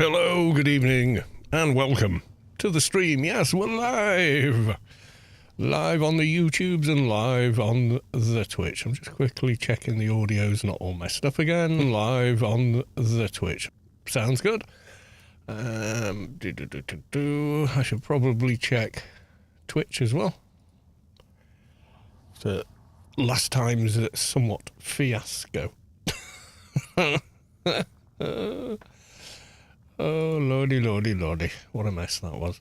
hello, good evening, and welcome to the stream. Yes, we're live. Live on the YouTubes and live on the Twitch. I'm just quickly checking the audio's not all messed up again. Live on the Twitch. Sounds good. I should probably check Twitch as well. So last time's somewhat fiasco. Oh, lordy, lordy, lordy. What a mess that was.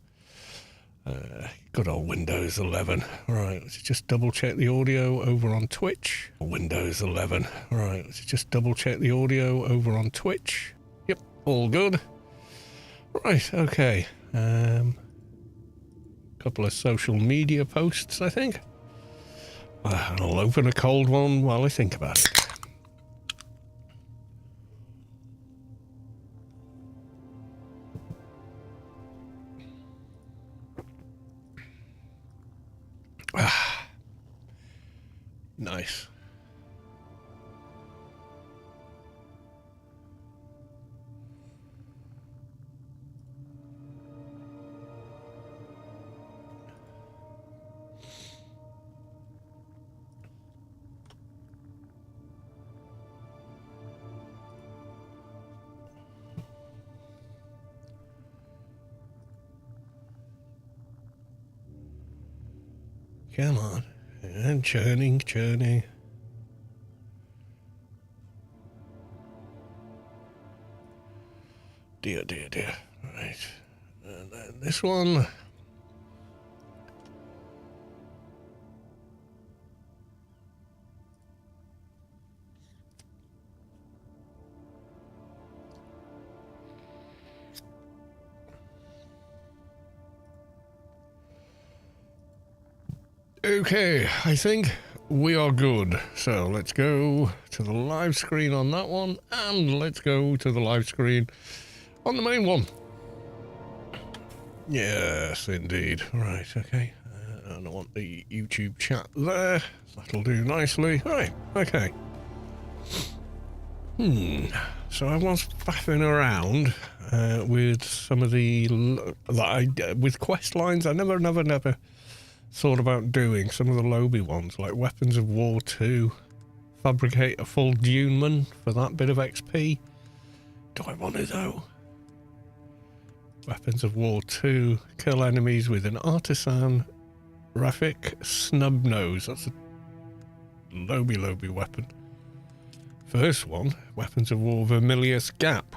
Good old Windows 11. Right, let's just double check the audio over on Twitch. Windows 11. Right, let's just double check the audio over on Twitch. Yep, all good. Right, okay. Couple of social media posts, I think. I'll open a cold one while I think about it. Nice. Come on. And churning. Dear. Right. And then this one. Okay, I think we are good. So let's go to the live screen on that one, and let's go to the live screen on the main one. Yes, indeed. Right, okay. I don't want the YouTube chat there. That'll do nicely. Right, okay. So I was faffing around with some of the with quest lines. I never thought about doing some of the lobby ones, like Weapons of War 2, fabricate a full DUNE for that bit of XP. Do I want to though? Weapons of War 2, kill enemies with an artisan Raffic snub nose. That's a lobby weapon. First one, Weapons of War Vermilius Gap.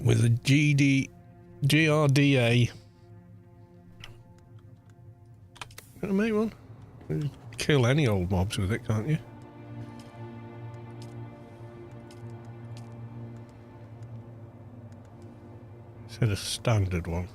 With a GRDA. Can I make one? You kill any old mobs with it, can't you? Instead of standard one.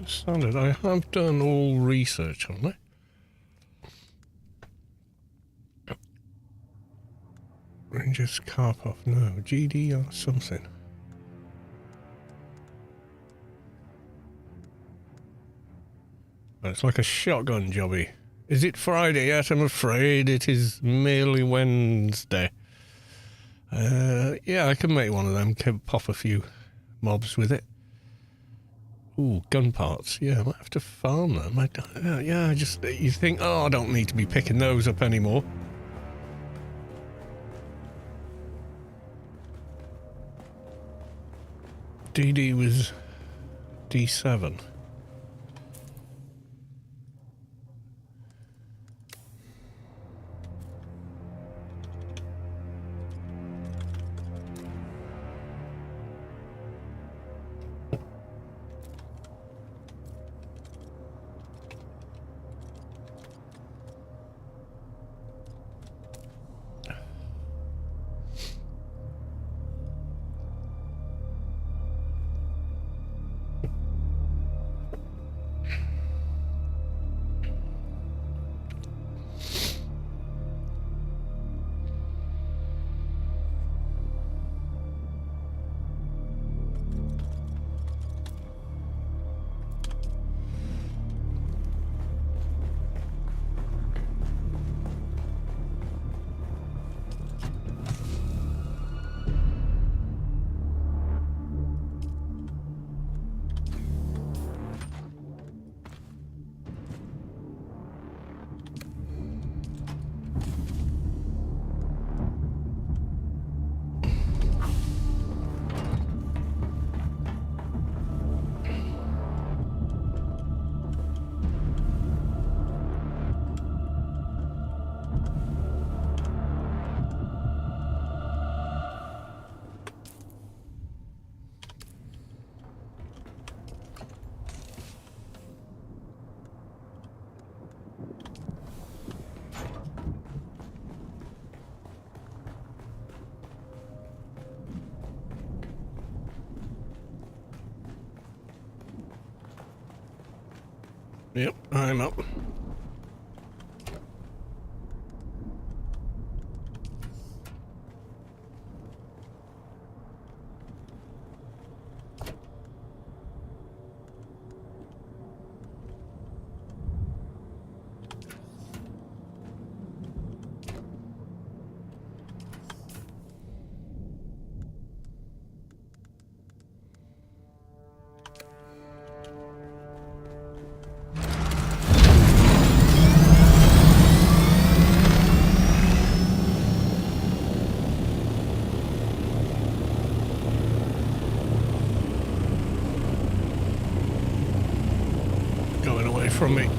Standard. I have done all research on it. Rangers Karpov, no. GD or something. It's like a shotgun jobby. Is it Friday yet? I'm afraid it is merely Wednesday. Yeah, I can make one of them. Can pop a few mobs with it. Ooh, gun parts. Yeah, I might have to farm them. Yeah, just you think, oh, I don't need to be picking those up anymore. DD was D7. Yep, I'm up. Going away from me.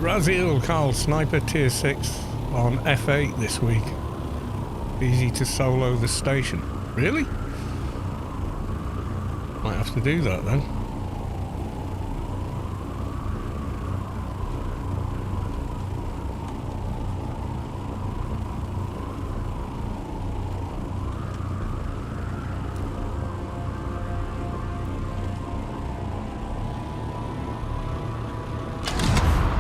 Razil Carl Sniper Tier 6 on F8 this week. Easy to solo the station. Really? Might have to do that then.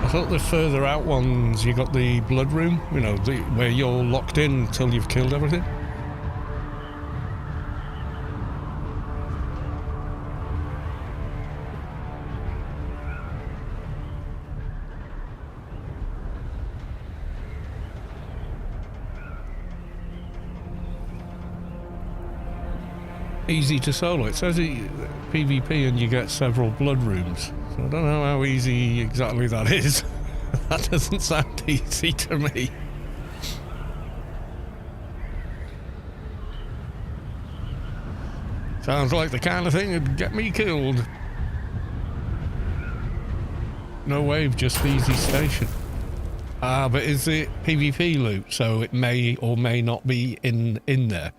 I thought the further out ones, you got the blood room, you know, where you're locked in until you've killed everything. Easy to solo. It says PvP and you get several blood rooms. So I don't know how easy exactly that is. That doesn't sound easy to me. Sounds like the kind of thing that'd get me killed. No wave, just easy station. But is it PvP loot? So it may or may not be in there.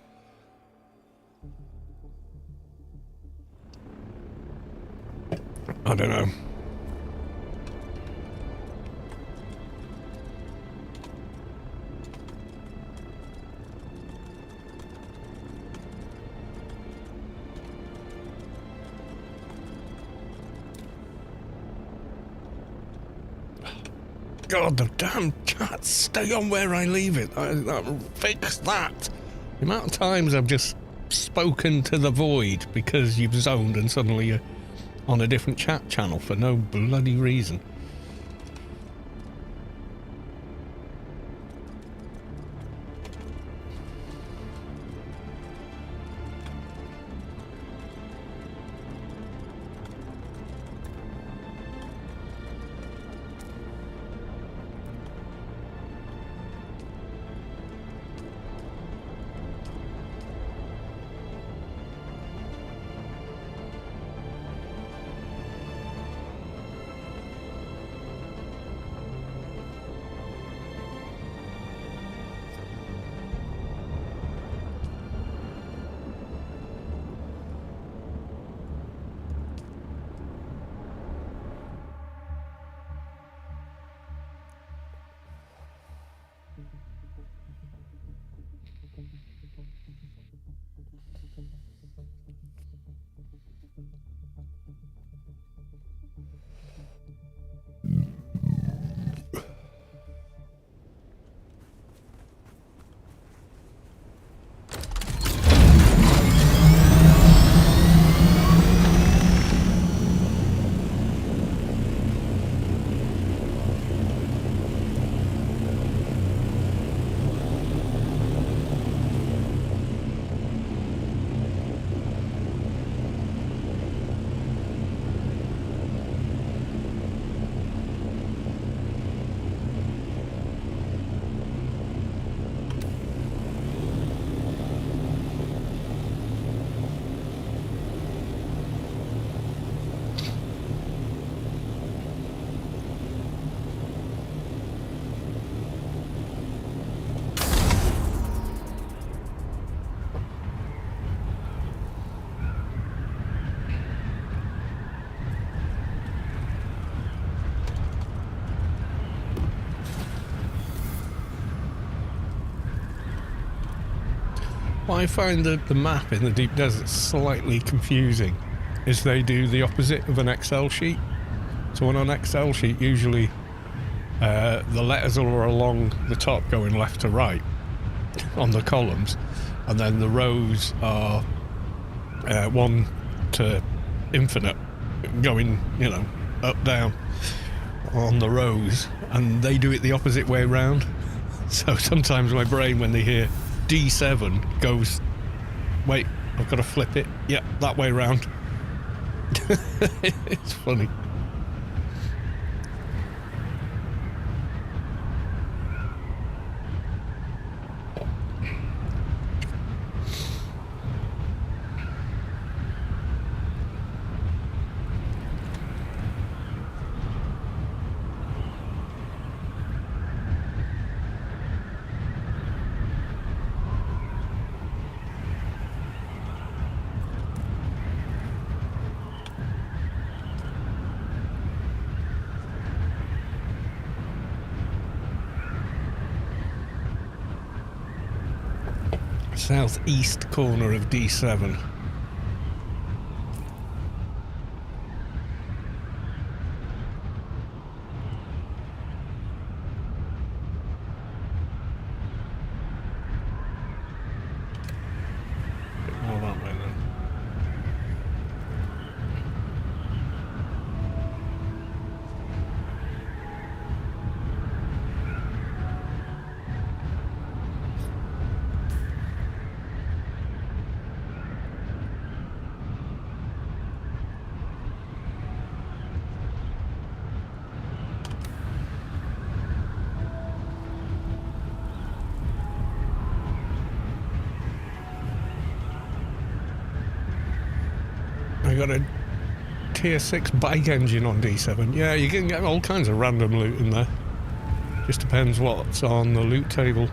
I don't know. God, the damn chat, stay on where I leave it. Fix that. The amount of times I've just spoken to the void because you've zoned and suddenly you're on a different chat channel for no bloody reason. I find that the map in the deep desert slightly confusing is they do the opposite of an Excel sheet. So on an Excel sheet, usually the letters are along the top going left to right on the columns, and then the rows are 1 to infinite going, you know, up, down on the rows, and they do it the opposite way round. So sometimes my brain, when they hear D7, goes, wait, I've got to flip it. Yeah, that way round. It's funny. Southeast corner of D7. Bit more that way then. I got a tier 6 bike engine on D7. Yeah, you can get all kinds of random loot in there. Just depends what's on the loot table.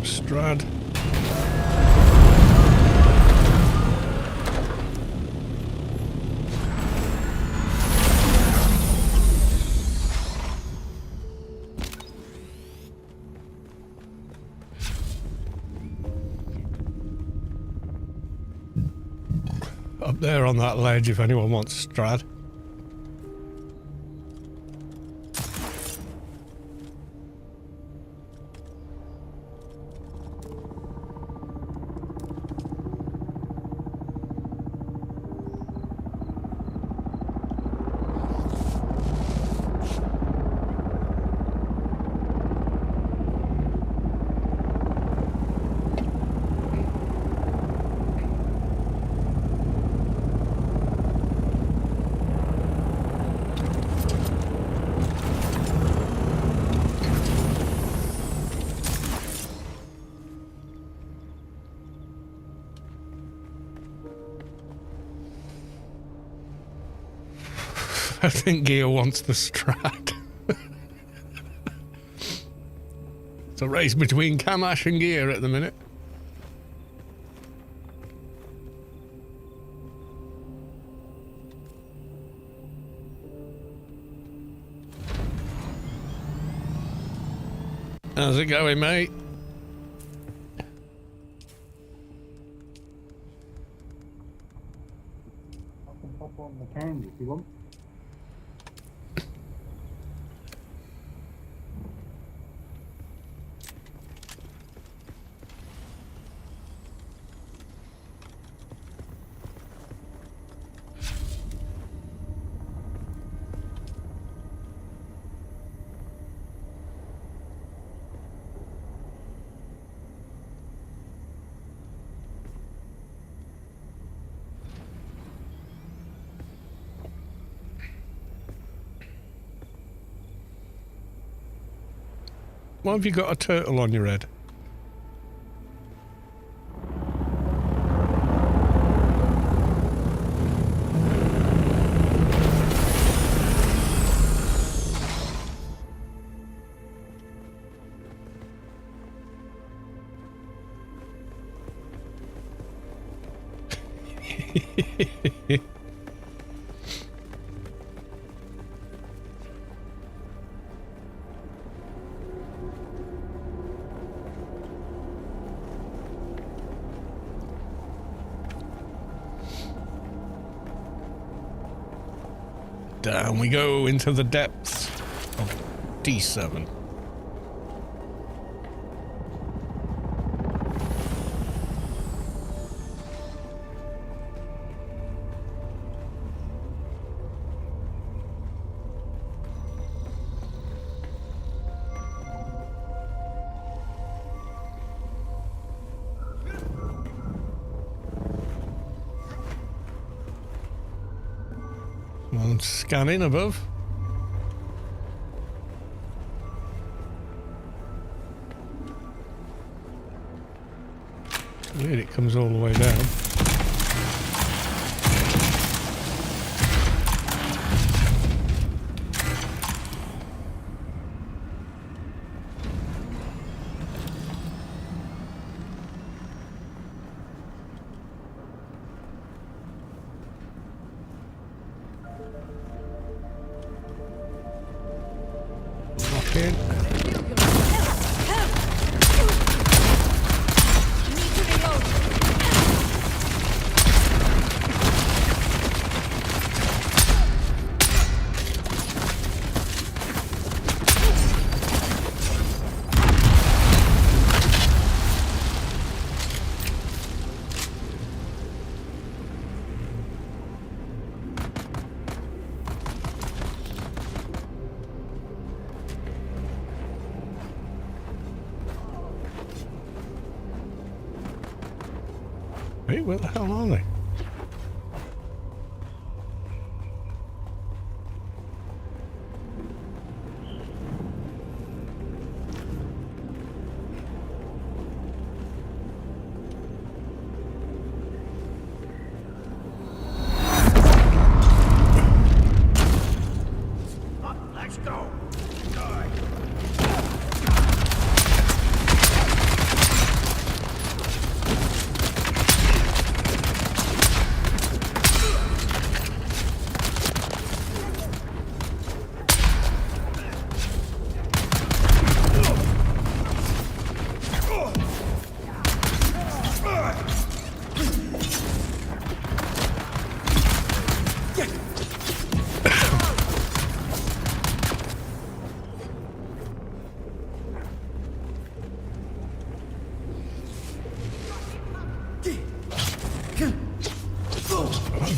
Strad. Up there on that ledge if anyone wants Strad. I think Gear wants the Strat. It's a race between Kamash and Gear at the minute. How's it going, mate? I can pop on the candy if you want. Why have you got a turtle on your head? Down we go into the depths of D7. Well, scanning above. Weird, it comes all the way down. In. Hey, where the hell are they? Let's go.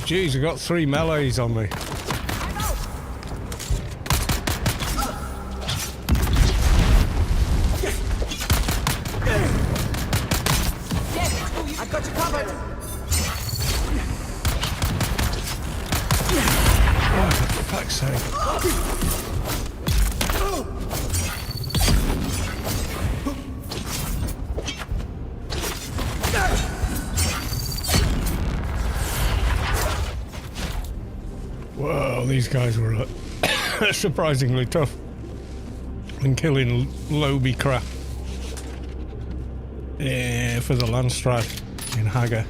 Jeez, I got 3 melees on me. I've got you covered. Oh, for fuck's sake. Whoa, these guys were surprisingly tough and killing Lobie crap. Yeah, for the Landstrat in Haga.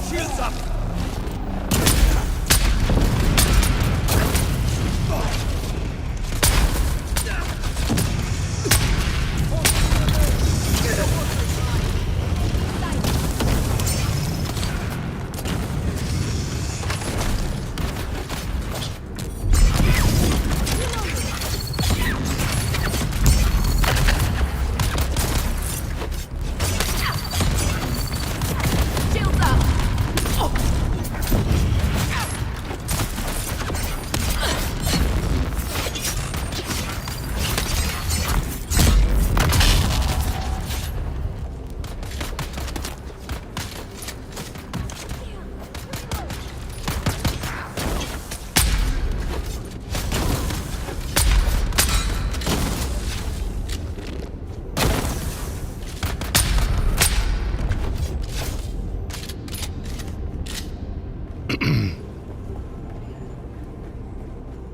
Shields up.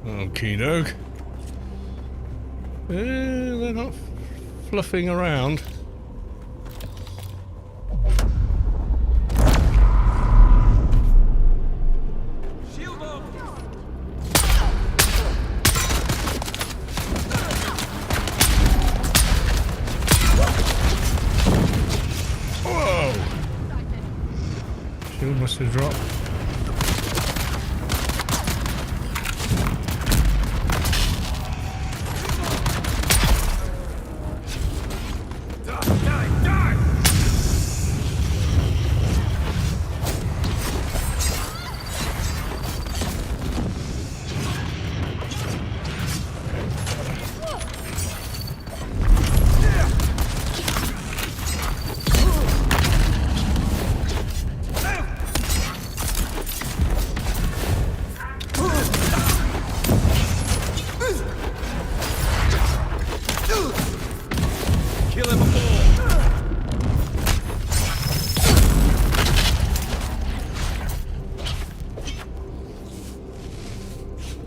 Okie doke. They're not fluffing around. Whoa! Shield must have dropped.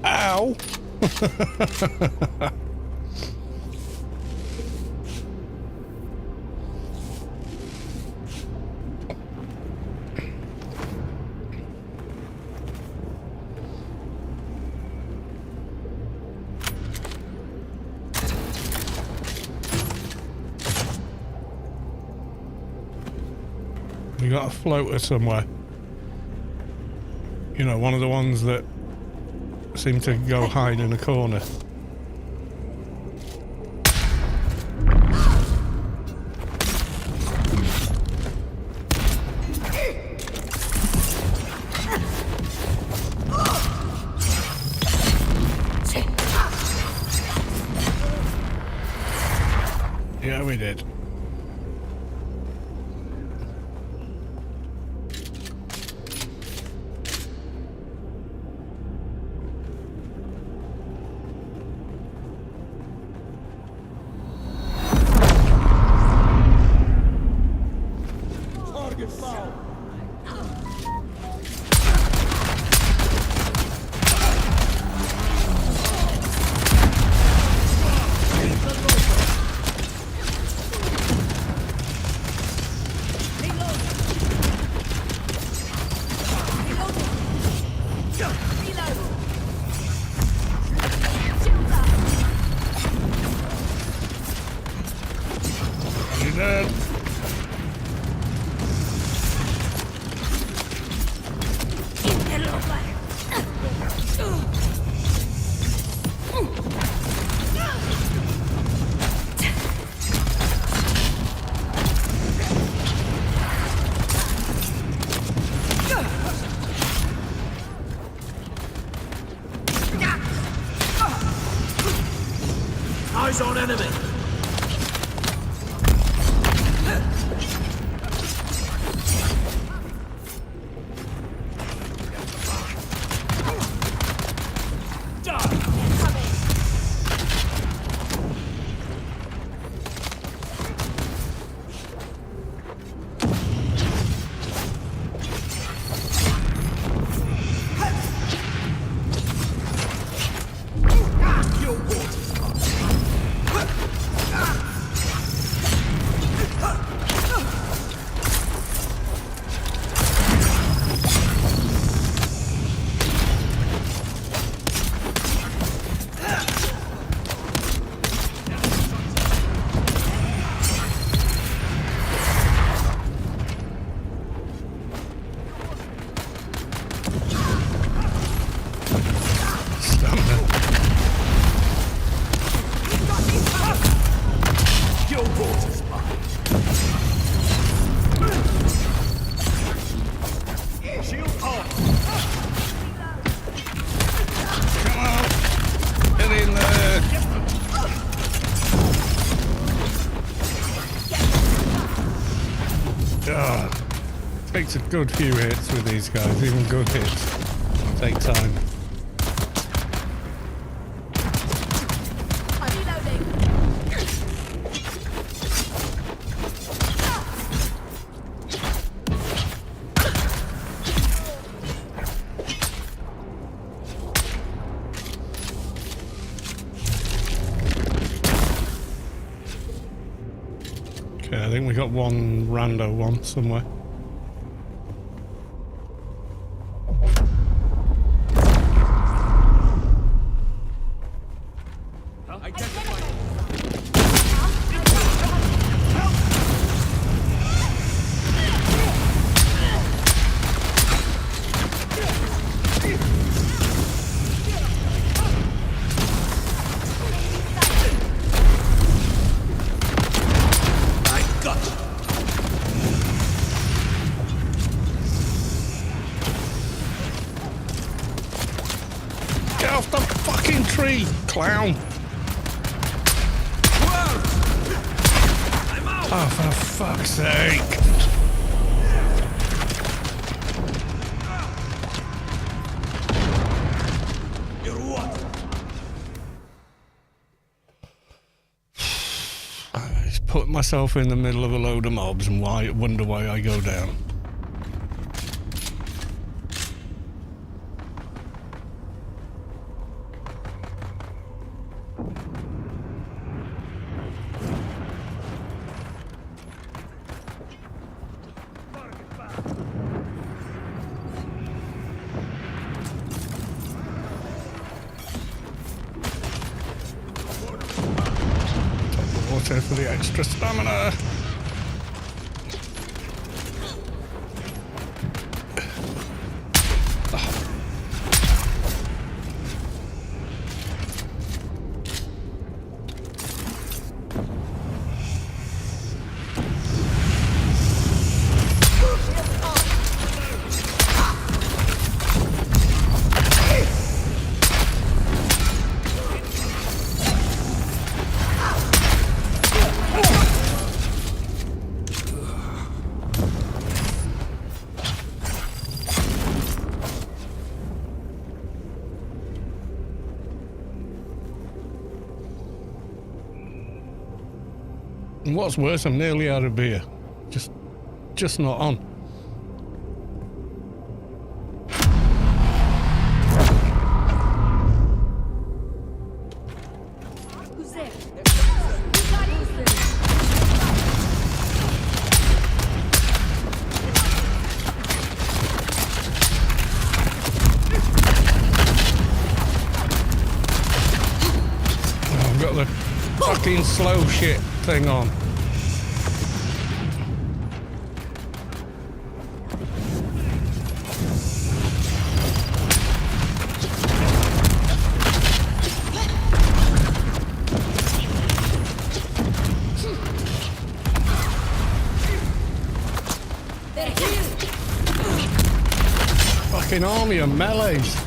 Ow! We got a floater somewhere. You know, one of the ones that seem to go hide in a corner. Yeah, we did. Eyes on enemy! Takes a good few hits with these guys, even good hits take time. think we got one rando one somewhere. Get off the fucking tree, clown! Oh, for fuck's sake! I just put myself in the middle of a load of mobs and wonder why I go down. Water for the extra stamina. And what's worse, I'm nearly out of beer. Just not on. Who's there? Oh, I've got the fucking slow shit thing on. Fucking army of melees.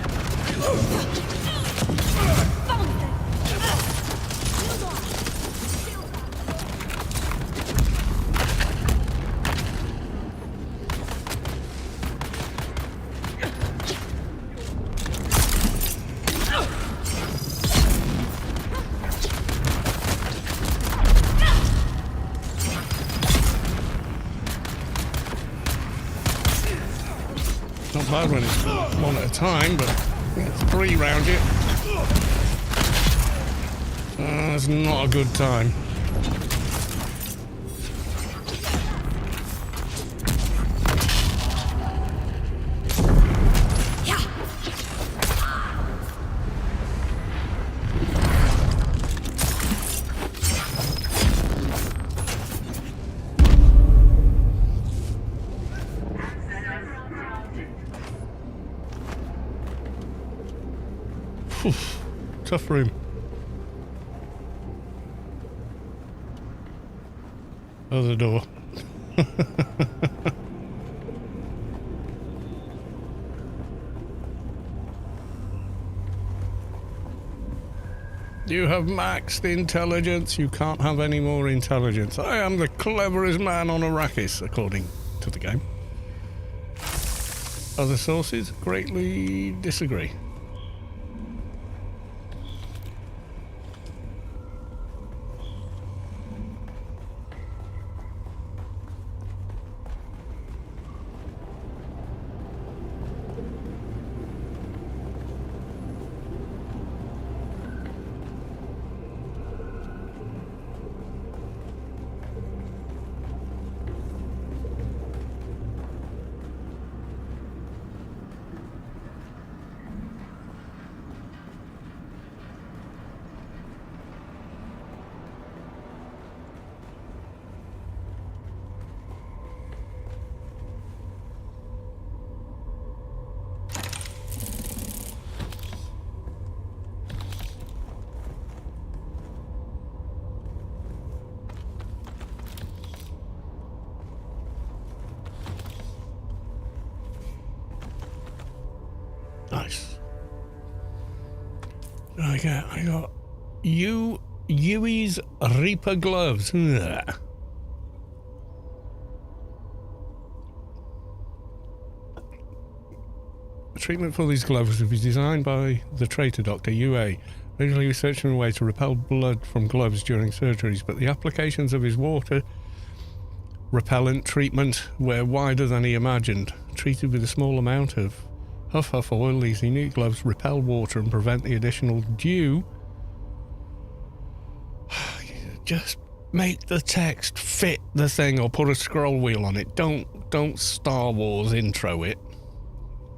Not bad when it's one at a time, but it's 3 round you. That's not a good time. Tough room. Other door. You have maxed intelligence. You can't have any more intelligence. I am the cleverest man on Arrakis, according to the game. Other sources greatly disagree. Nice. I got Yui's Reaper gloves. Ugh. The treatment for these gloves was designed by the traitor Dr. UA, originally researching a way to repel blood from gloves during surgeries, but the applications of his water repellent treatment were wider than he imagined. Treated with a small amount of Huff oil, these unique gloves repel water and prevent the additional dew. Just make the text fit the thing or put a scroll wheel on it. Don't Star Wars intro it.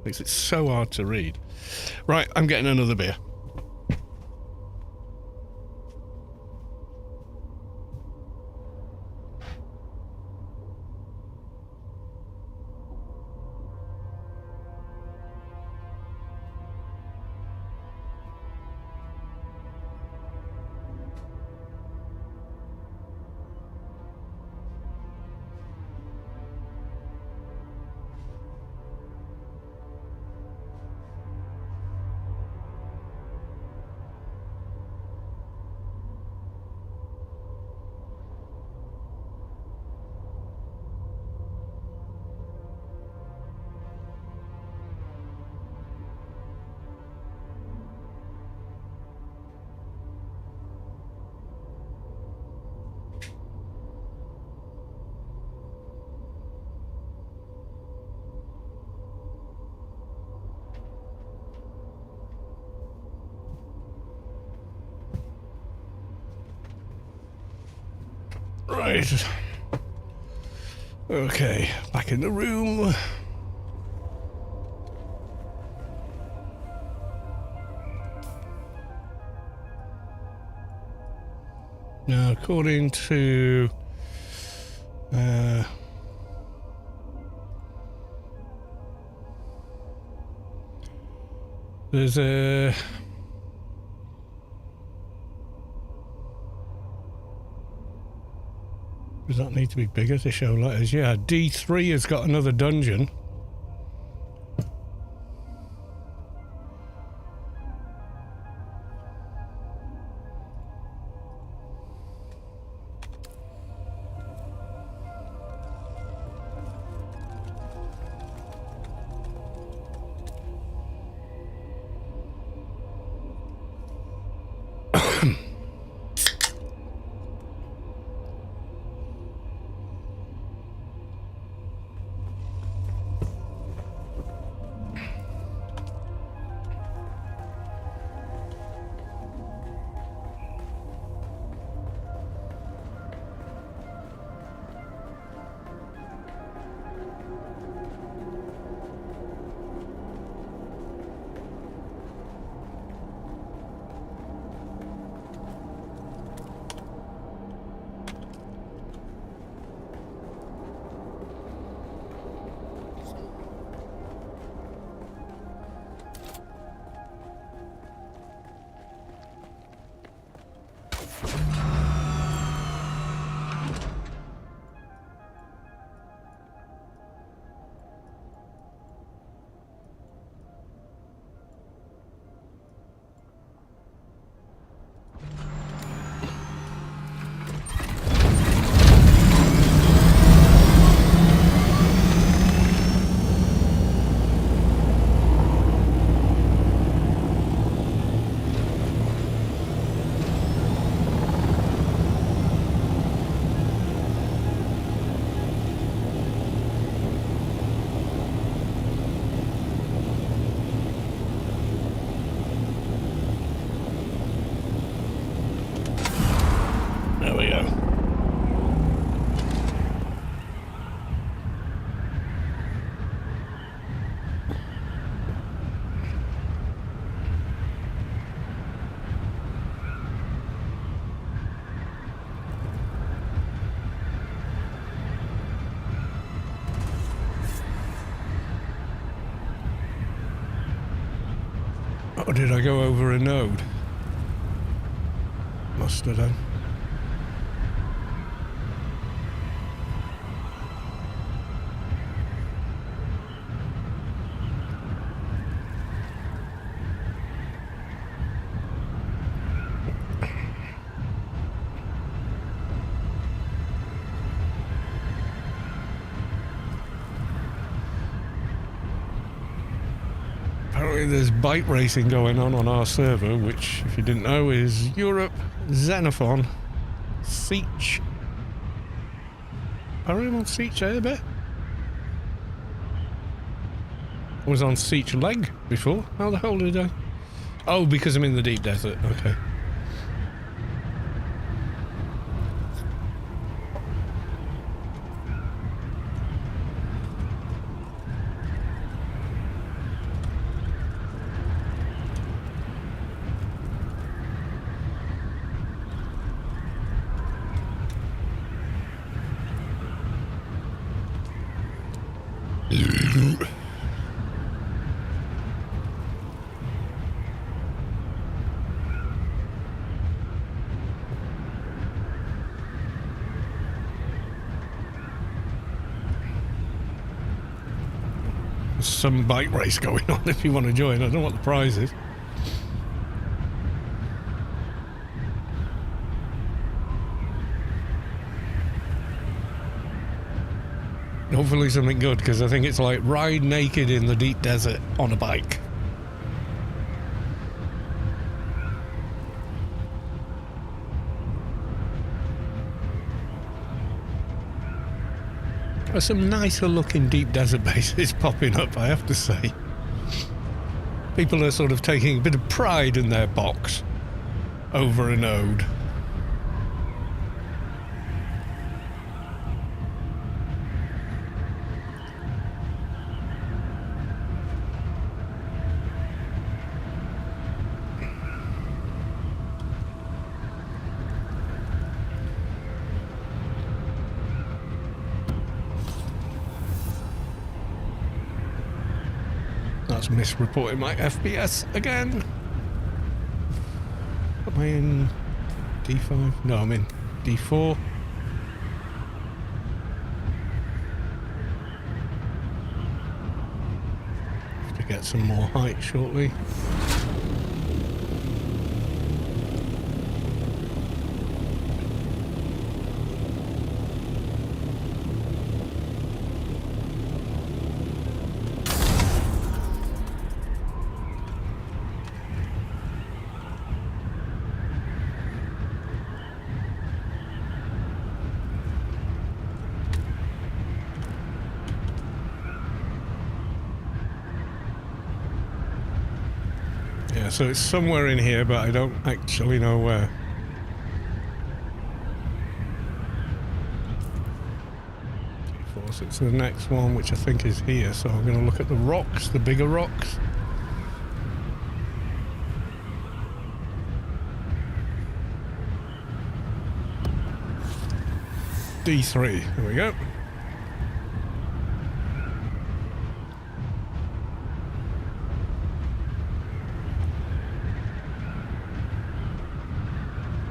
Makes it so hard to read. Right, I'm getting another beer. Right. Okay, back in the room. Now, according to there's a does that need to be bigger to show letters? Yeah, D3 has got another dungeon. There we go. Or did I go over a node? Must have done. Apparently there's bike racing going on our server, which, if you didn't know, is Europe Xenophon Siege. Apparently I'm on Siege Airbase. I was on Siege Leg before. How the hell did I? Oh, because I'm in the deep desert. Okay. There's some bike race going on if you want to join. I don't know what the prize is. Hopefully something good, because I think it's like ride naked in the deep desert on a bike. There's some nicer looking deep desert bases popping up, I have to say. People are sort of taking a bit of pride in their box over an ode. That's misreporting my FPS again. Am I in D5? No, I'm in D4. Have to get some more height shortly. Yeah, so it's somewhere in here, but I don't actually know where. So it's the next one, which I think is here, so I'm going to look at the rocks, the bigger rocks. D3, there we go.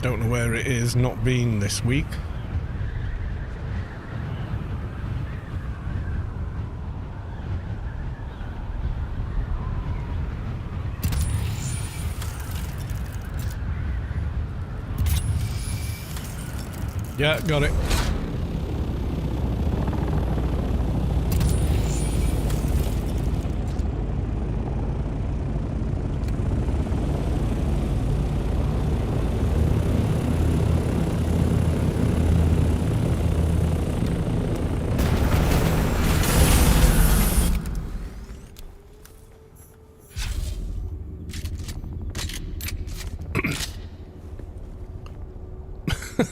Don't know where it is, not been this week. Yeah, got it.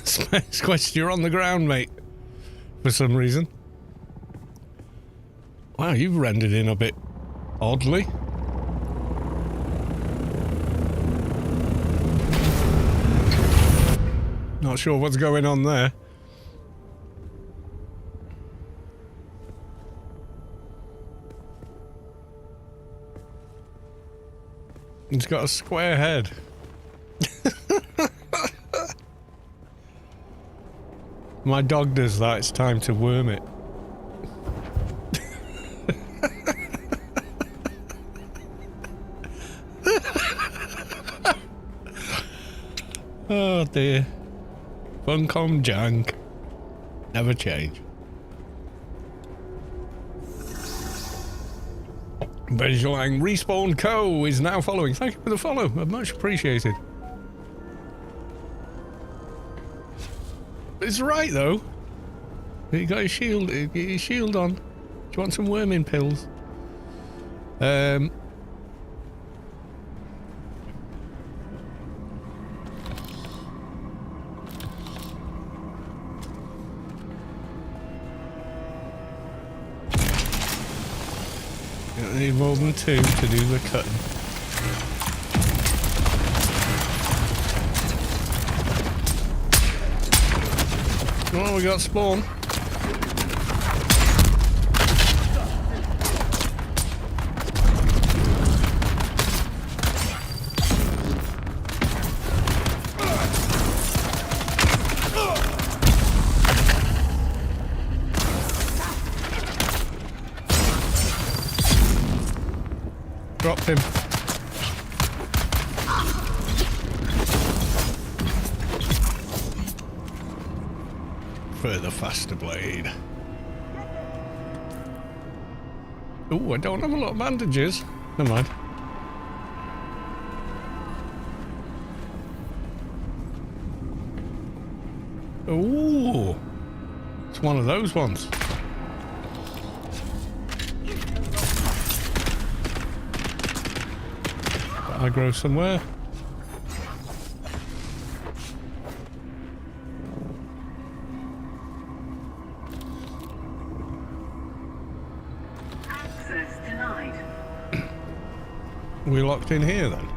Space Quest, you're on the ground, mate. For some reason. Wow, you've rendered in a bit oddly. Not sure what's going on there. It's got a square head. My dog does that, it's time to worm it. Oh dear. Funcom junk. Never change. Beijing Respawn Co. is now following. Thank you for the follow. Much appreciated. It's right though. You got your shield. Get your shield on. Do you want some worming pills? You need more than 2 to do the cutting. Oh, we got spawn. Dropped him. Further faster blade. Oh, I don't have a lot of bandages. Never mind. Oh, it's one of those ones. I grow somewhere. Access denied. We locked in here then.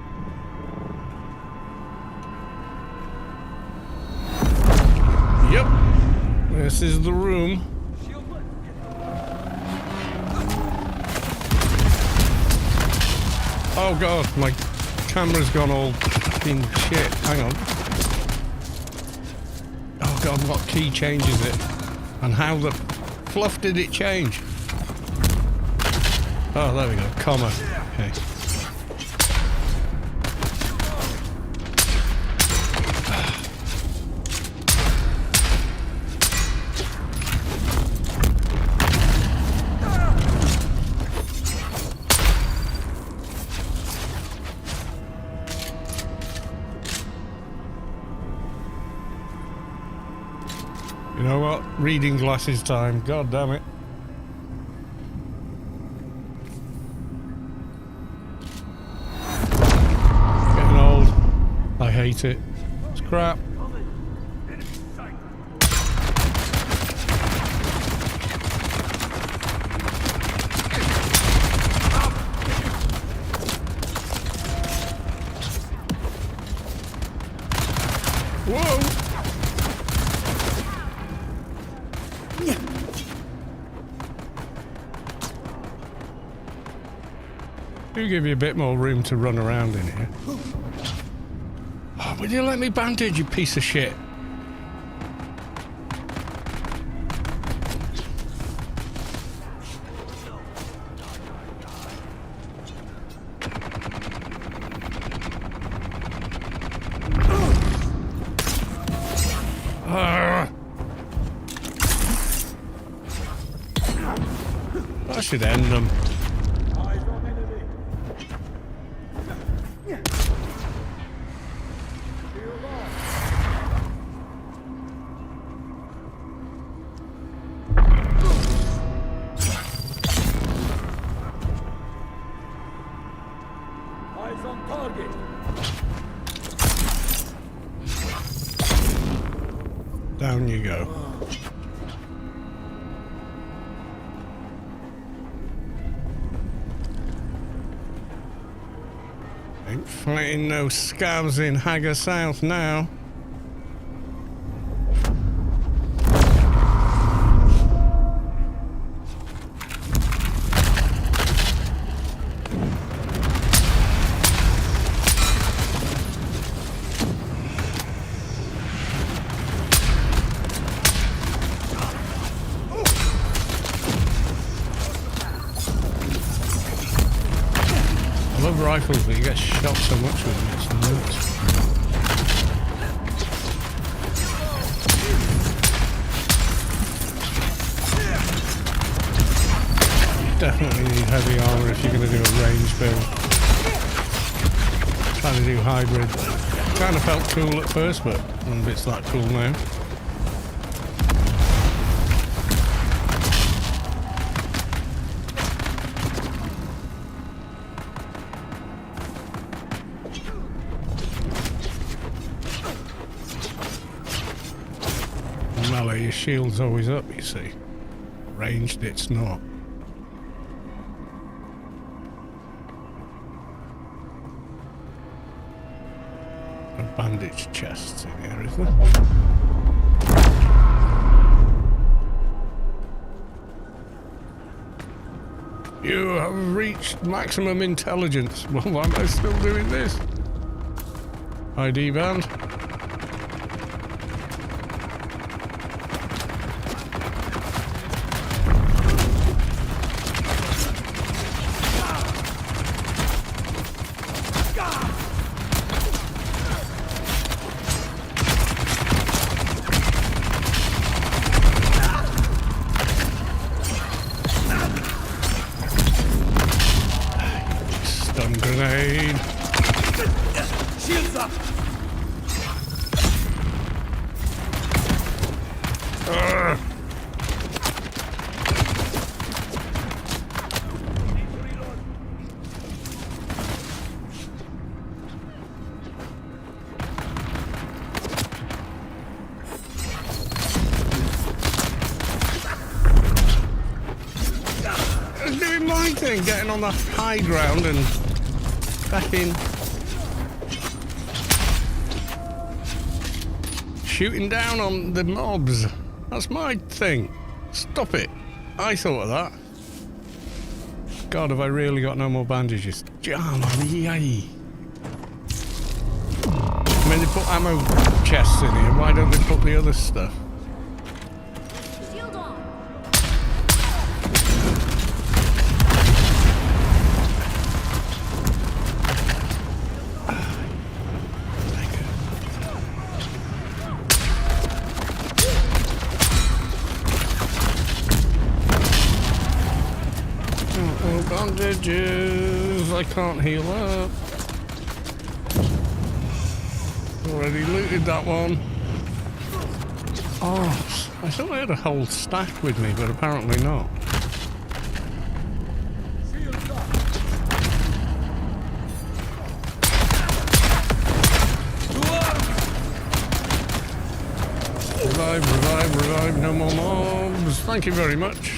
Yep. This is the room. Oh god, my camera's gone all fucking shit. Hang on. Oh god, what key changes it? And how the fluff did it change? Oh, there we go. Comma. Okay. You know what? Reading glasses time. God damn it. Getting old. I hate it. It's crap. Whoa! Do give you a bit more room to run around in here. Oh, will you let me bandage, you piece of shit? I should end them. Eyes on target. Down you go. Ain't fighting no scabs in Hagar South now. I love rifles, but you get shot so much with them, it's nuts. definitely need heavy armour if you're going to do a range build. Trying to do hybrid. Kind of felt cool at first, but none of it's that cool now. Melee, your shield's always up, you see. Ranged, it's not. A bandage chests in here, isn't there? You have reached maximum intelligence. Well, why am I still doing this? ID band. Stun grenade. Shields up. Doing my thing, getting on the high ground and fucking shooting down on the mobs. That's my thing. Stop it. I thought of that. God, have I really got no more bandages? I mean, they put ammo chests in here. Why don't they put the other stuff? Shield on. Oh, bandages. I can't heal up. Already looted that one. Oh, I thought I had a whole stack with me, but apparently not. Revive, revive, revive, no more mobs. Thank you very much.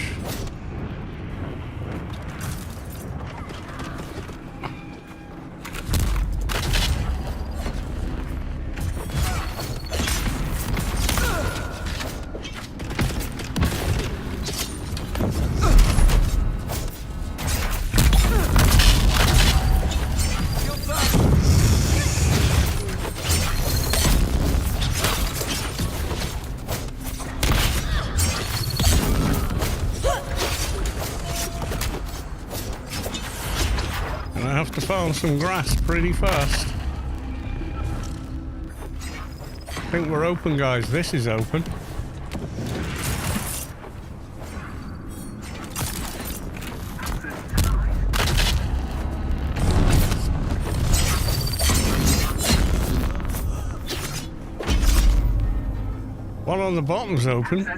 And I have to farm some grass pretty fast. I think we're open, guys. This is open. One on the bottom's open.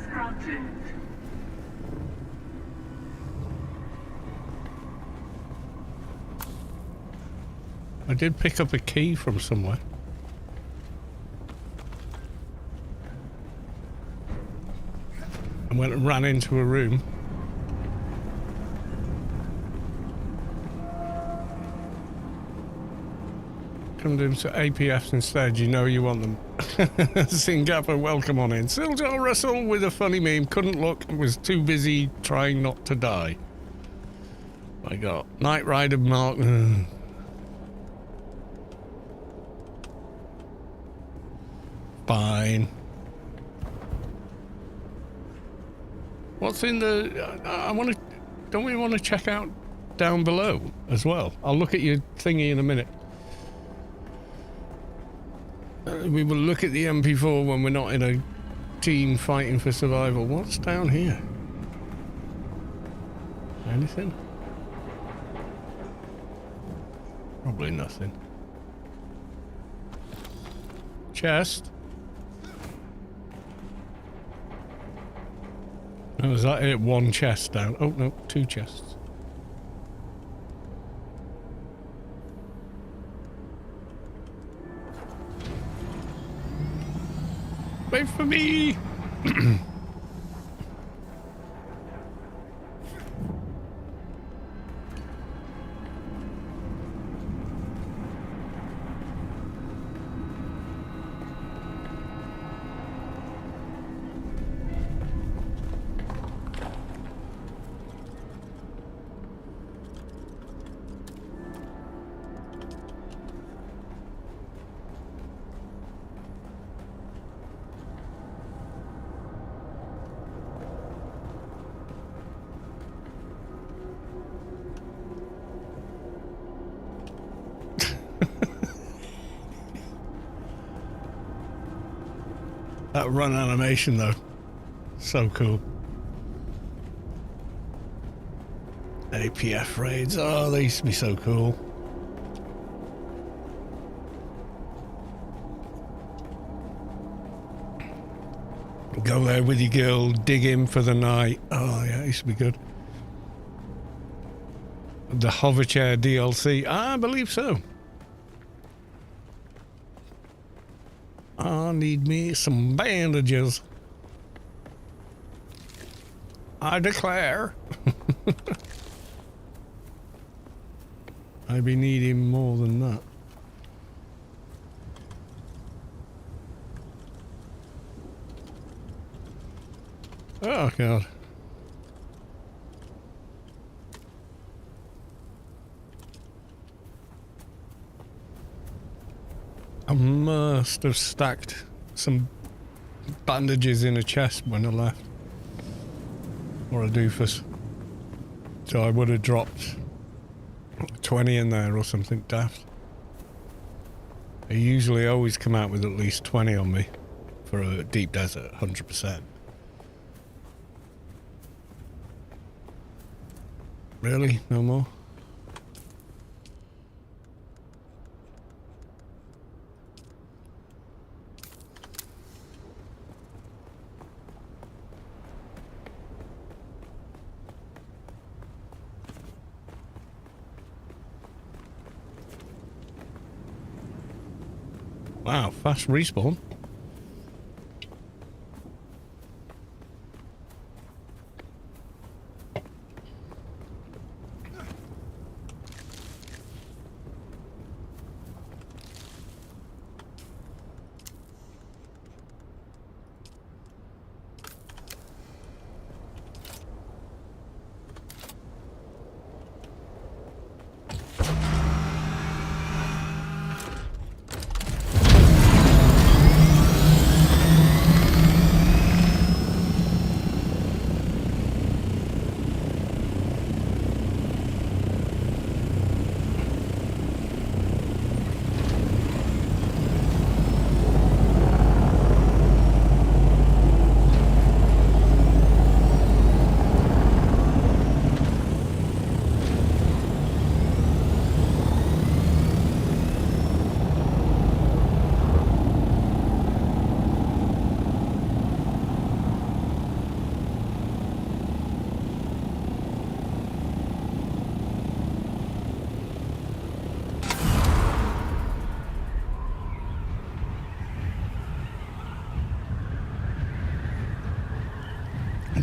I did pick up a key from somewhere. And went and ran into a room. Come to APFs instead, you know you want them. Singapore, welcome on in. Siljar Russell with a funny meme. Couldn't look, was too busy trying not to die. I got Knight Rider Mark. Fine. What's in the... I want to... Don't we want to check out down below as well? I'll look at your thingy in a minute. We will look at the MP4 when we're not in a team fighting for survival. What's down here? Anything? Probably nothing. Chest? Oh, is that it? One chest down. Oh, no, two chests. Wait for me! That run animation though, so cool. APF raids, oh they used to be so cool. Go there with your girl, dig in for the night. Oh yeah, it used to be good. The hover chair DLC, I believe so. I need me some bandages. I declare. I'd be needing more than that. Oh god. I must have stacked some bandages in a chest when I left. Or a doofus. So I would have dropped 20 in there or something daft. I usually always come out with at least 20 on me for a deep desert, 100%. Really? No more? Wow, fast respawn.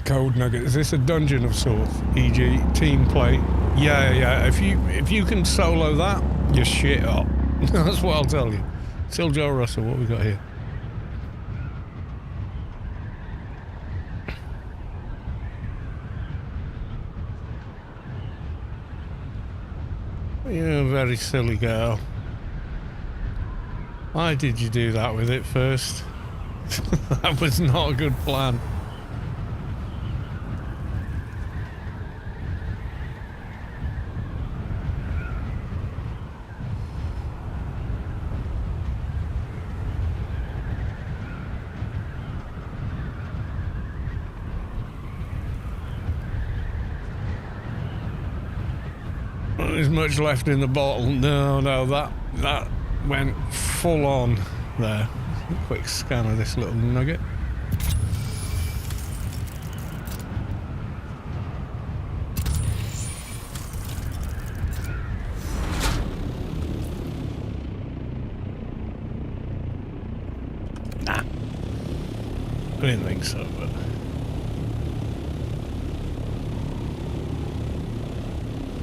Cold nugget. Is this a dungeon of sorts? E.g. team play? Yeah. If you can solo that, you're shit up. That's what I'll tell you. Still Joe Russell, what we got here? You're a very silly girl. Why did you do that with it first? That was not a good plan. There's much left in the bottle. No, that went full on there. Quick scan of this little nugget. Nah. I didn't think so, but...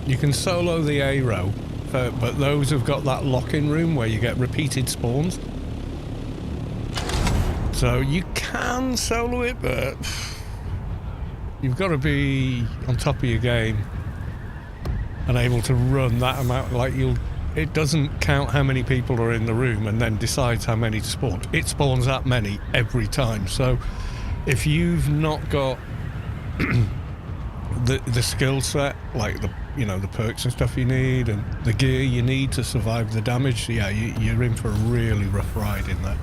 You can solo the A row, but those have got that lock-in room where you get repeated spawns. So you can solo it, but you've got to be on top of your game and able to run that amount. Like it doesn't count how many people are in the room and then decides how many to spawn. It spawns that many every time. So if you've not got the skill set, like the perks and stuff you need and the gear you need to survive the damage, yeah, you're in for a really rough ride in there.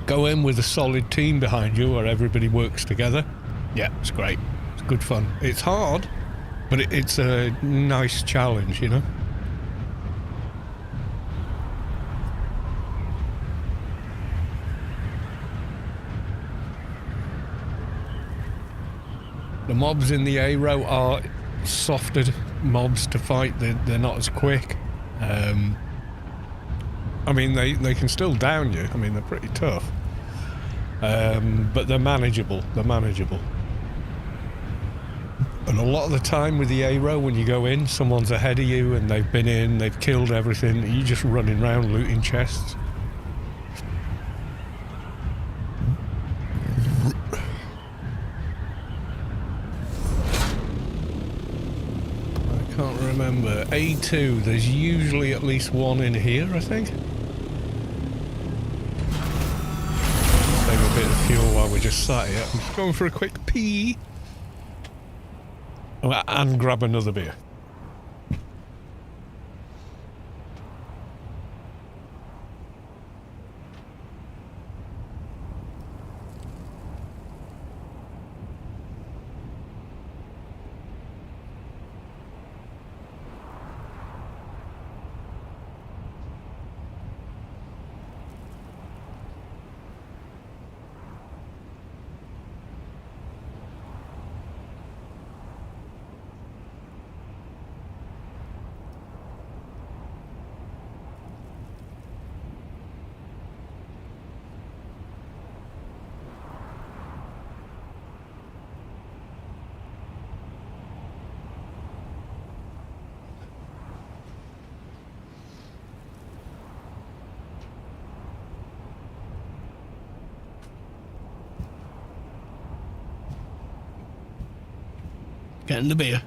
Go in with a solid team behind you where everybody works together. Yeah, it's great. It's good fun. It's hard, but it's a nice challenge, you know? The mobs in the A row are softer mobs to fight. They're not as quick. I mean, they can still down you. I mean, they're pretty tough. But they're manageable. They're manageable. And a lot of the time with the A row, when you go in, someone's ahead of you and they've been in, they've killed everything, and you're just running around looting chests. I can't remember. A2, there's usually at least one in here, I think. Save a bit of fuel while we're just sat here. I'm just going for a quick pee. And grab another beer. Getting the beer.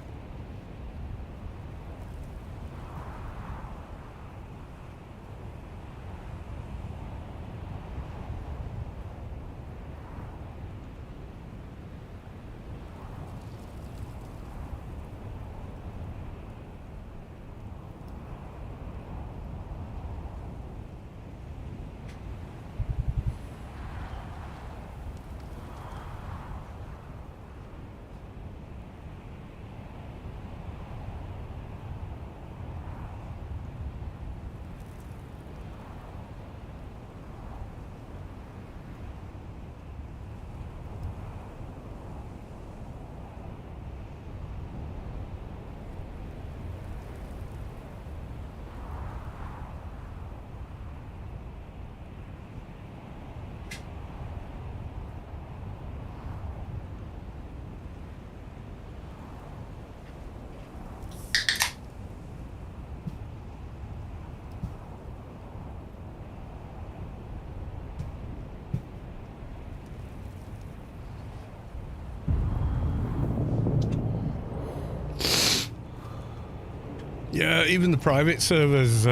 Yeah, even the private servers,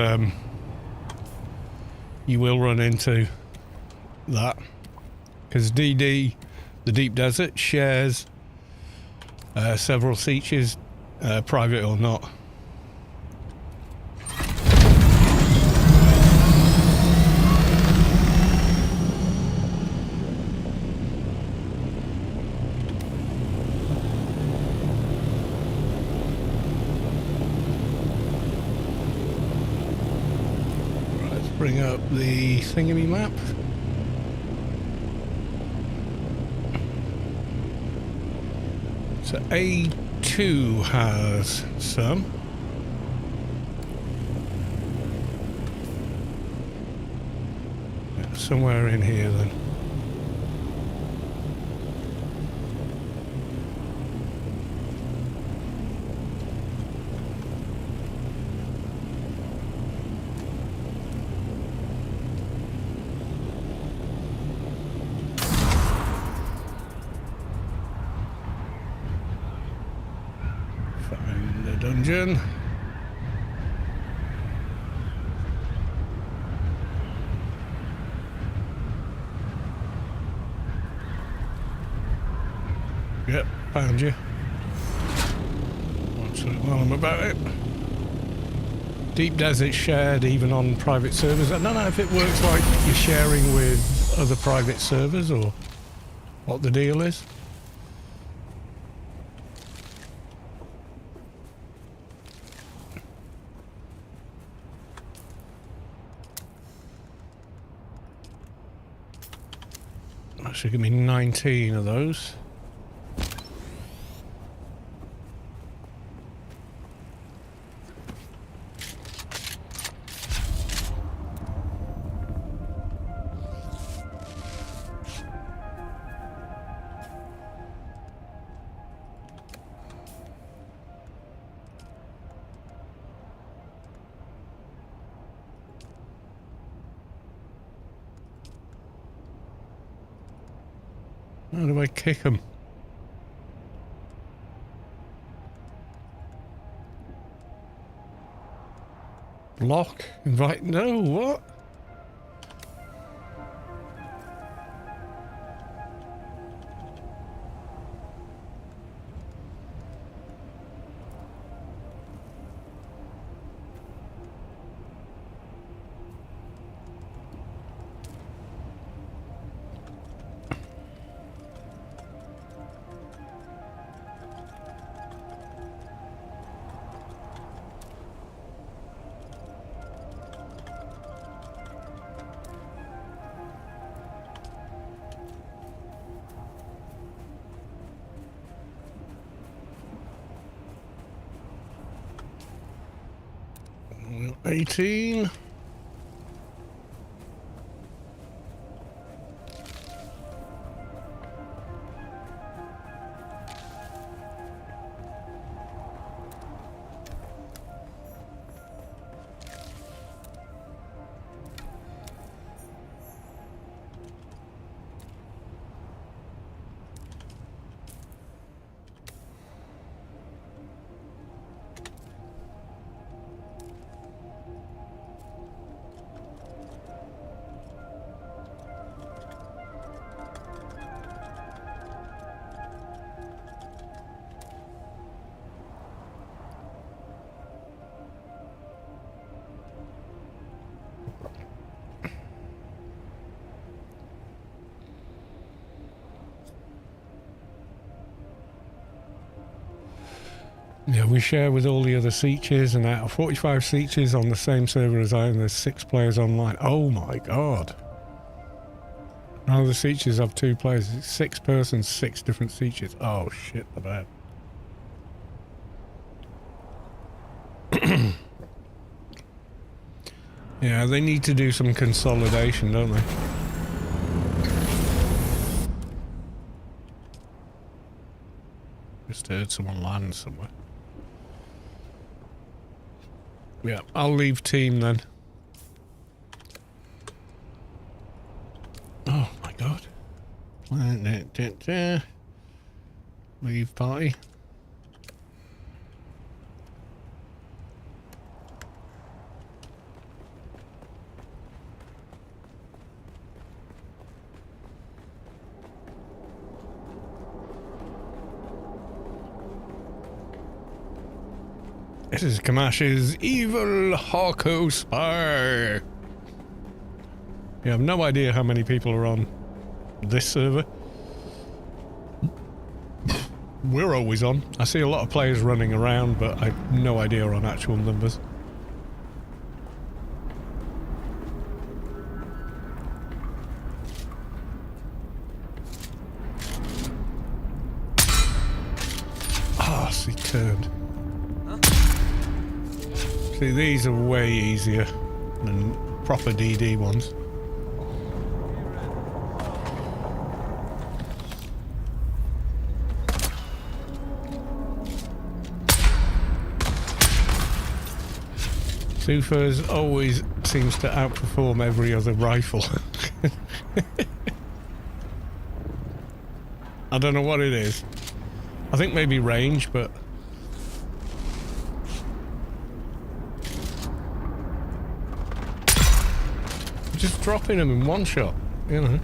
you will run into that. Because DD, the Deep Desert, shares several features, private or not. bring up the thingy map. So A2 has some. Yeah, somewhere in here then. Find the dungeon. Yep, found you. While I'm about it. Deep Desert shared even on private servers. I don't know if it works like you're sharing with other private servers or what the deal is. That should give me 19 of those. How do I kick him? Block? Invite? No, what? Well, 18. Yeah, we share with all the other Seaches, and out of 45 Seaches on the same server as I am, there's 6 players online. Oh my god. None of the Seaches have 2 players. It's 6 persons, 6 different Seaches. Oh shit, the bad. Yeah, they need to do some consolidation, don't they? Just heard someone land somewhere. Yeah, I'll leave team then. Oh my god. Leave party. This is Kamash's evil Harko spy. Yeah, I have no idea how many people are on this server. We're always on. I see a lot of players running around, but I have no idea on actual numbers. See, these are way easier than proper DD ones. Sufa's always seems to outperform every other rifle. I don't know what it is. I think maybe range, but... just dropping them in one shot, you know.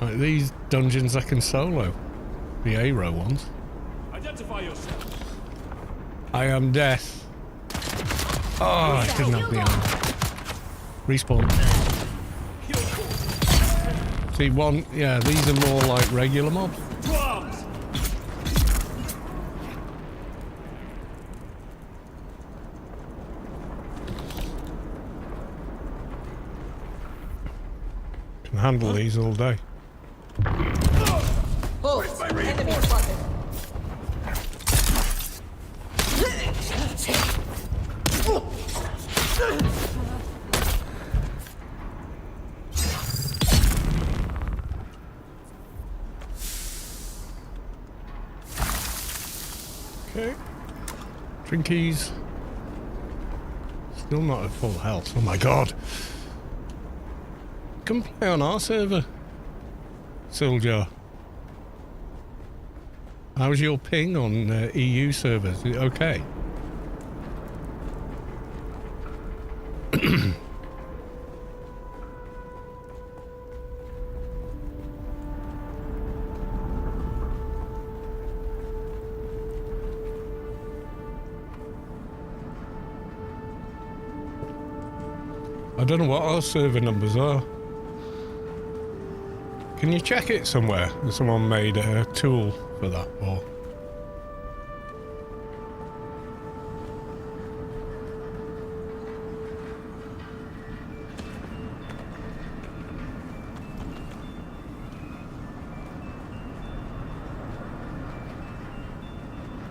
Like these dungeons I can solo. The A-row ones. Identify yourself. I am death. Oh, I didn't have the arm. Respawn. See, one, yeah, these are more like regular mobs. To arms. Can handle these all day. Oh, enemy spotted. Okay. Drinkies. Still not at full health. Oh my god. Come play on our server, Soldier. How's your ping on EU servers? Is it okay? I don't know what our server numbers are. Can you check it somewhere? Someone made a tool for that, or...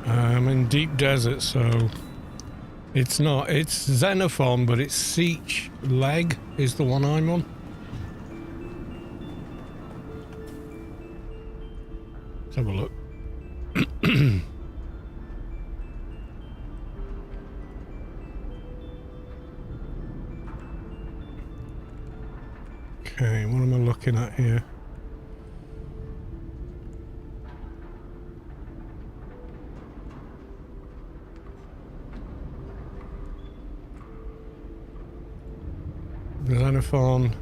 I'm in deep desert, so... It's not, it's Xenophon, but it's Siege Leg is the one I'm on. Let's have a look. Okay, what am I looking at here? Xenophon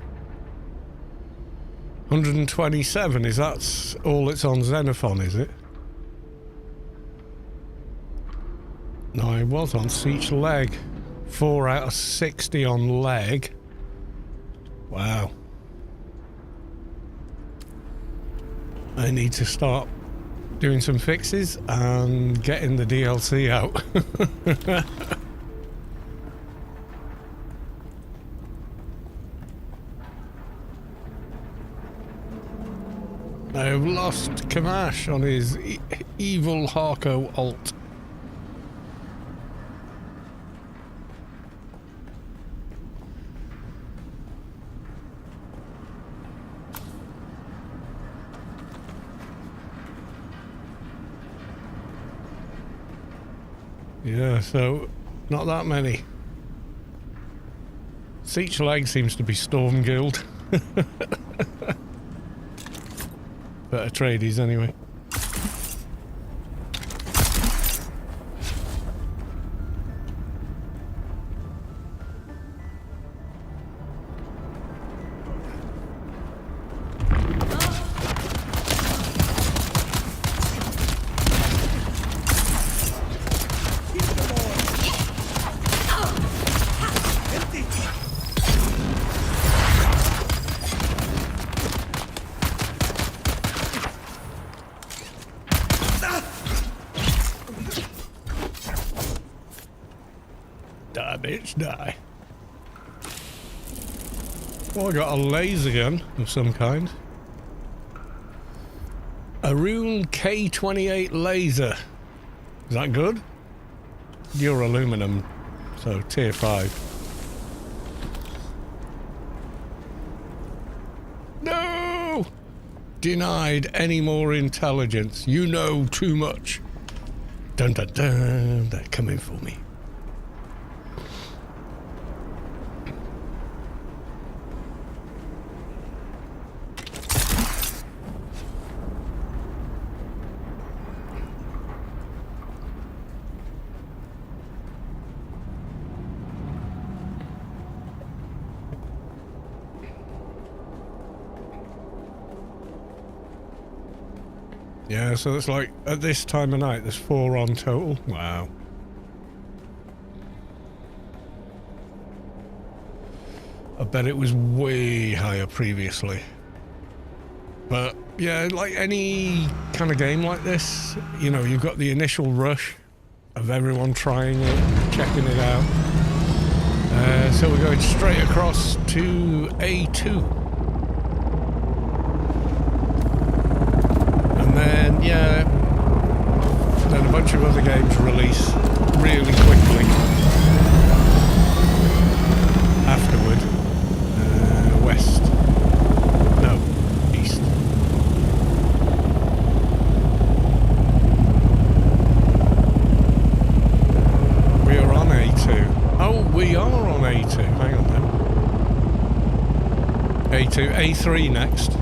127, is that all it's on Xenophon, is it? No, I was on Siege Leg. 4 out of 60 on Leg. Wow. I need to start doing some fixes and getting the DLC out. I have lost Kamash on his evil Harko ult. Yeah, so not that many. Siege Leg seems to be Storm Guild. Better tradies anyway. Die, bitch, die. Oh, I got a laser gun of some kind. A Rune K28 laser. Is that good? You're aluminum, so tier 5. No! Denied any more intelligence. You know too much. Dun dun dun. They're coming for me. Yeah, so it's like, at this time of night, there's 4 on total. Wow. I bet it was way higher previously. But, yeah, like any kind of game like this, you know, you've got the initial rush of everyone trying it, checking it out. So we're going straight across to A2. And then, yeah, then a bunch of other games release really quickly afterward. West. No, east. We are on A2. Oh, we are on A2. Hang on then. A2, A3 next.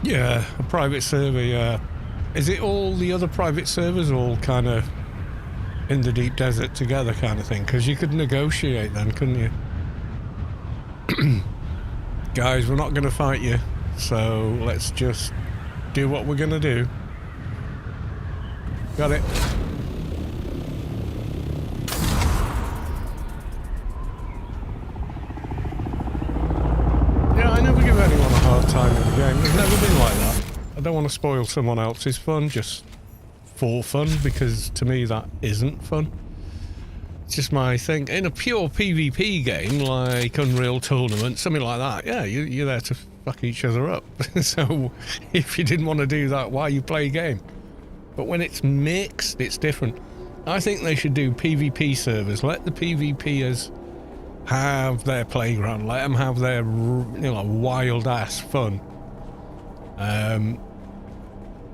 Yeah, a private server, yeah. Is it all the other private servers all kind of in the deep desert together kind of thing? Because you could negotiate then, couldn't you? Guys, we're not going to fight you, so let's just do what we're going to do. Got it. Yeah, I never give anyone a hard time in the game. It's never been like that. I don't want to spoil someone else's fun just for fun, because to me that isn't fun. It's just my thing. In a pure PvP game like Unreal Tournament, something like that, yeah, you're there to fuck each other up. So if you didn't want to do that, why you play a game? But when it's mixed, it's different. I think they should do PvP servers. Let the PvPers have their playground. Let them have their, you know, wild ass fun.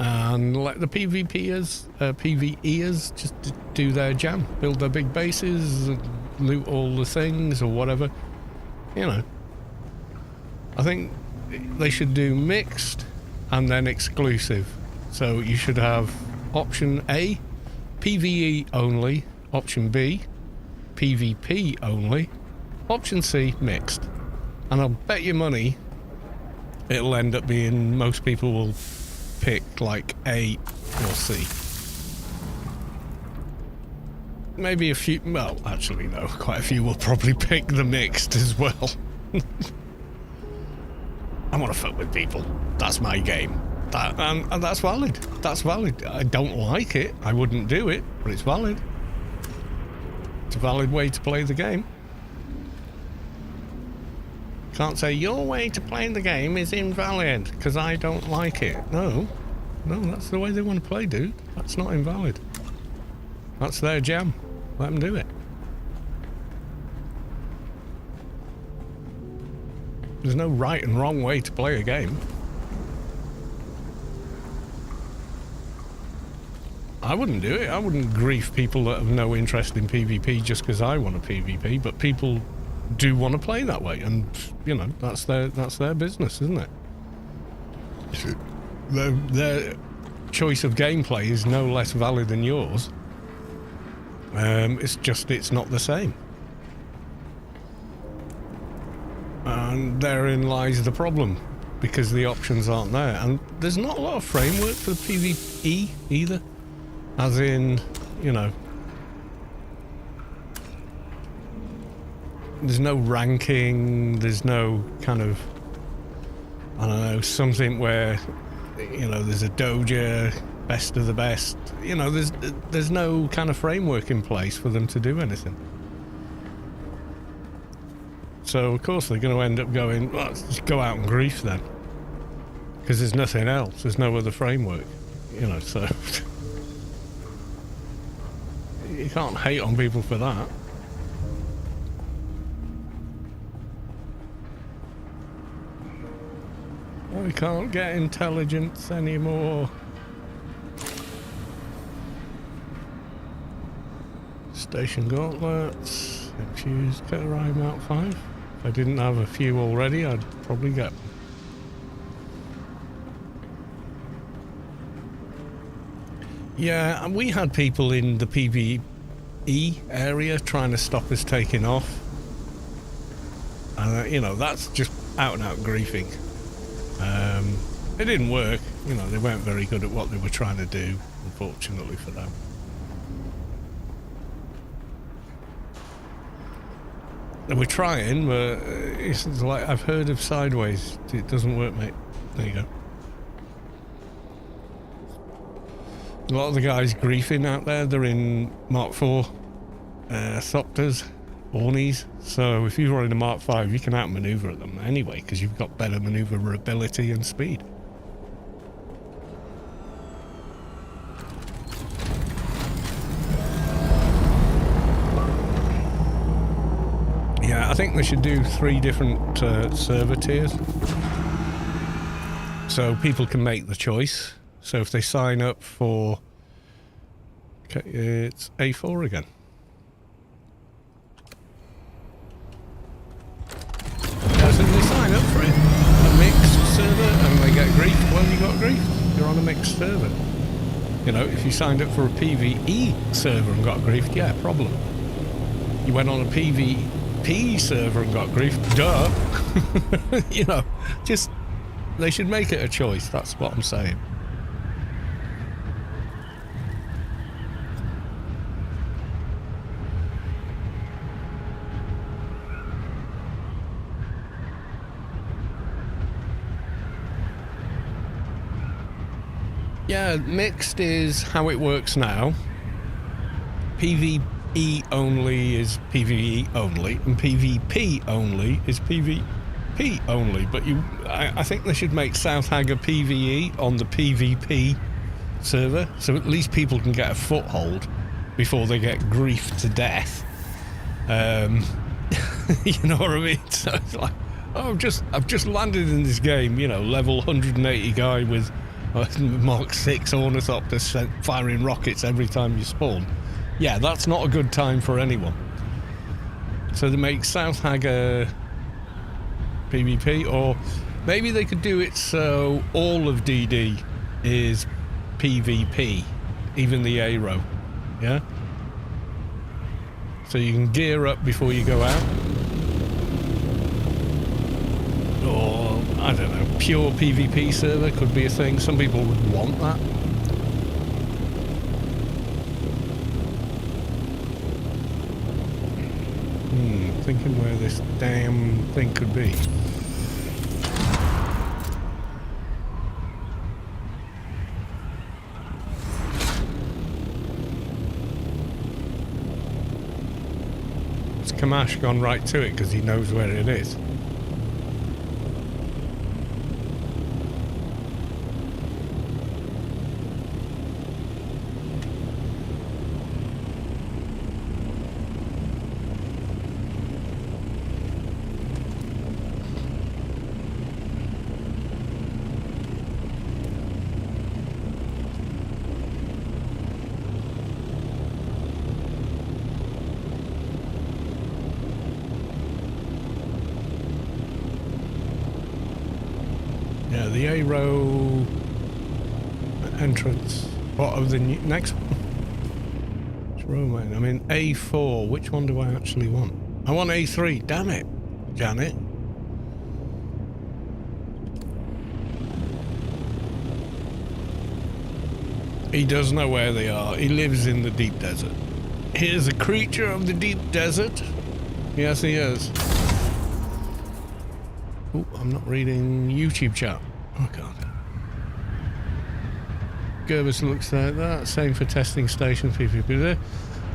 And let the PvPers, PvEers just do their jam. Build their big bases, loot all the things or whatever. You know. I think they should do mixed and then exclusive. So you should have option A, PvE only. Option B, PvP only. Option C, mixed. And I'll bet you money it'll end up being, most people will pick like A or C. Maybe a few, well, actually no, quite a few will probably pick the mixed as well. I want to fuck with people. That's my game. And that's valid. That's valid. I don't like it. I wouldn't do it, but it's valid. It's a valid way to play the game. Can't say your way to play the game is invalid because I don't like it. No, that's the way they want to play, dude. That's not invalid. That's their jam. Let them do it. There's no right and wrong way to play a game. I wouldn't do it. I wouldn't grief people that have no interest in PvP just because I want a PvP, but people do want to play that way, and you know, that's their business, isn't it? Their choice of gameplay is no less valid than yours. It's just it's not the same. And therein lies the problem, because the options aren't there. And there's not a lot of framework for PvE either. As in, you know, there's no ranking, there's no kind of, I don't know, something where, you know, there's a doja, best of the best. You know, there's no kind of framework in place for them to do anything. So, of course, they're going to end up going, well, let's just go out and grief then. Because there's nothing else. There's no other framework. You know, so... you can't hate on people for that. We can't get intelligence anymore. Station gauntlets. Choose get arrive Mark 5. If I didn't have a few already, I'd probably get them. Yeah, and we had people in the PvE area trying to stop us taking off. And, you know, that's just out and out griefing. It didn't work. You know, they weren't very good at what they were trying to do, unfortunately for them. They were trying, but it's like I've heard of sideways. It doesn't work, mate. There you go. A lot of the guys griefing out there, they're in Mark 4 Thopters, Ornies. So if you're running a Mark 5, you can outmaneuver at them anyway, because you've got better maneuverability and speed. Yeah, I think they should do 3 different server tiers. So people can make the choice. So if they sign up for... okay, it's A4 again. Yeah, so they sign up for it. A mixed server and they get griefed. Well, you got griefed. You're on a mixed server. You know, if you signed up for a PvE server and got griefed, yeah, problem. You went on a PvP server and got griefed, duh. You know, just... they should make it a choice, that's what I'm saying. Yeah, mixed is how it works now. PvE only is PvE only, and PvP only is PvP only. But I think they should make South Hagger PvE on the PvP server, so at least people can get a foothold before they get griefed to death. You know what I mean? So it's like, oh, I've just landed in this game, you know, level 180 guy with Mark 6 Ornithopter firing rockets every time you spawn. Yeah, that's not a good time for anyone. So they make South Hagger PvP, or maybe they could do it so all of DD is PvP, even the A row. Yeah? So you can gear up before you go out. Or, I don't know, pure PvP server could be a thing. Some people would want that. Thinking where this damn thing could be. Has Kamash gone right to it because he knows where it is? The A row entrance. What of the next one? Roman. I'm in A4. Which one do I actually want? I want A3. Damn it, Janet. He does know where they are. He lives in the deep desert. He is a creature of the deep desert. Yes, he is. Oh, I'm not reading YouTube chat. Oh, God. Gerbus looks like that. Same for testing station PvP there.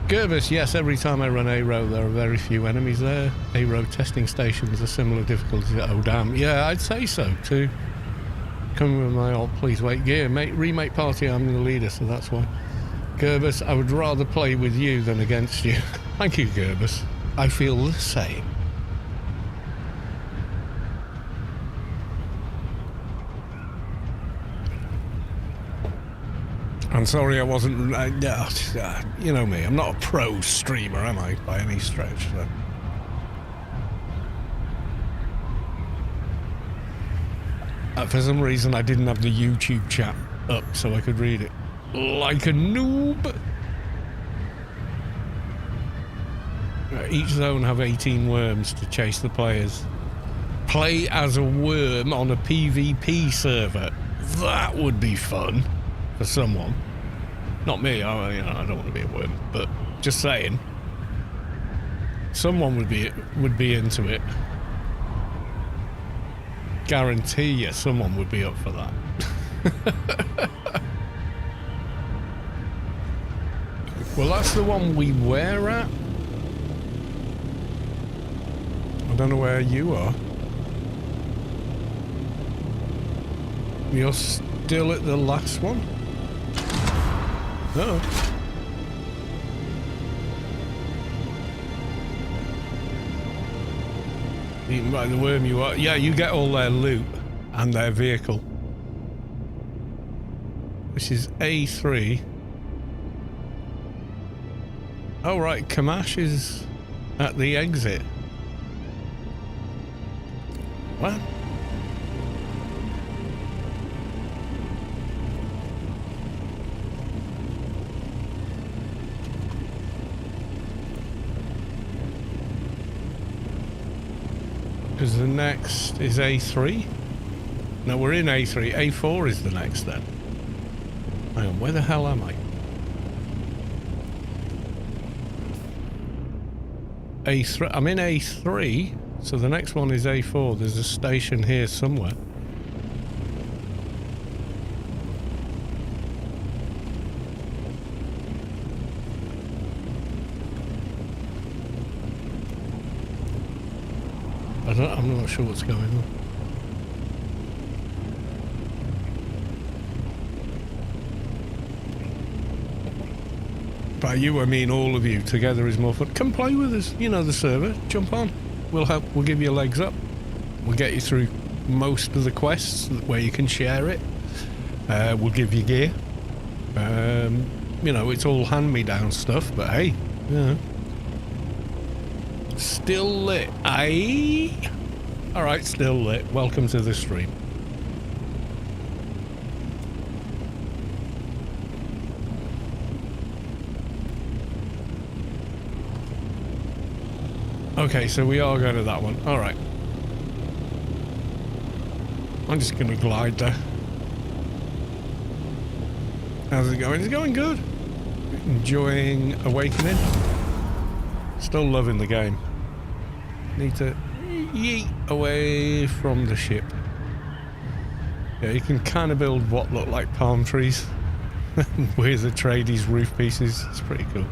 Gerbus, yes, every time I run A-Row, there are very few enemies there. A-Row testing stations are similar difficulty. Oh, damn. Yeah, I'd say so, too. Coming with my alt, please wait gear. Remake party, I'm the leader, so that's why. Gerbus, I would rather play with you than against you. Thank you, Gerbus. I feel the same. I'm sorry I wasn't... you know me, I'm not a pro streamer, am I, by any stretch? So. For some reason, I didn't have the YouTube chat up so I could read it. Like a noob! Each zone have 18 worms to chase the players. Play as a worm on a PvP server. That would be fun for someone. Not me, I don't want to be a worm, but just saying. Someone would be into it. Guarantee you someone would be up for that. Well, that's the one we were at. I don't know where you are. You're still at the last one? Oh. Eaten by the worm you are. Yeah, you get all their loot and their vehicle. This is A3. Oh, right. Kamash is at the exit. What? Because the next is A3? No, we're in A3. A4 is the next then. Hang on, where the hell am I? A3. I'm in A3, so the next one is A4. There's a station here somewhere. I'm not sure what's going on. By you, I mean all of you. Together is more fun. Come play with us. You know the server. Jump on. We'll help. We'll give you legs up. We'll get you through most of the quests where you can share it. We'll give you gear. You know, it's all hand-me-down stuff, but hey, you know. Still lit. Aye. Alright, still lit. Welcome to the stream. Okay, so we are going to that one. Alright. I'm just going to glide there. How's it going? It's going good. Enjoying Awakening. Still loving the game. Need to yeet away from the ship. Yeah, you can kind of build what look like palm trees with the tradies' roof pieces. It's pretty cool.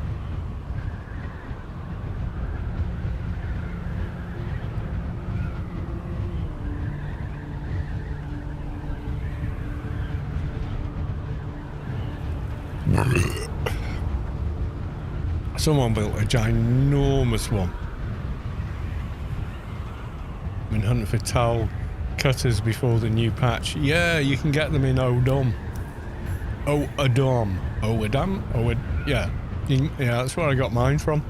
Someone built a ginormous one. I've been hunting for towel cutters before the new patch. Yeah, you can get them in Odom. Yeah. Yeah, that's where I got mine from.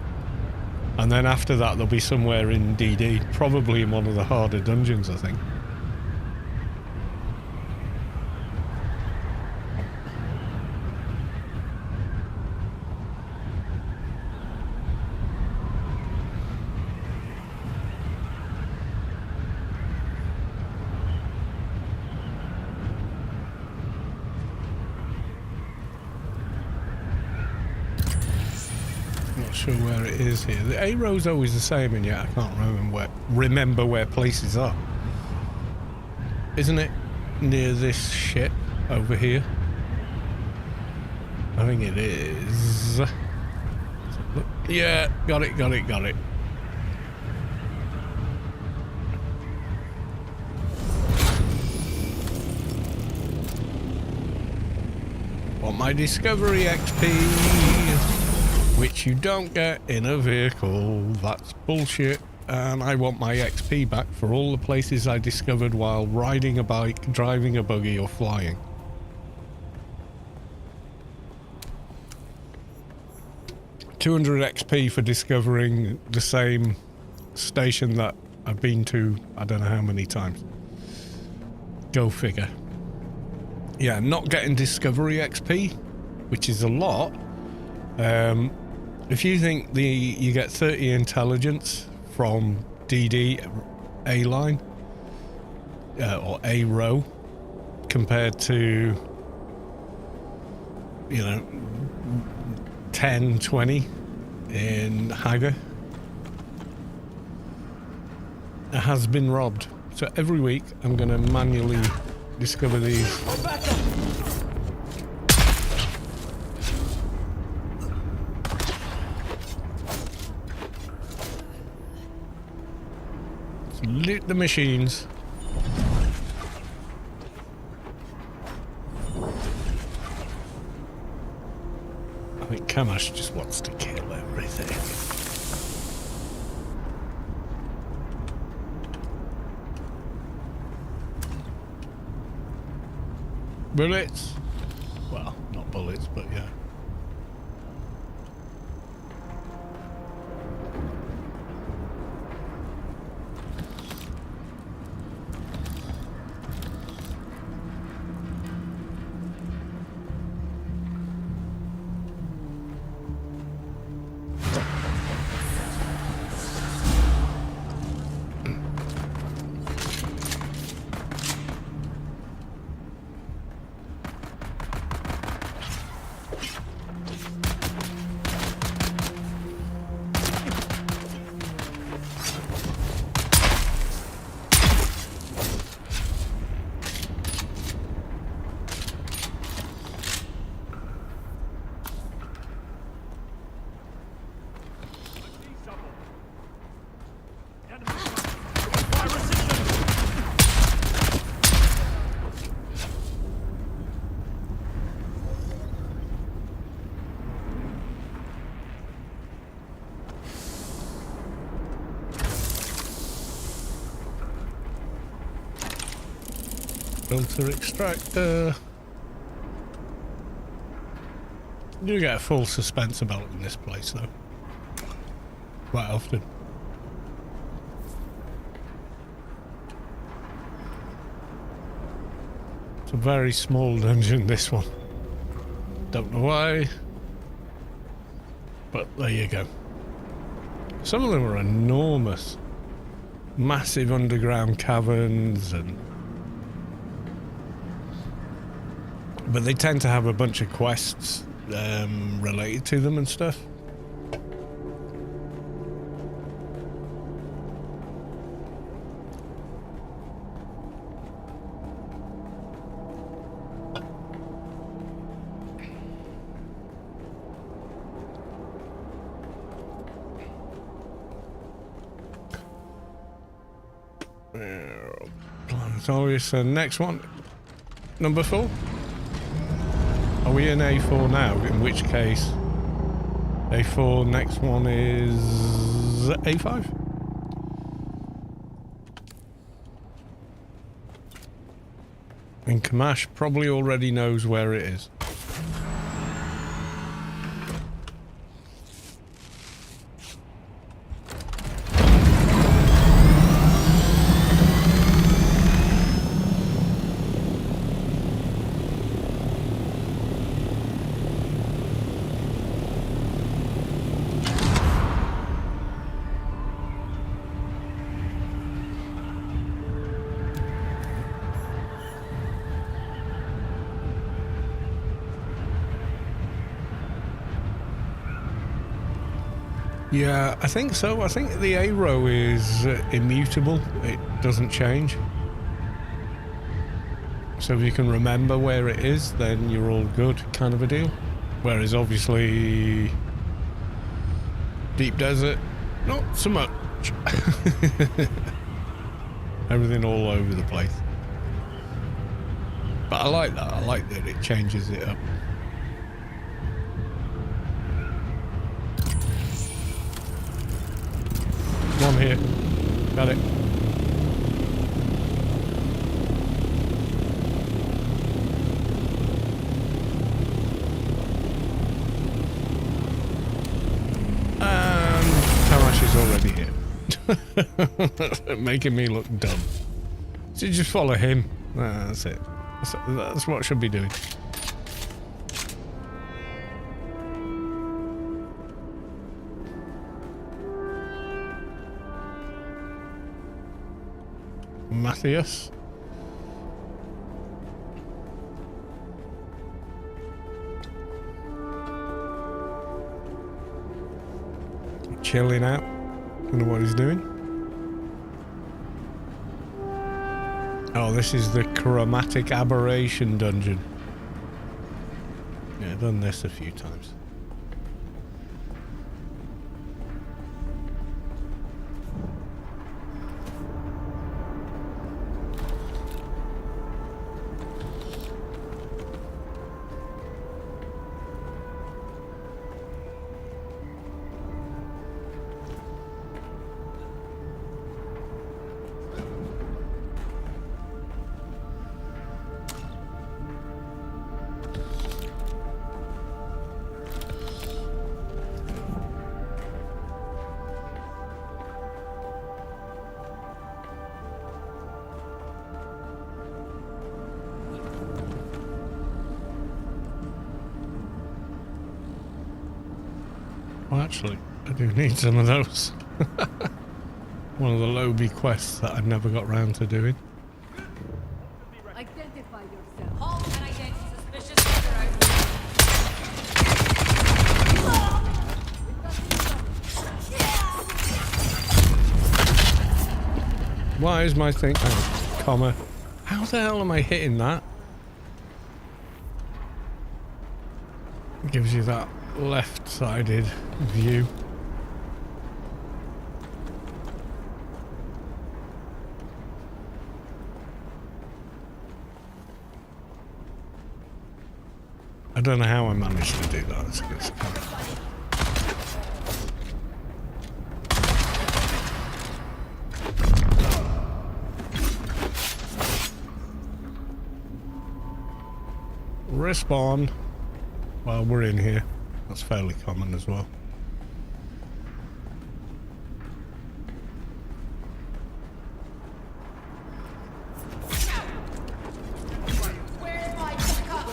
And then after that, they'll be somewhere in DD. Probably in one of the harder dungeons, I think. sure where it is here. The A row's always the same, and yet I can't remember where places are. Isn't it near this ship over here? I think it is. Yeah, got it. Want my Discovery XP, which you don't get in a vehicle. That's bullshit. And I want my XP back for all the places I discovered while riding a bike, driving a buggy, or flying. $200 XP for discovering the same station that I've been to I don't know how many times. Go figure. Yeah, not getting Discovery XP, which is a lot. If you think you get 30 intelligence from DD A line or A row compared to, you know, 10, 20 in Hager, it has been robbed. So every week I'm going to manually discover these. Loot the machines. I think Kamash just wants to kill everything. Bullets? Well, not bullets, but yeah. Filter extractor. You get a full suspense belt in this place though. Quite often. It's a very small dungeon, this one. Don't know why. But there you go. Some of them are enormous. Massive underground caverns and... But they tend to have a bunch of quests related to them and stuff. So next one, number 4. Are we in A4 now? In which case, A4, next one is A5? And Kamash probably already knows where it is. Yeah, I think so. I think the arrow is immutable. It doesn't change. So if you can remember where it is, then you're all good, kind of a deal. Whereas obviously deep desert, not so much. Everything all over the place. But I like that. I like that it changes it up. One here. Got it. And Tamash is already here. Making me look dumb. So you just follow him. That's it. That's what I should be doing. Matthias. Chilling out. Don't know what he's doing. Oh, this is the chromatic aberration dungeon. Yeah, I've done this a few times. Well, actually, I do need some of those. One of the Lobby quests that I never got round to doing. Identify yourself. Halt and identity suspicious figure Why is my thing... Oh, comma. How the hell am I hitting that? It gives you that left-sided view. I don't know how I managed to do that. It's Respawn while we're in here. That's fairly common as well. Where's my pickup?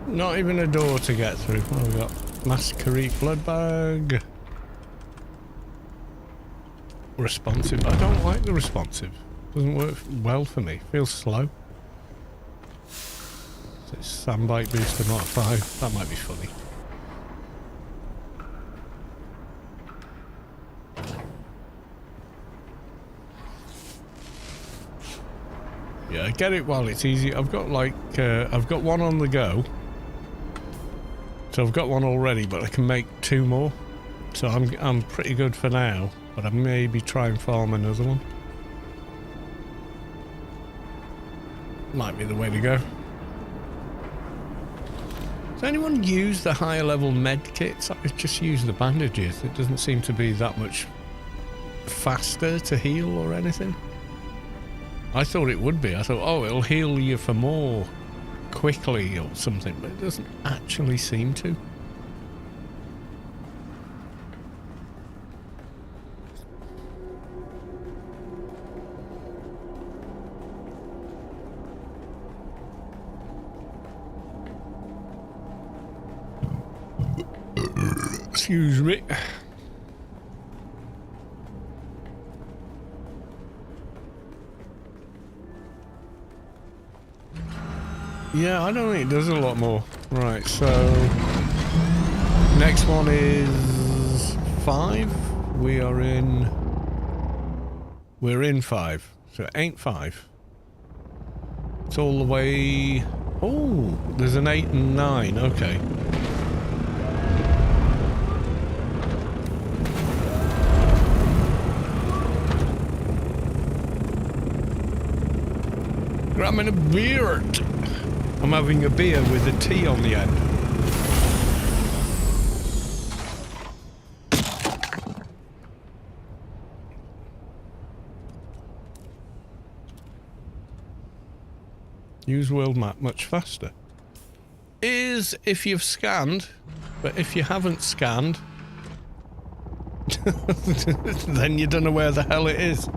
Not even a door to get through. Oh, we've got Masquerade blood bag. Responsive. I don't like the responsive. Doesn't work well for me. Feels slow. So it's Sandbite booster, not 5. That might be funny. Yeah, get it while it's easy. I've got like, I've got one on the go. So I've got one already, but I can make 2 more. So I'm pretty good for now, but I maybe try and farm another one. Might be the way to go. Does anyone use the higher level med kits? I just use the bandages. It doesn't seem to be that much faster to heal or anything. I thought it would be. I thought, oh, it'll heal you for more quickly or something, but it doesn't actually seem to. Excuse me. Yeah, I don't think it does a lot more. Right, so next one is 5. We're in 5. So it ain't 5. It's all the way. Oh, there's an 8 and 9. Okay. Grabbing a beer. I'm having a beer with a T on the end. Use world map much faster. Is if you've scanned, but if you haven't scanned, then you don't know where the hell it is.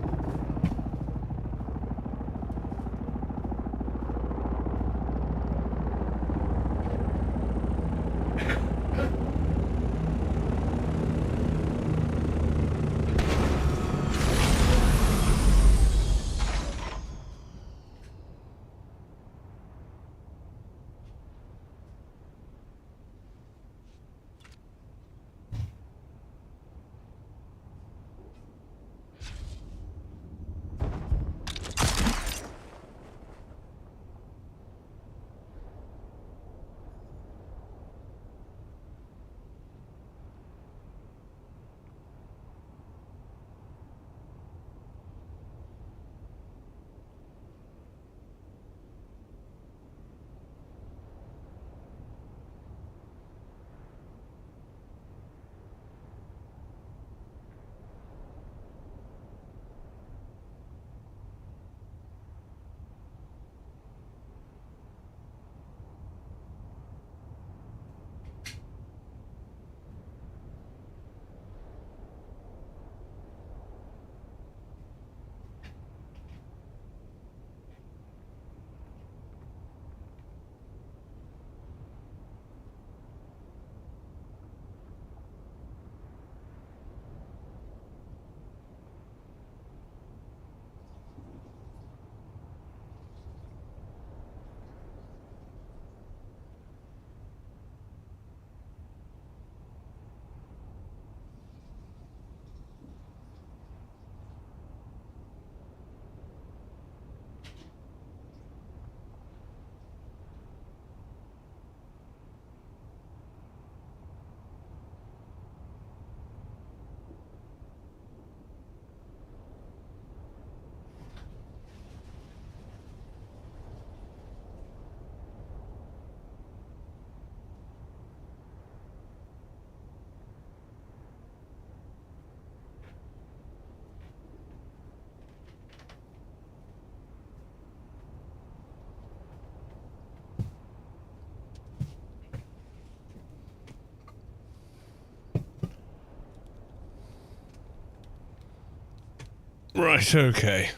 Right, okay.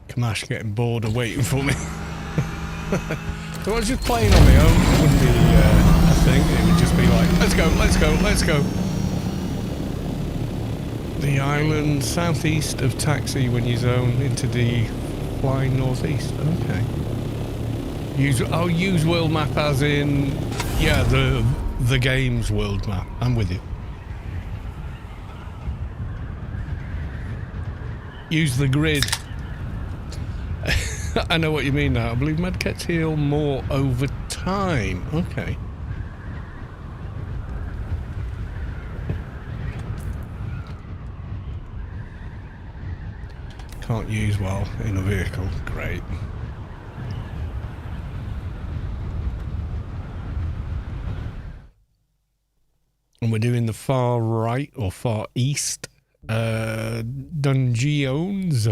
Kamash getting bored of waiting for me. If I was just playing on my own, it wouldn't be a thing. It would just be like, let's go, let's go, let's go. The island southeast of Taxi when you zone into the flying northeast. Okay. Use world map as in, yeah, the game's world map. I'm with you. Use the grid. I know what you mean now. I believe medkits heal more over time. Okay. Can't use while in a vehicle. Great. And we're doing the far right or far east dungeons.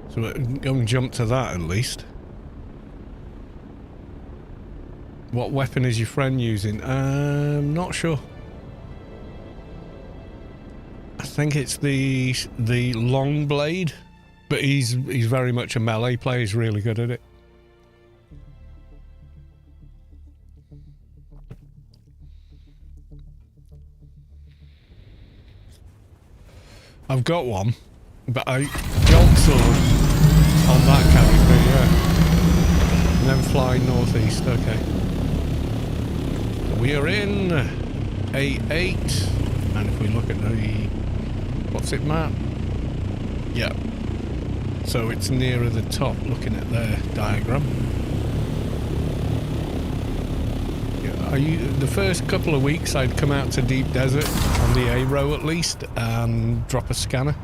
So we're going to jump to that at least. What weapon is your friend using? Not sure. I think it's the long blade, but he's very much a melee player. He's really good at it. I've got one. But I jolt sword on that character, yeah. And then fly northeast, okay. So we are in A8, and if we look at the, what's it map? Yeah. So it's nearer the top, looking at their diagram. The first couple of weeks I'd come out to deep desert on the A row at least and drop a scanner.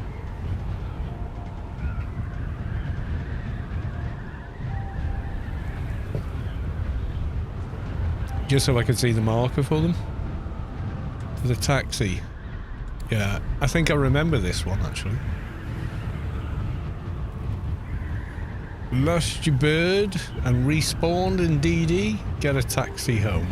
Just so I could see the marker for them. The taxi. Yeah, I think I remember this one actually. Lost your bird and respawned in DD. Get a taxi home.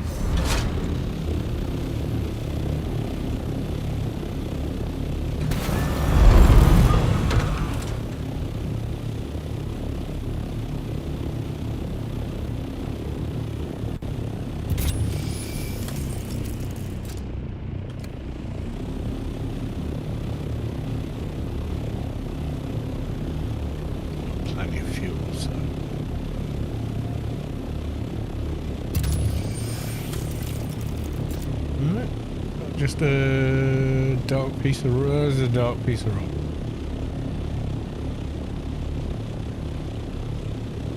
Plenty of fuel, so. Alright. Just a dark piece of rock. There's a dark piece of rock.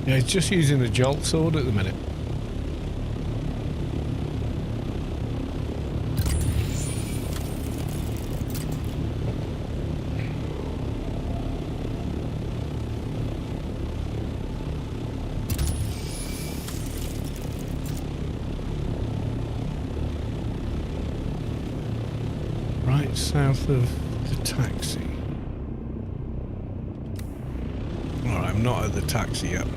Yeah, it's just using the jolt sword at the minute. Right south of the taxi. Alright, I'm not at the taxi yet.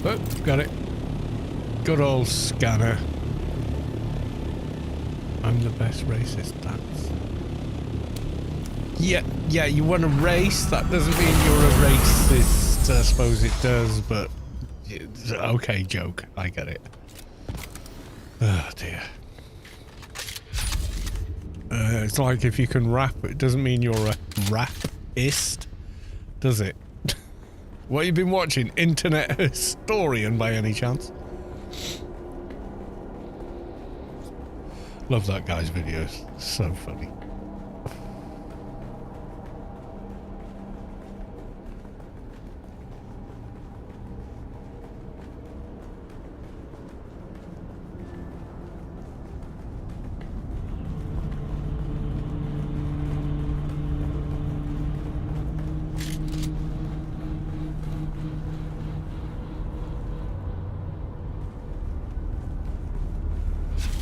Oh, got it. Good old scanner. I'm the best racist, that's... Yeah, you want to race? That doesn't mean you're a racist. I suppose it does, but... Okay, joke. I get it. Oh, dear. It's like if you can rap, it doesn't mean you're a rapist, does it? What you been watching? Internet Historian by any chance? Love that guy's videos. So funny.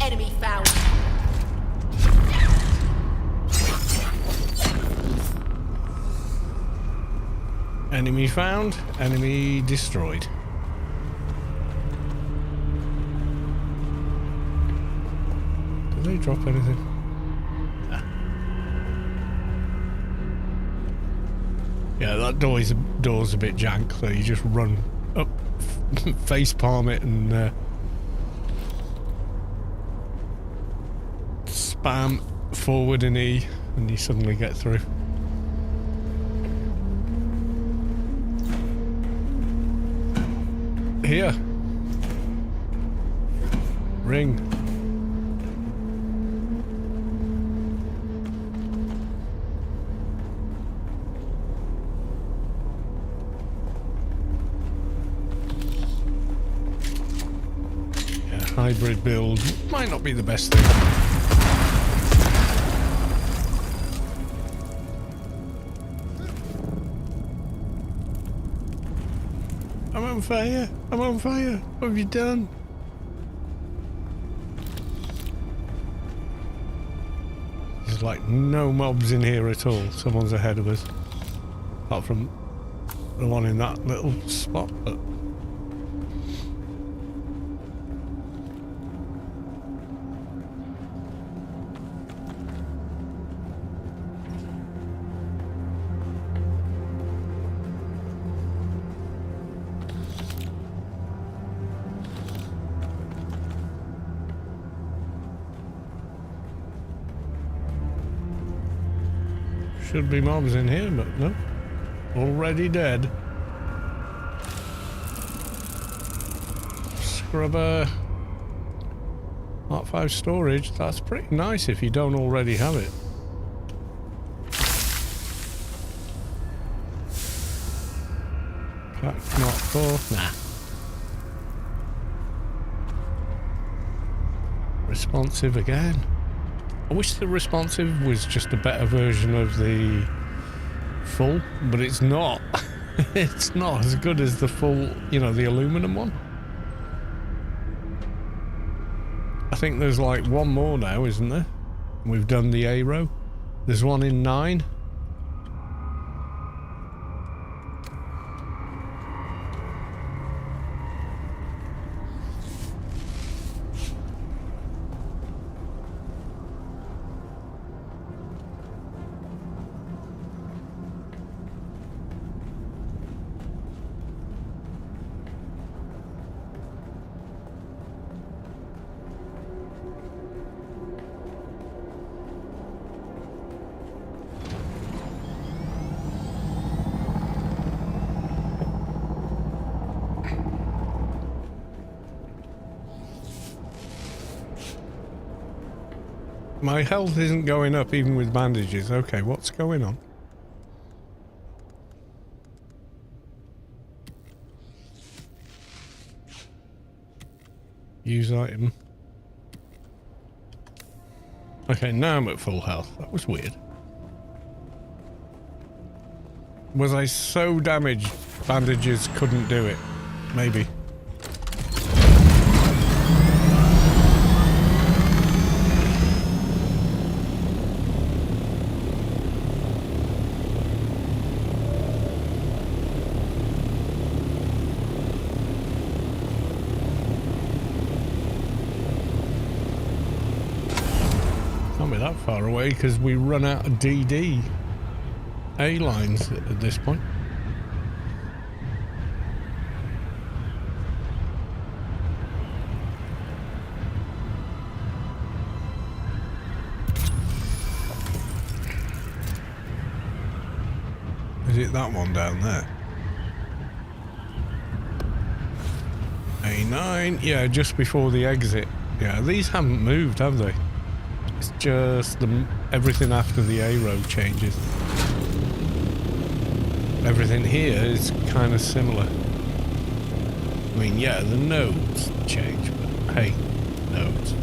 Enemy found. Enemy found, enemy destroyed. Did they drop anything? Nah. Yeah, that door's a bit jank, so you just run up, face palm it and spam forward and E, and you suddenly get through. Here. Ring. Yeah, hybrid build might not be the best thing. I'm on fire! I'm on fire! What have you done? There's like no mobs in here at all. Someone's ahead of us. Apart from the one in that little spot. But Should be mobs in here, but no. Already dead. Scrubber. Mark 5 storage. That's pretty nice if you don't already have it. Pack Mark 4. Nah. Responsive again. I wish the responsive was just a better version of the full, but it's not. It's not as good as the full, you know, the aluminum one. I think there's like one more now, isn't there? We've done the aero. There's one in 9. My health isn't going up even with bandages. Okay, what's going on? Use item. Okay, now I'm at full health. That was weird. Was I so damaged bandages couldn't do it? Maybe. That far away because we run out of DD A lines at this point. Is it that one down there? A9, yeah, just before the exit. Yeah, these haven't moved, have they? It's just everything after the aero changes. Everything here is kind of similar. I mean, yeah, the nodes change, but hey, nodes.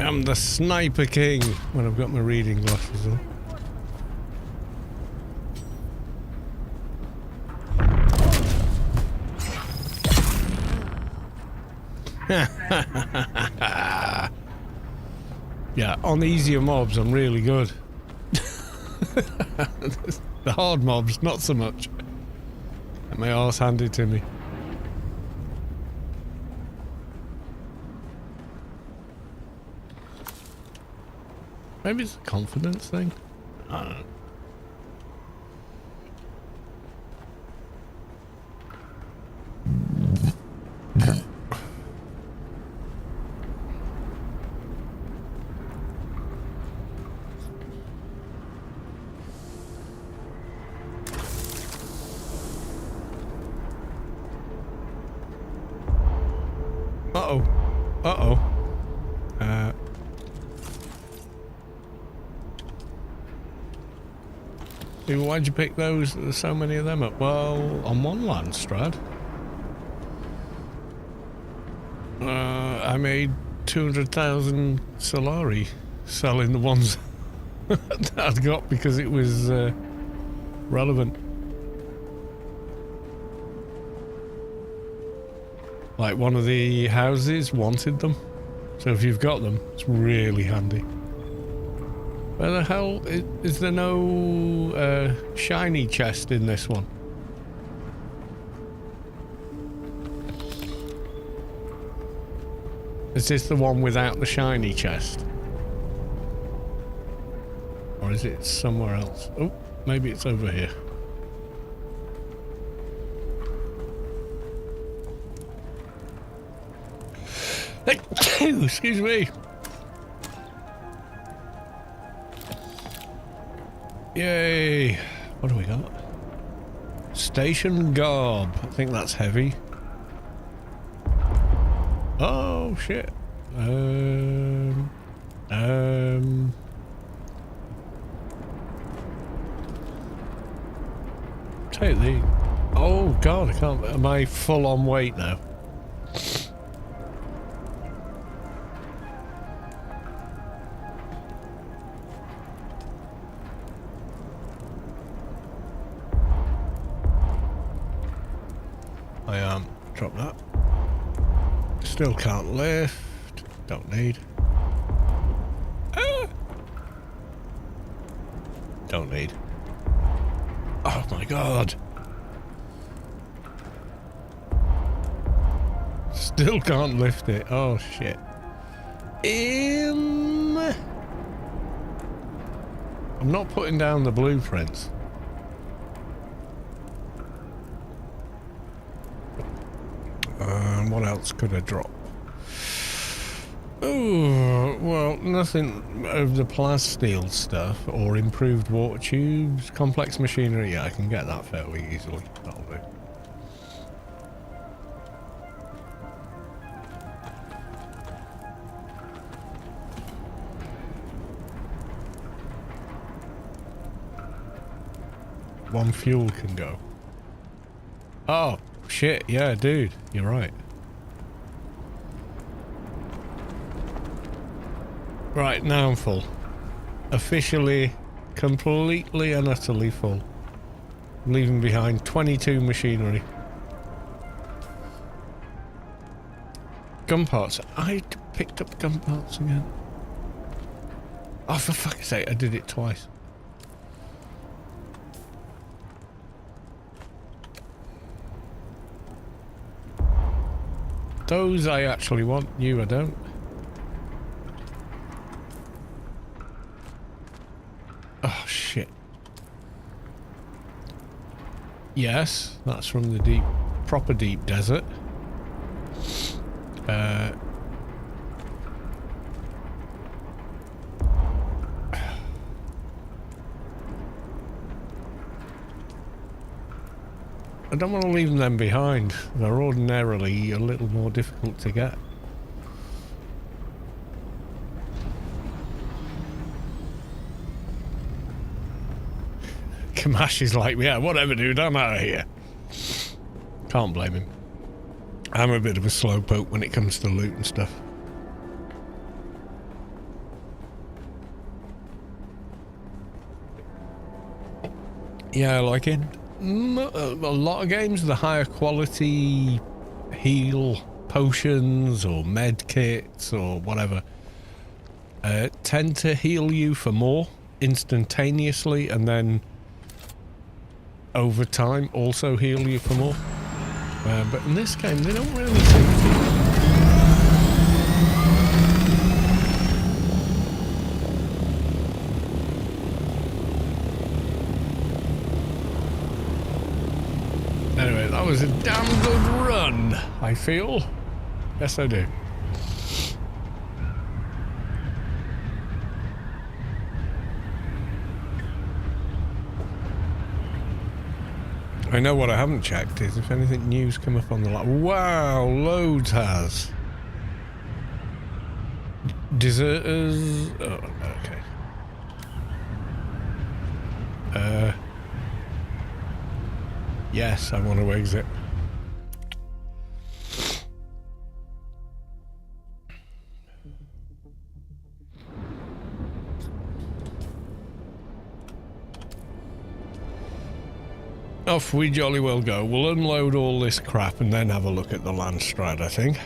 I'm the Sniper King when I've got my reading glasses on. Yeah, on easier mobs I'm really good. The hard mobs, not so much. And my arse handed to me. Maybe it's a confidence thing. I don't know. Uh-oh. Uh-oh. Why'd you pick those? There's so many of them up. Well, on one Landstrad. I made 200,000 Solari selling the ones that I'd got because it was relevant. Like one of the houses wanted them. So if you've got them, it's really handy. Where the hell is there no shiny chest in this one? Is this the one without the shiny chest? Or is it somewhere else? Oh, maybe it's over here. Excuse me. Yay. What do we got? Station garb. I think that's heavy. Oh shit. Take the. Oh god, I can't. Am I full on weight now? I am. Drop that. Still can't lift. Don't need. Ah! Don't need. Oh my god. Still can't lift it. Oh shit. I'm not putting down the blueprints. What else could I drop? Oh, well, nothing of the plasteel stuff or improved water tubes. Complex machinery, yeah, I can get that fairly easily. That'll do. One fuel can go. Oh, shit, yeah, dude, you're right. Right, now I'm full. Officially, completely and utterly full. Leaving behind 22 machinery. Gun parts. I picked up gun parts again. Oh, for fuck's sake, I did it twice. Those I actually want, you I don't. Oh shit. Yes, that's from the deep, proper deep desert. I don't want to leave them behind. They're ordinarily a little more difficult to get. Kamash is like, yeah, whatever, dude, I'm out of here. Can't blame him. I'm a bit of a slowpoke when it comes to loot and stuff. Yeah, like in a lot of games, the higher quality heal potions or med kits or whatever tend to heal you for more instantaneously and then over time also heal you for more. But in this game, they don't really seem to. Anyway, that was a damn good run, I feel. Yes, I do. I know what I haven't checked is if anything new's come up on the line. Wow, loads has. Deserters. Oh, okay. Yes, I want to exit. Off we jolly well go. We'll unload all this crap and then have a look at the Landstrad, I think.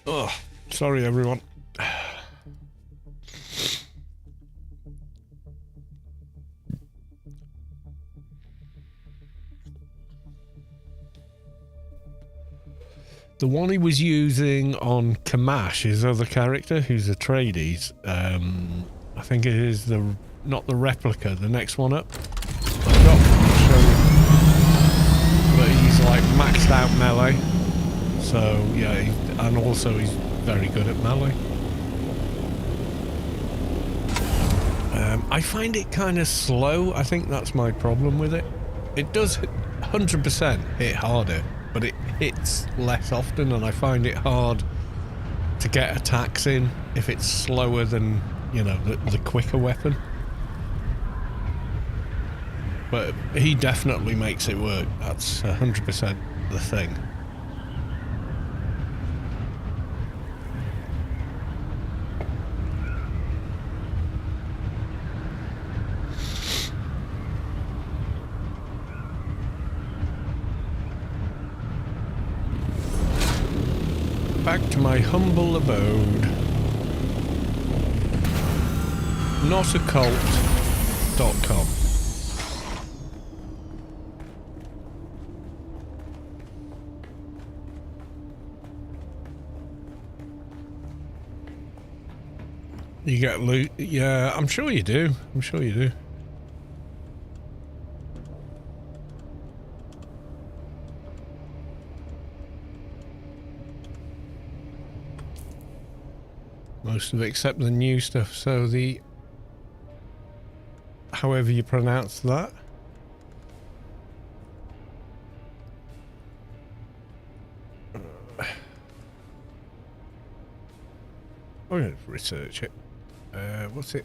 Oh, sorry everyone. The one he was using on Kamash, his other character, who's a tradies, I think it is not the replica, the next one up. I've got to show you. But he's like maxed out melee. So yeah, and also he's very good at melee. I find it kind of slow. I think that's my problem with it. It does 100% hit harder, but it hits less often, and I find it hard to get attacks in if it's slower than, you know, the quicker weapon. But he definitely makes it work. That's 100% the thing. Back to my humble abode. Notacult.com. You get loot? Yeah, I'm sure you do. I'm sure you do. Most of it except the new stuff. So the... however you pronounce that. I'm going to research it. What's it?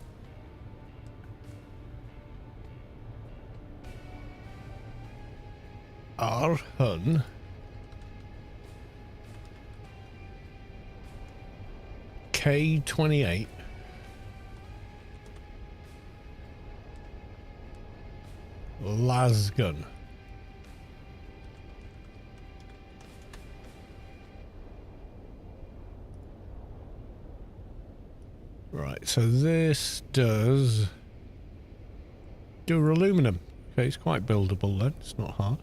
Arhun. K28. Lasgun. Right, so this does duraluminum. Okay, it's quite buildable then, it's not hard.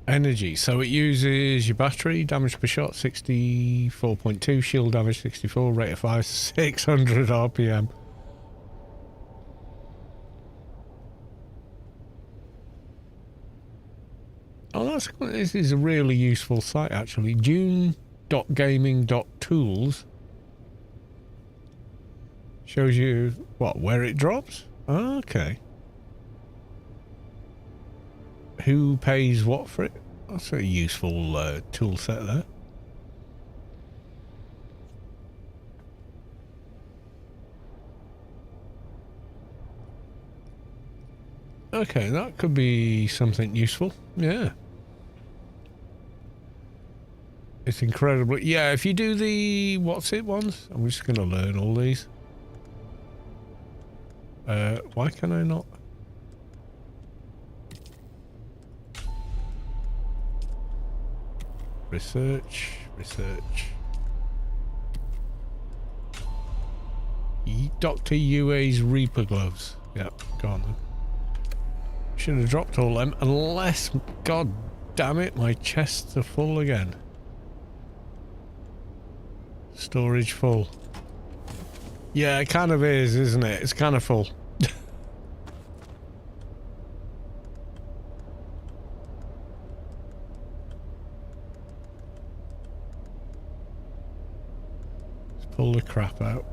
Energy, so it uses your battery, damage per shot 64.2, shield damage 64, rate of fire 600 RPM. Oh, this is a really useful site actually. DUNE.gaming.tools shows you what, where it drops? Oh, okay. Who pays what for it? That's a useful tool set there. Okay, that could be something useful. Yeah. It's incredible. Yeah, if you do the what's it ones, I'm just going to learn all these. Why can I not? Research. Dr. UA's Reaper gloves. Yep, go on then. Should have dropped all them, unless, god damn it, my chests are full again. Storage full. Yeah, it kind of is, isn't it? It's kind of full. Pull the crap out.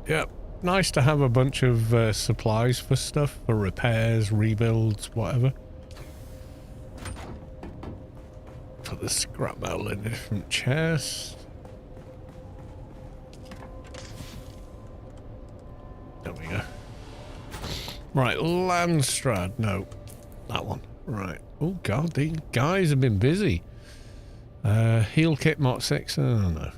Yep. Nice to have a bunch of supplies for stuff, for repairs, rebuilds, whatever. Put the scrap metal in a different chest. There we go. Right, Landstrad. No, that one. Right. Oh god, these guys have been busy. Heal kit Mach 6. Oh no.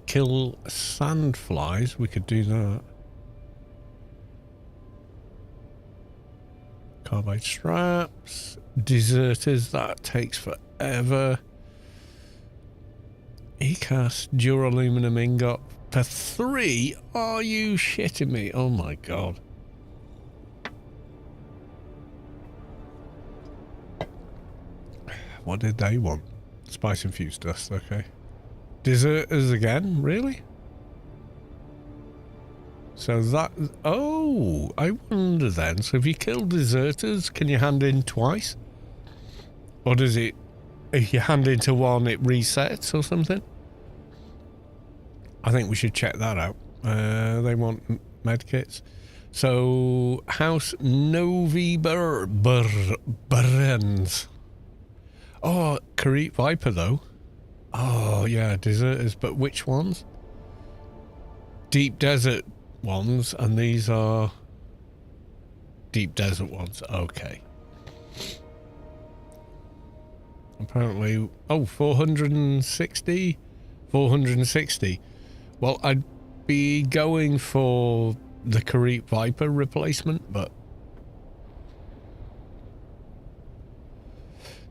Kill sandflies. We could do that. Carbide straps. Deserters. That takes forever. E-cast duraluminum ingot for 3. Are you shitting me? Oh my god. What did they want? Spice infused dust. Okay. Deserters again? Really? So that... Oh, I wonder then. So if you kill deserters, can you hand in twice? Or does it... If you hand into one, it resets or something? I think we should check that out. They want medkits. So, House Novi Burns. Oh, Kareet Viper though. Oh, yeah, deserters, but which ones? Deep desert ones, and these are deep desert ones. Okay. Apparently, oh, 460? 460. Well, I'd be going for the Kareet Viper replacement, but...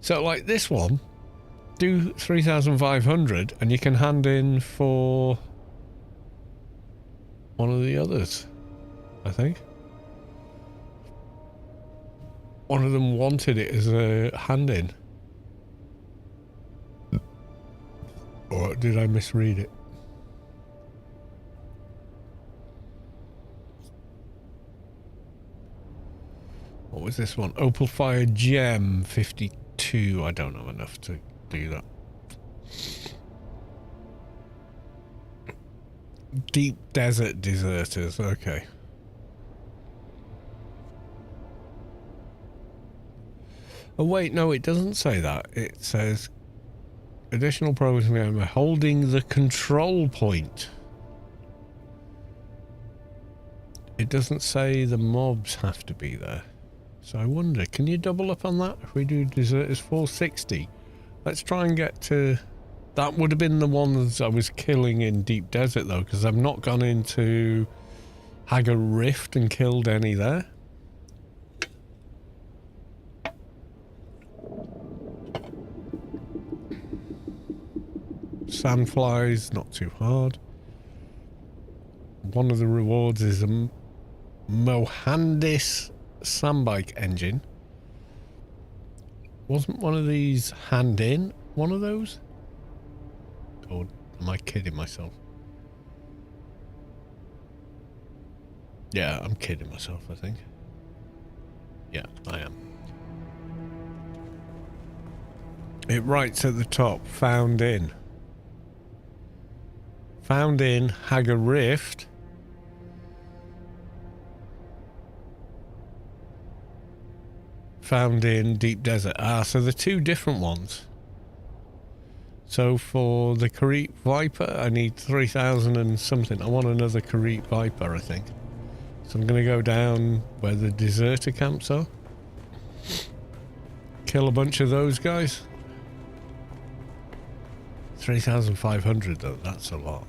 So, like this one, do 3,500 and you can hand in for one of the others, I think. One of them wanted it as a hand in. Or did I misread it? What was this one? Opal Fire Gem 52. I don't know enough to do that. Deep desert deserters. Okay. Oh wait, no, it doesn't say that. It says additional programs holding the control point. It doesn't say the mobs have to be there. So I wonder, can you double up on that? If we do deserters 460. Let's try and get to... That would have been the ones I was killing in Deep Desert though, because I've not gone into Hagar Rift and killed any there. Sandflies, not too hard. One of the rewards is a Mohandis sandbike engine. Wasn't one of these hand in one of those? Or am I kidding myself? Yeah, I'm kidding myself, I think. Yeah, I am. It writes at the top, found in. Found in Hagar Rift. Found in Deep Desert. Ah, so the two different ones. So for the Kareet Viper, I need 3,000 and something. I want another Kareet Viper, I think. So I'm going to go down where the deserter camps are. Kill a bunch of those guys. 3,500 though, that's a lot.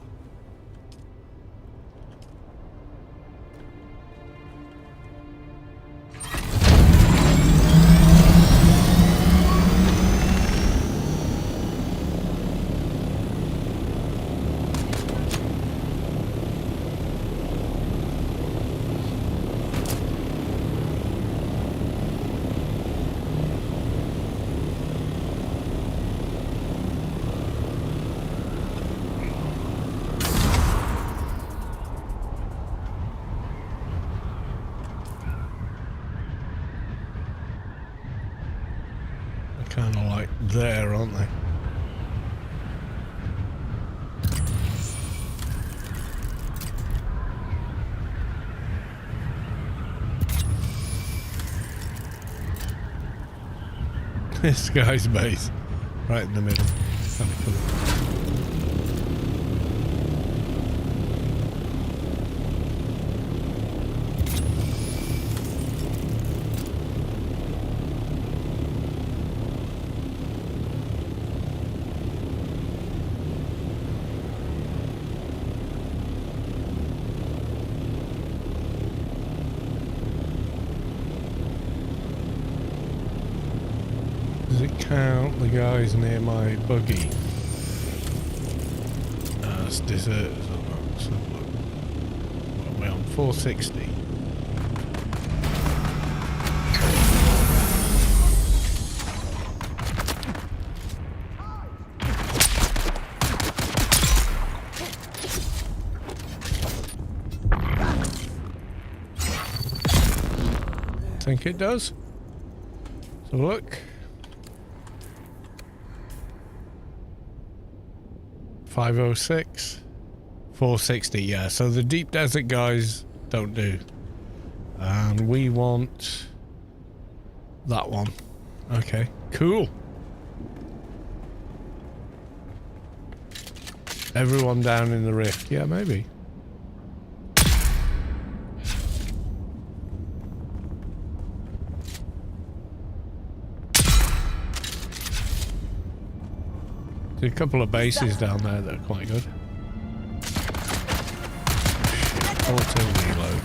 Kind of like there, aren't they? This guy's base. Right in the middle. Kinda cool. Does it count the guys near my buggy as deserters or not? So look, what are we on? 460. I think it does. So look. 506, 460, yeah, so the deep desert guys don't do. And we want that one. Okay, cool. Everyone down in the rift, yeah, maybe. There's a couple of bases down there that are quite good. Auto reload.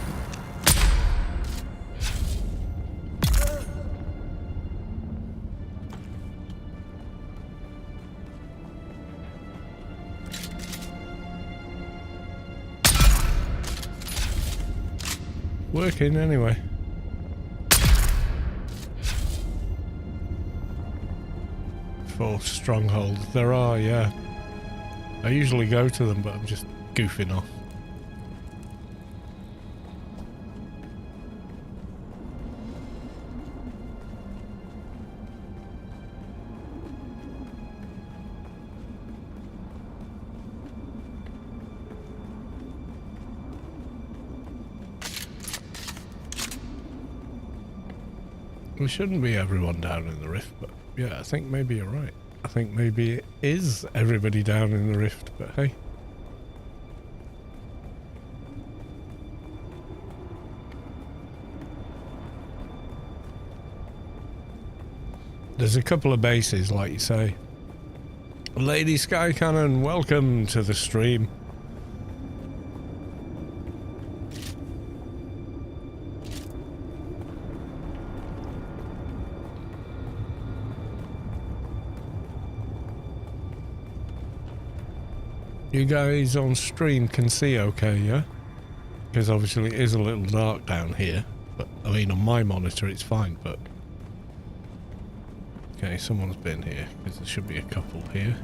Working anyway. Strongholds. There are, yeah. I usually go to them, but I'm just goofing off. There shouldn't be everyone down in the rift, but yeah, I think maybe you're right. I think maybe it is everybody down in the rift, but hey. There's a couple of bases, like you say. Lady Sky Cannon, welcome to the stream. You guys on stream can see okay, yeah? Because obviously it is a little dark down here. But, I mean, on my monitor it's fine, but... Okay, someone's been here, because there should be a couple here.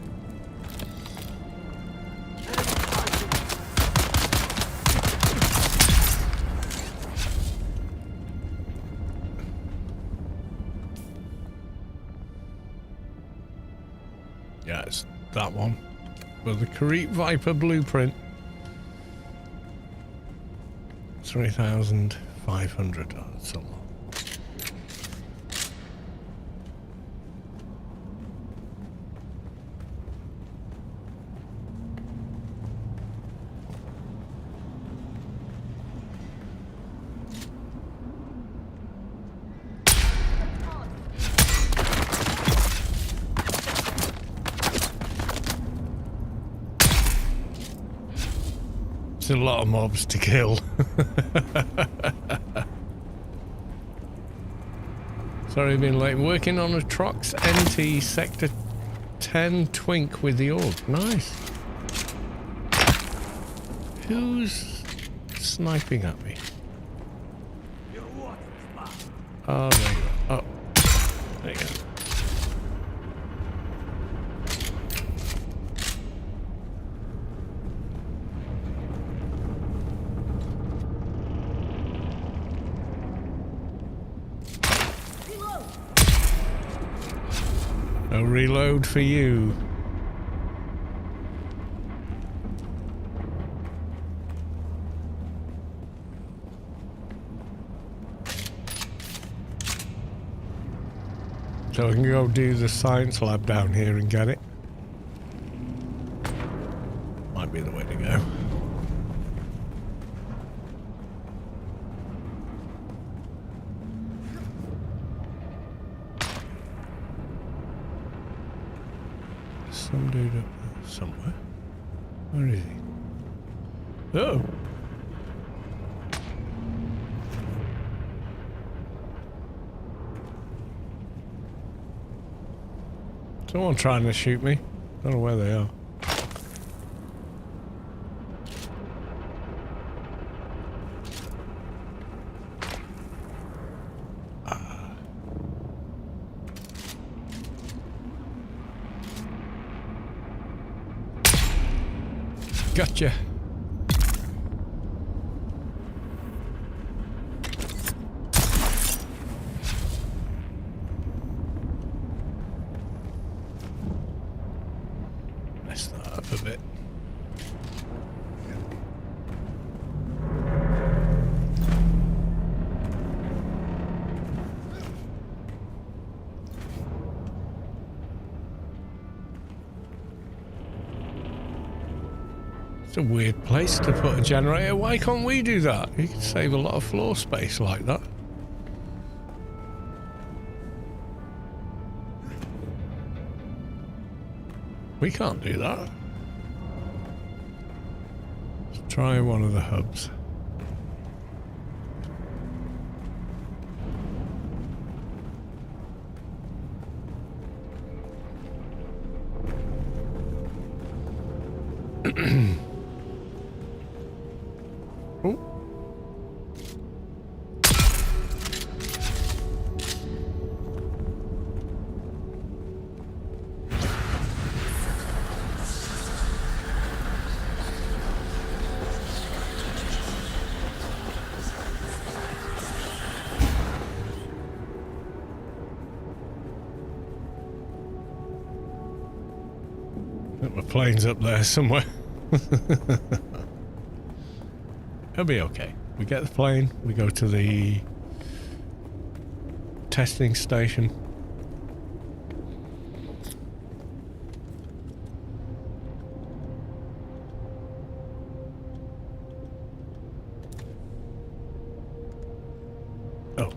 Yeah, it's that one. With the Kareet Viper blueprint. 3,500. Oh, that's a lot. A lot of mobs to kill. Sorry I've been late. Working on a Trox NT Sector 10 Twink with the orb. Nice. Who's sniping at me? Oh, there you go. Oh, there you go. A reload for you. So I can go do the science lab down here and get it. Might be the way to go. Some dude up there somewhere. Where is he? Oh! Someone trying to shoot me. Don't know where they are. Gotcha. Mess that up a bit. It's a weird place to put a generator. Why can't we do that? You could save a lot of floor space like that. We can't do that. Let's try one of the hubs. Oh. I think my plane's up there somewhere. It'll be okay. We get the plane, we go to the testing station. Oh.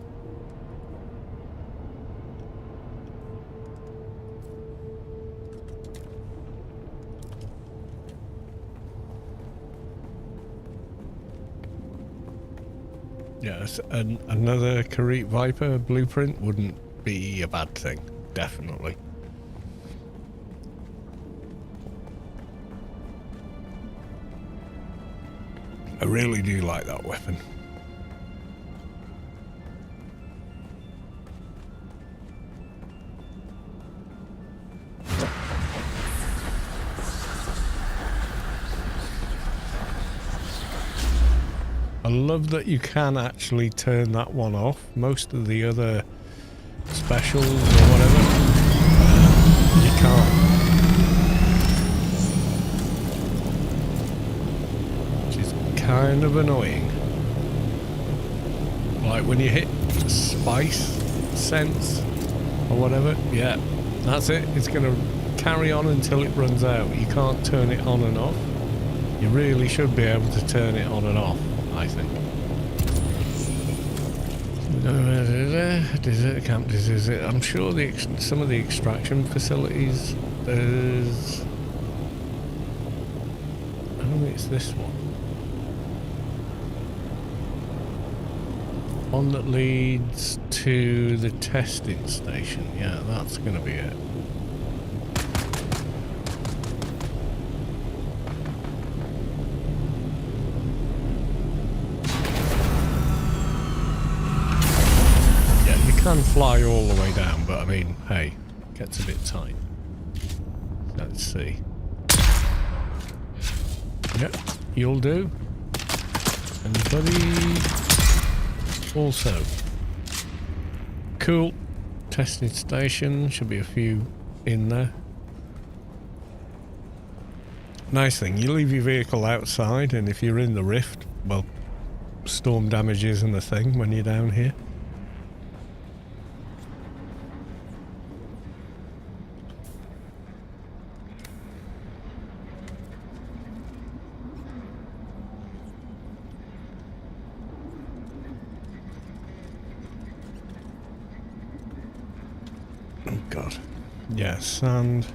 Yes, another Karite Viper blueprint wouldn't be a bad thing, definitely. I really do like that weapon. I love that you can actually turn that one off. Most of the other specials or whatever, you can't. Which is kind of annoying. Like when you hit spice sense or whatever, yeah, that's it. It's going to carry on until it runs out. You can't turn it on and off. You really should be able to turn it on and off, I think. Desert camp, desert. I'm sure some of the extraction facilities, there's... I don't think it's this one. One that leads to the testing station. Yeah, that's going to be it. Can fly all the way down, but I mean, hey, gets a bit tight. Let's see. Yep, you'll do. Anybody? Also. Cool. Testing station. Should be a few in there. Nice thing, you leave your vehicle outside, and if you're in the rift, well, storm damage isn't a thing when you're down here. Oh god. Yeah, sand.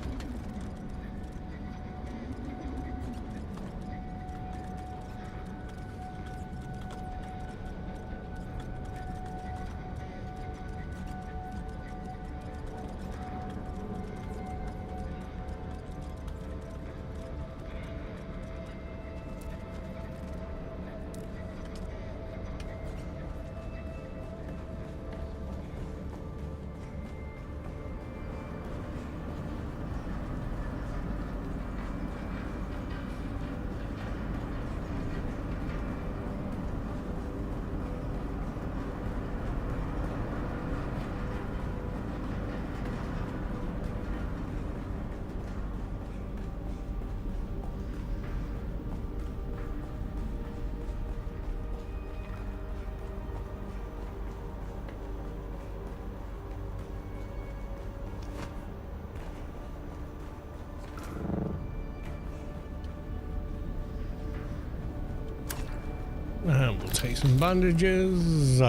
And we'll take some bandages.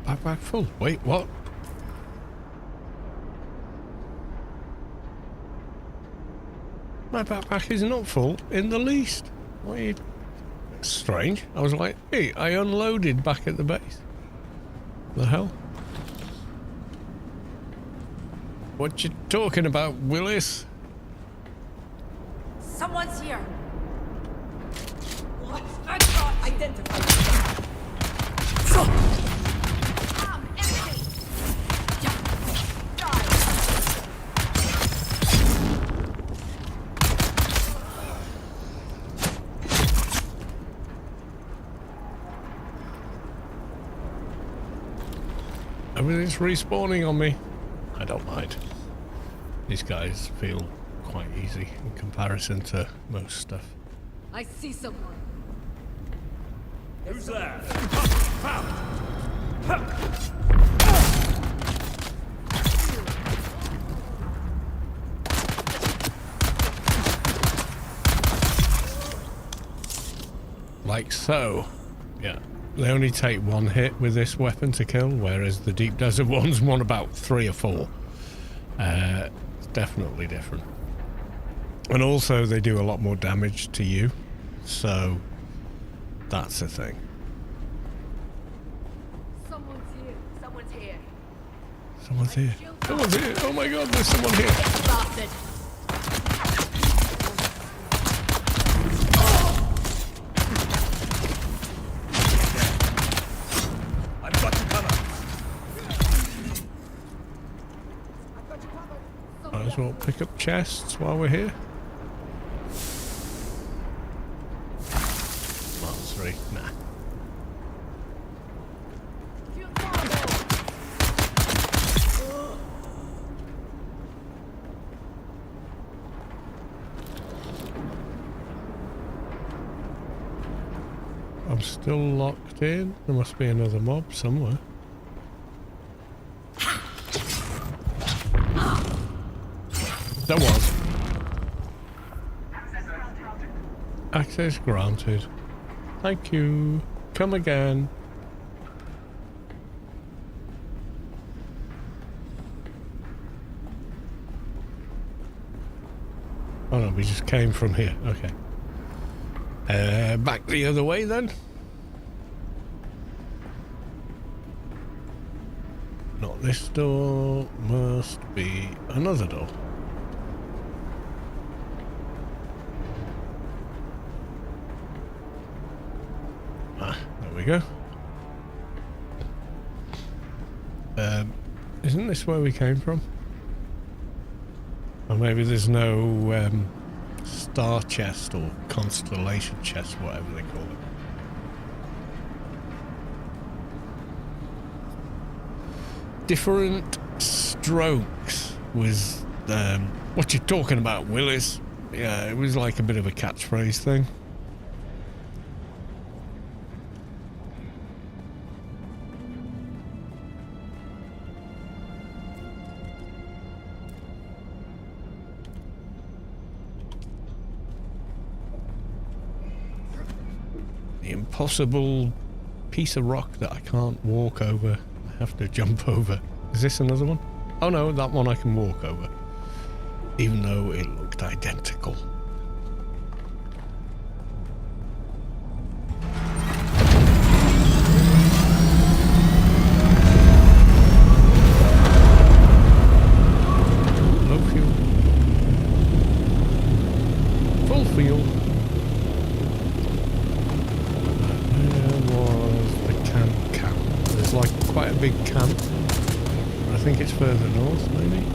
Backpack full. Wait, what? My backpack is not full in the least. Wait. That's strange. I was like, hey, I unloaded back at the base. The hell? What you talking about, Willis? Someone's here. What? Identify yourself. Enemy! Everything's respawning on me. I don't mind. These guys feel quite easy in comparison to most stuff. I see someone. Who's there? Found! Like so. Yeah. They only take one hit with this weapon to kill, whereas the deep desert ones want about 3 or 4. It's definitely different. And also they do a lot more damage to you. So that's the thing. Someone's here. Someone's here. Someone's here. Someone's here. Oh my god, there's someone here. Bastard. I've got you covered. Might as well pick up chests while we're here. Well, 3. Nah. I'm still locked in. There must be another mob somewhere. There was. Access granted. Thank you. Come again. Oh no, we just came from here. Okay. Back the other way then. Not this door. Must be another door. Ah, there we go. Isn't this where we came from? Or maybe there's no star chest or constellation chest, whatever they call it. Different strokes was what you're talking about, Willis. Yeah, it was like a bit of a catchphrase thing. The impossible piece of rock that I can't walk over. have to jump over. Is this another one? Oh no, that one I can walk over. Even though it looked identical. Low fuel. Full fuel. Where was the camp? There's like quite a big camp. I think it's further north, maybe.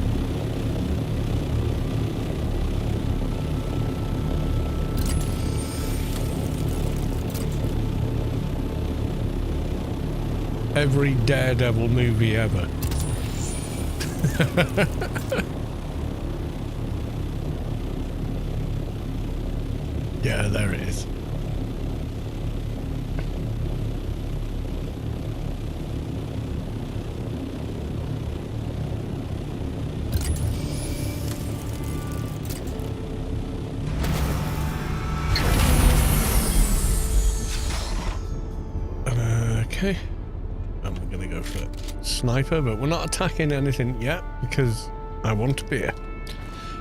Every Daredevil movie ever. Yeah, there it is. Okay. And we're gonna go for sniper, but we're not attacking anything yet because I want to be here.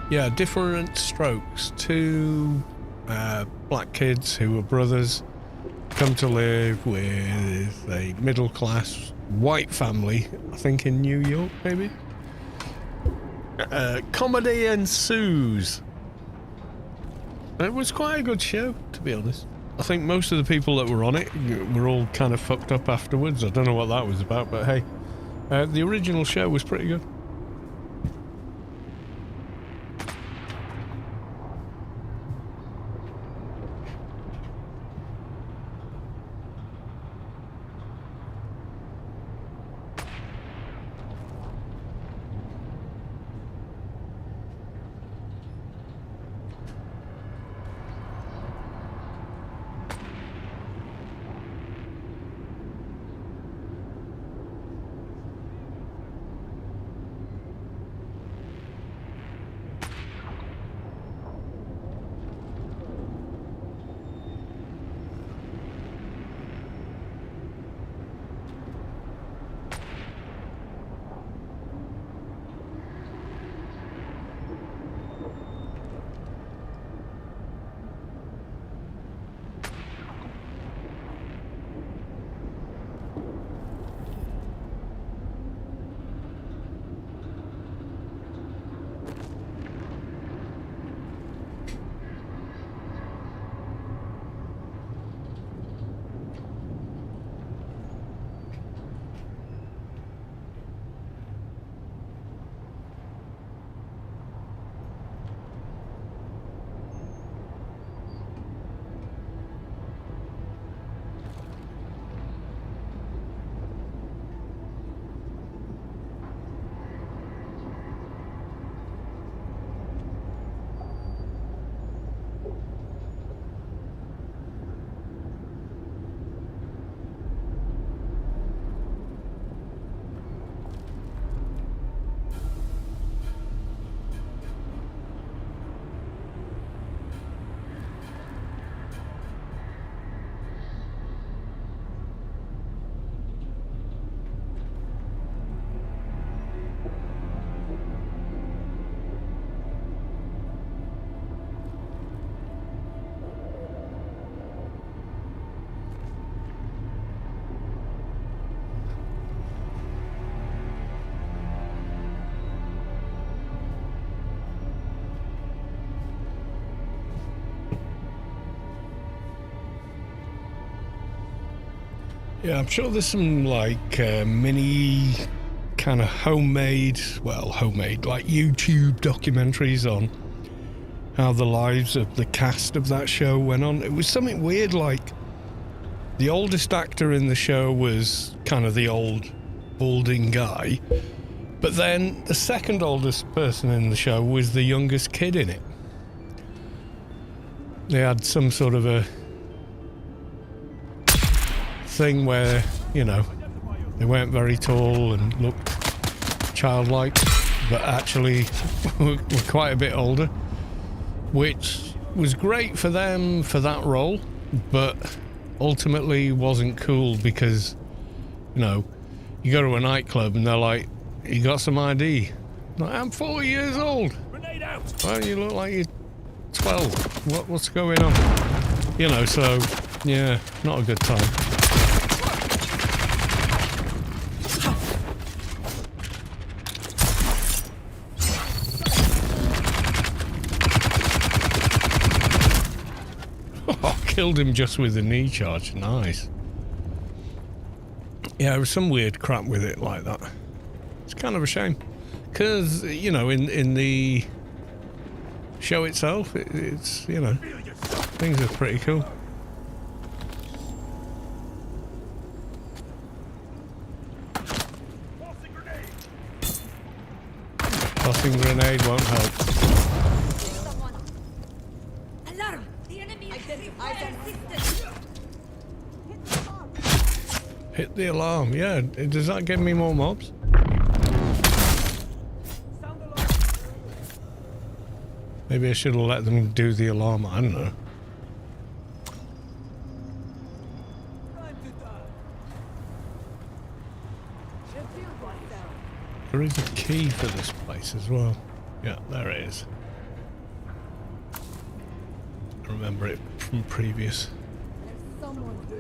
Yeah, different strokes. Two black kids who were brothers come to live with a middle-class white family, I think in New York, maybe. Comedy ensues. It was quite a good show, to be honest. I think most of the people that were on it were all kind of fucked up afterwards. I don't know what that was about, but hey, the original show was pretty good. Yeah, I'm sure there's some like mini kind of homemade, like YouTube documentaries on how the lives of the cast of that show went on. It was something weird, like the oldest actor in the show was kind of the old balding guy, but then the second oldest person in the show was the youngest kid in it. They had some sort of a thing where, you know, they weren't very tall and looked childlike, but actually were quite a bit older, which was great for them for that role, but ultimately wasn't cool because, you know, You go to a nightclub and they're like, "You got some ID?" Like, I'm 40 years old. Grenade out! Well, you look like you're 12. What's going on? You know, so yeah, not a good time. Oh, killed him just with the knee charge. Nice. Yeah, there was some weird crap with it like that. It's kind of a shame. Because, you know, in the show itself, it's, you know, things are pretty cool. Tossing grenade won't help. Someone. Alarm! The enemy is Hit the alarm. Yeah, does that give me more mobs? Maybe I should have let them do the alarm. I don't know. There is a key for this place as well. Yeah, there it is. I remember it from previous. There's someone here.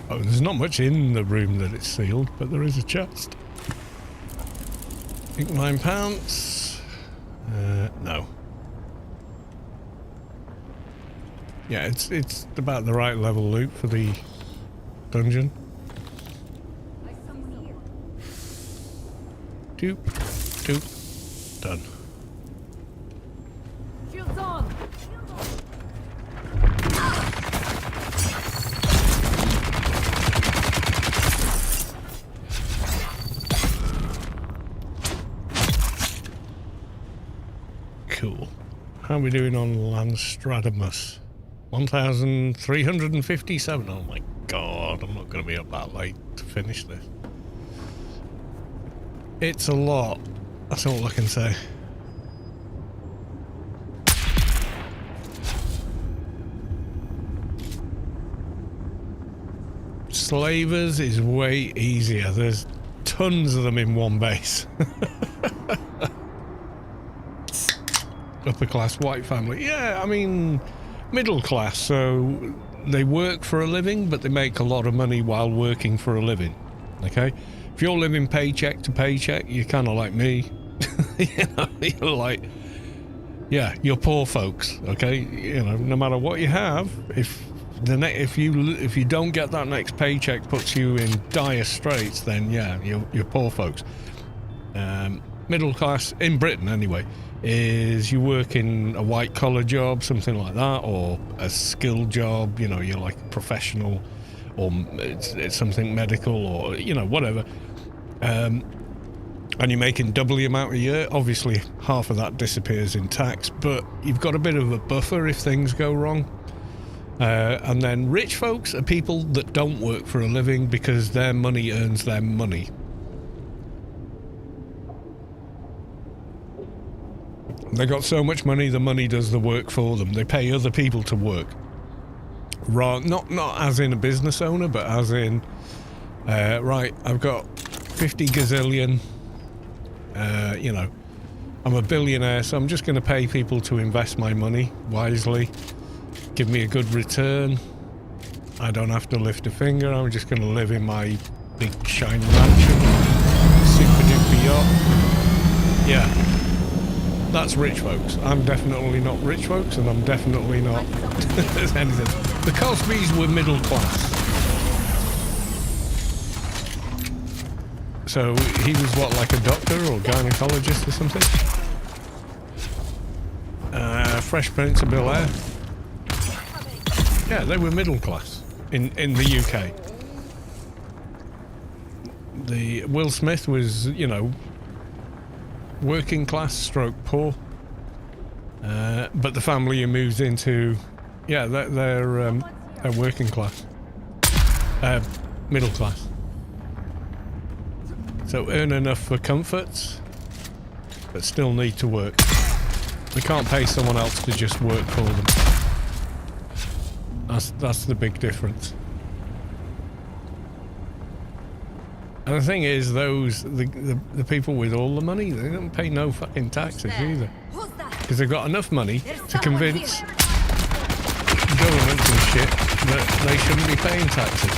Oh, there's not much in the room that it's sealed, but there is a chest. Ink line pants. No. Yeah, it's about the right level loot for the dungeon. Someone here. Doop, doop, done. Shields on! Cool. How are we doing on Landstradamus? 1,357. Oh my god, I'm not going to be up that late to finish this. It's a lot. That's all I can say. Slavers is way easier. There's tons of them in one base. Upper class white family. Yeah, I mean, middle class, so they work for a living, but they make a lot of money while working for a living. Okay? If you're living paycheck to paycheck, you're kind of like me. You know, you're like, yeah, you're poor folks. Okay? You know, no matter what you have, if you don't get that next paycheck puts you in dire straits, then yeah, you're poor folks. Middle class in Britain anyway is you work in a white collar job, something like that, or a skilled job. You know, you're like a professional, or it's something medical, or you know, whatever. And you're making double the amount a year. Obviously, half of that disappears in tax, but you've got a bit of a buffer if things go wrong. And then rich folks are people that don't work for a living because their money earns them money. They got so much money, the money does the work for them. They pay other people to work. Not as in a business owner, but as in, right, I've got 50 gazillion, you know, I'm a billionaire, so I'm just going to pay people to invest my money wisely, give me a good return. I don't have to lift a finger. I'm just going to live in my big shiny mansion, super duper yacht. Yeah. That's rich folks. I'm definitely not rich folks, and I'm definitely not anything. The Cosbys were middle class. So he was what, like a doctor or gynecologist or something? Fresh Prince of Bel-Air. Yeah, they were middle class in the UK. The Will Smith was, you know, working class stroke poor, but the family he moves into, yeah, they're working class, middle class. So earn enough for comforts, but still need to work. We can't pay someone else to just work for them. That's the big difference. And the thing is, the people with all the money, they don't pay no fucking taxes either. Who's that? Because they've got enough money There's to someone convince here. governments and shit that they shouldn't be paying taxes.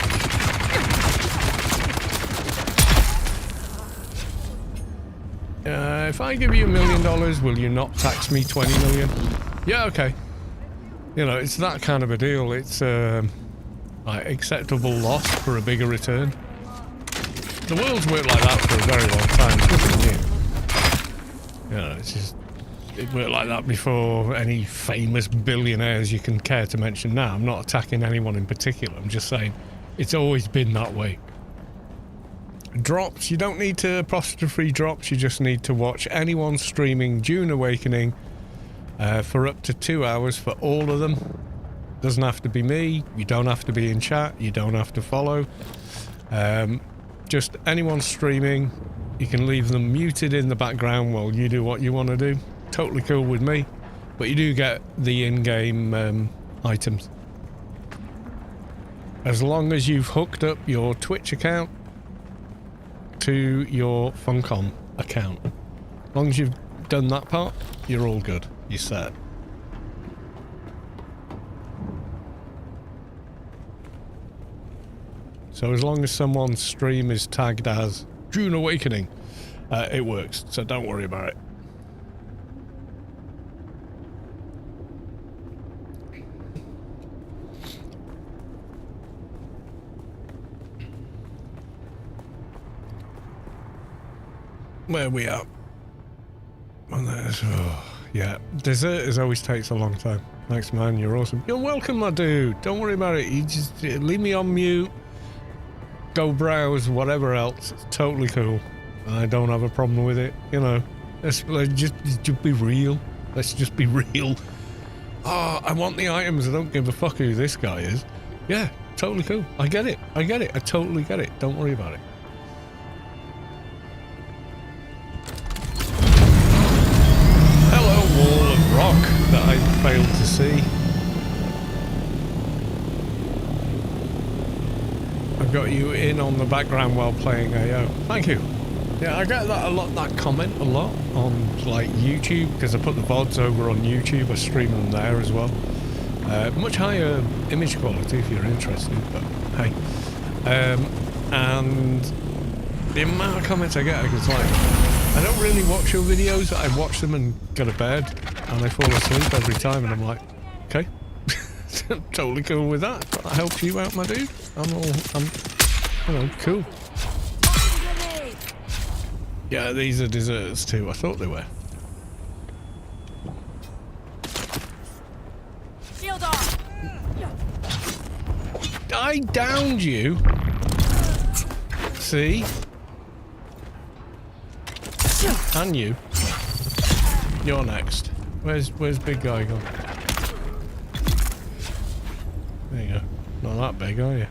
If I give you $1 million, will you not tax me 20 million? Yeah, okay. You know, it's that kind of a deal. It's like acceptable loss for a bigger return. The world's worked like that for a very long time. It's nothing new. You know, it's just it worked like that before any famous billionaires you can care to mention now. I'm not attacking anyone in particular. I'm just saying it's always been that way. Drops, you don't need to apostrophe drops, you just need to watch anyone streaming Dune Awakening for up to 2 hours for all of them. Doesn't have to be me, you don't have to be in chat, you don't have to follow. Just anyone streaming, you can leave them muted in the background while you do what you want to do. Totally cool with me, but you do get the in-game items. As long as you've hooked up your Twitch account to your Funcom account. As long as you've done that part, you're all good. You're set. So as long as someone's stream is tagged as Dune Awakening, it works. So don't worry about it. Where are we at? Yeah, dessert always takes a long time. Thanks, man. You're awesome. You're welcome, my dude. Don't worry about it. You just leave me on mute. Go browse, whatever else. It's totally cool. I don't have a problem with it. You know, let's just be real. Let's just be real. Oh, I want the items. I don't give a fuck who this guy is. Yeah, totally cool. I get it. I get it. I totally get it. Don't worry about it. Wall of rock that I failed to see. I've got you in on the background while playing AO. Thank you. Yeah, I get that a lot, that comment a lot on like YouTube, because I put the VODs over on YouTube. I stream them there as well. Much higher image quality if you're interested, but hey. And the amount of comments I get, it's like, I don't really watch your videos. I watch them and go to bed, and I fall asleep every time, and I'm like, okay, I'm totally cool with that. That helps you out, my dude. I'm cool. Yeah, these are desserts too. I thought they were. Shield off. I downed you. See? And you. You're next. Where's big guy gone? There you go. Not that big, are you?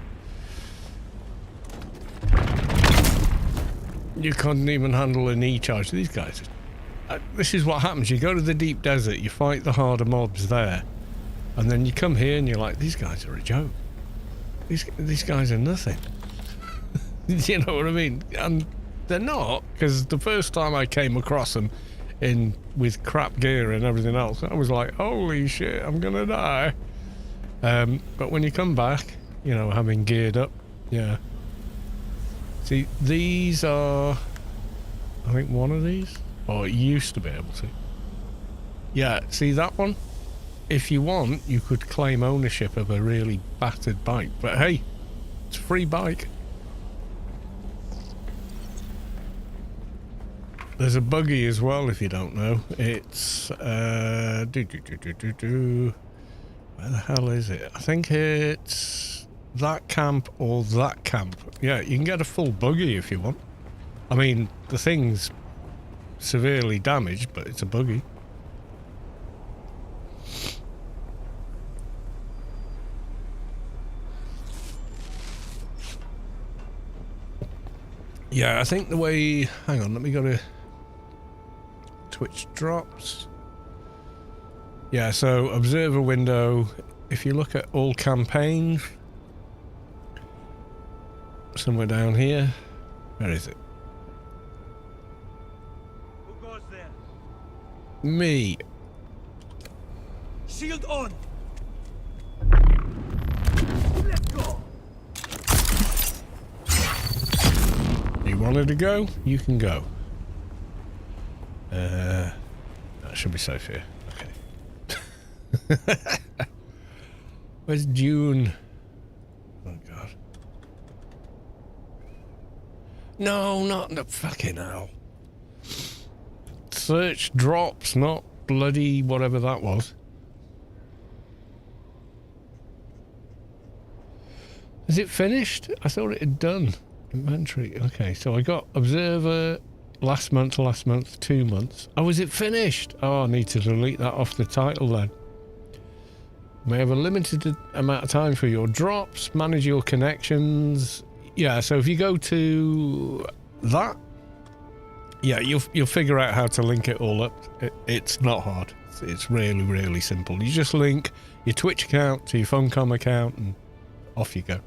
You couldn't even handle an E-charge. These guys. This is what happens. You go to the deep desert, you fight the harder mobs there, and then you come here and you're like, these guys are a joke. These guys are nothing. You know what I mean? And they're not, because the first time I came across them with crap gear and everything else, I was like, holy shit, I'm gonna die. But when you come back, you know, having geared up, yeah. See, these are, I think one of these, or it used to be able to. Yeah, see that one? If you want, you could claim ownership of a really battered bike, but hey, it's a free bike. There's a buggy as well, if you don't know. It's where the hell is it? I think it's that camp or that camp. Yeah, you can get a full buggy if you want. I mean, the thing's severely damaged, but it's a buggy. Yeah, I think the way... Hang on, let me go to... Twitch drops. Yeah, so observer window. If you look at all campaigns... Somewhere down here. Where is it? Who goes there? Me. Shield on. Let's go. You wanted to go? You can go. That should be safe here. Okay. Where's DUNE? Oh god. No, not the fucking hell. Search drops, not bloody whatever that was. Is it finished? I thought it had done. Inventory. Okay, so I got observer last month, 2 months. Oh, is it finished? Oh, I need to delete that off the title then. May have a limited amount of time for your drops. Manage your connections. Yeah, so if you go to that, yeah, you'll figure out how to link it all up. It's not hard. It's really, really simple. You just link your Twitch account to your Funcom account and off you go.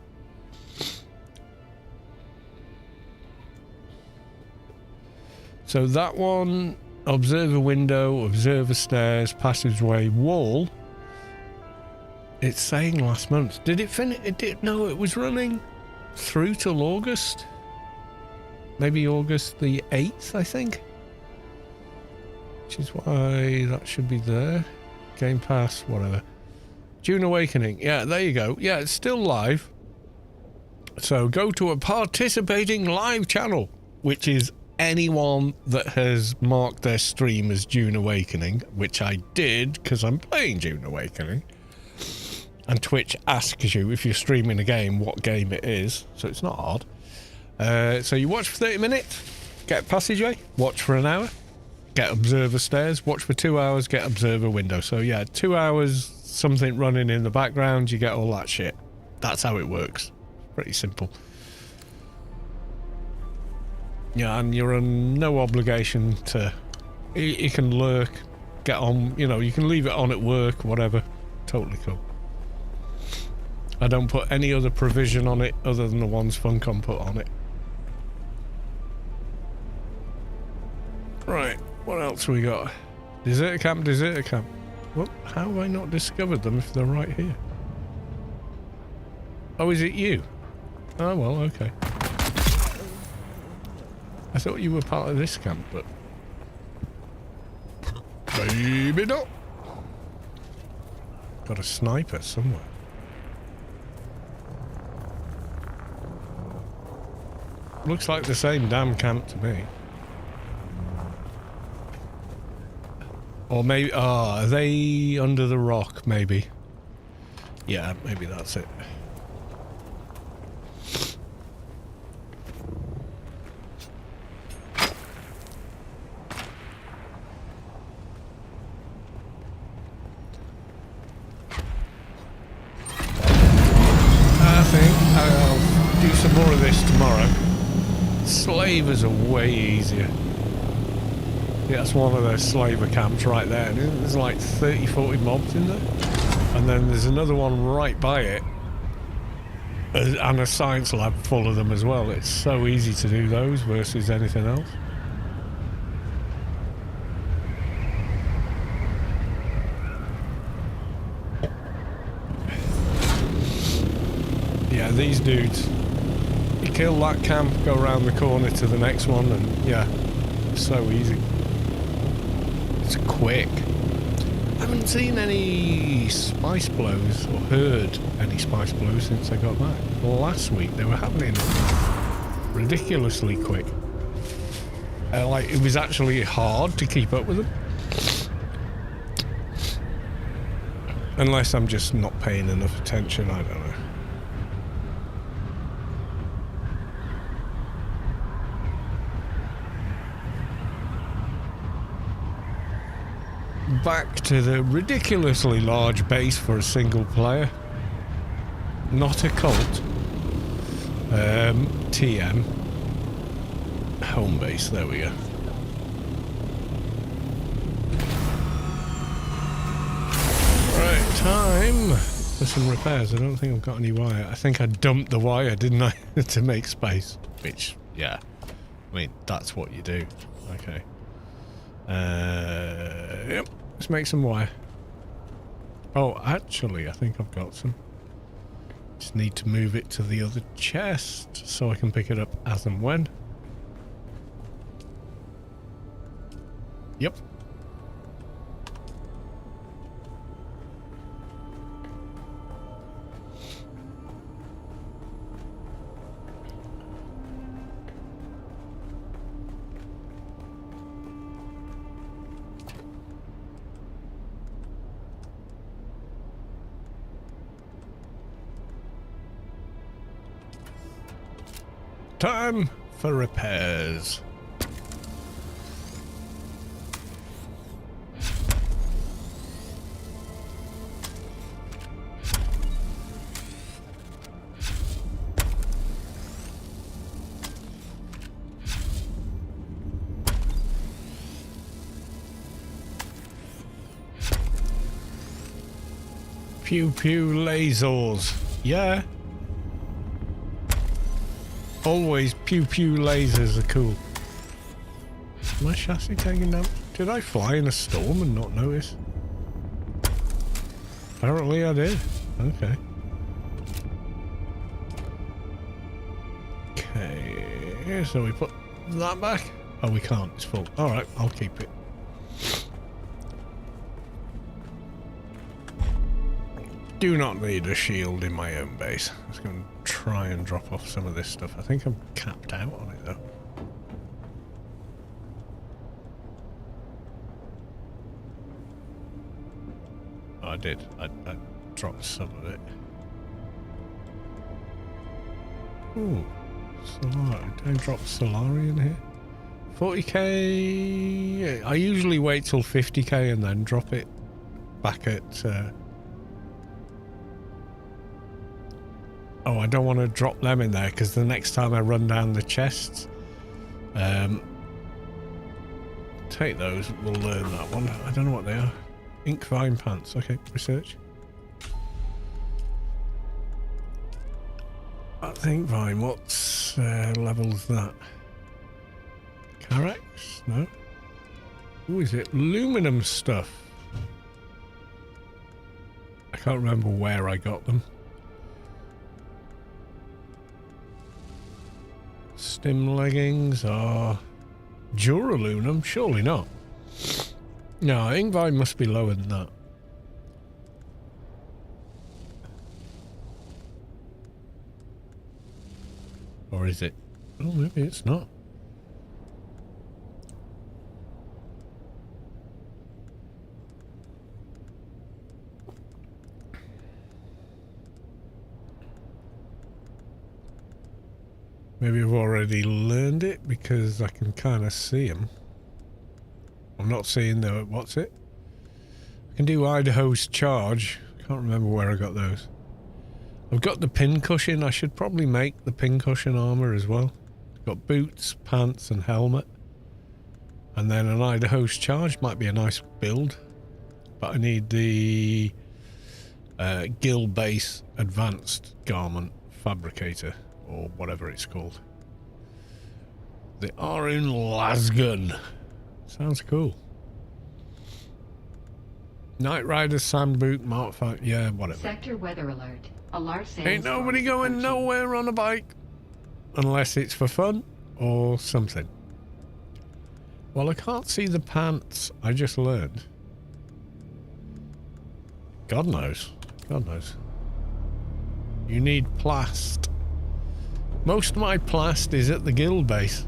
So that one, observer window, observer stairs, passageway, wall. It's saying last month. Did it finish? It did. No, it was running through till August. Maybe August the 8th, I think. Which is why that should be there. Game Pass, whatever. DUNE Awakening. Yeah, there you go. Yeah, it's still live. So go to a participating live channel, which is anyone that has marked their stream as DUNE Awakening, which I did because I'm playing DUNE Awakening. And Twitch asks you if you're streaming a game what game it is, so it's not hard. So you watch for 30 minutes, get passageway, watch for an hour, get observer stairs, watch for 2 hours, get observer window. So yeah, 2 hours, something running in the background, you get all that shit. That's how it works. Pretty simple. Yeah, and you're on no obligation to... You can lurk, get on, you know, you can leave it on at work, whatever. Totally cool. I don't put any other provision on it other than the ones Funcom put on it. Right, what else we got? Deserter camp, deserter camp. Well, how have I not discovered them if they're right here? Oh, is it you? Oh, well, okay. I thought you were part of this camp, but... Maybe not. Got a sniper somewhere. Looks like the same damn camp to me. Or maybe... Ah, are they under the rock, maybe? Yeah, maybe that's it. I think I'll do some more of this tomorrow. Slavers are way easier. Yeah, that's one of those slaver camps right there. And there's like 30-40 mobs in there. And then there's another one right by it. And a science lab full of them as well. It's so easy to do those versus anything else. Yeah, these dudes. You kill that camp, go around the corner to the next one, and yeah, so easy. It's quick. I haven't seen any spice blows or heard any spice blows since I got back. Last week they were happening ridiculously quick. Like it was actually hard to keep up with them. Unless I'm just not paying enough attention, I don't know. Back to the ridiculously large base for a single player. Not a cult. TM. home base. There we go. Right, time for some repairs. I don't think I've got any wire. I think I dumped the wire, didn't I, to make space. Which, yeah, I mean, that's what you do. Okay. Yep, let's make some wire. Oh, actually, I think I've got some. Just need to move it to the other chest so I can pick it up as and when. Yep. Time for repairs. Pew pew lasers. Yeah. Always pew pew lasers are cool. Is my chassis taking down? Did I fly in a storm and not notice? Apparently I did. Okay. Okay, so we put that back. Oh, we can't. It's full. Alright, I'll keep it. Do not need a shield in my own base. I was going to try and drop off some of this stuff. I think I'm capped out on it though. Oh, I did. I dropped some of it. Ooh, Solari. Did I drop Solari in here? 40k. I usually wait till 50k and then drop it back at. Oh, I don't want to drop them in there because the next time I run down the chests, take those. We'll learn that one. I don't know what they are. Ink vine pants. Okay, research. I think vine. What's level's that? Carax? No. Who is it? Aluminum stuff. I can't remember where I got them. Stim leggings are duraluminum? Surely not. No, Ingvine must be lower than that. Or is it? Oh, maybe it's not. Maybe I've already learned it because I can kind of see them. I'm not seeing the... what's it? I can do Idaho's charge. I can't remember where I got those. I've got the pincushion. I should probably make the pincushion armor as well. I've got boots, pants and helmet. And then an Idaho's charge might be a nice build. But I need the Gill Base Advanced Garment Fabricator. Or whatever it's called. The Arun Lasgun. Sounds cool. Night Rider, Sandboot, Mark 5. Yeah, whatever. Sector weather alert. A large Ain't nobody going nowhere on a bike. Unless it's for fun or something. Well, I can't see the pants. I just learned. God knows. God knows. You need plast. Most of my plast is at the guild base.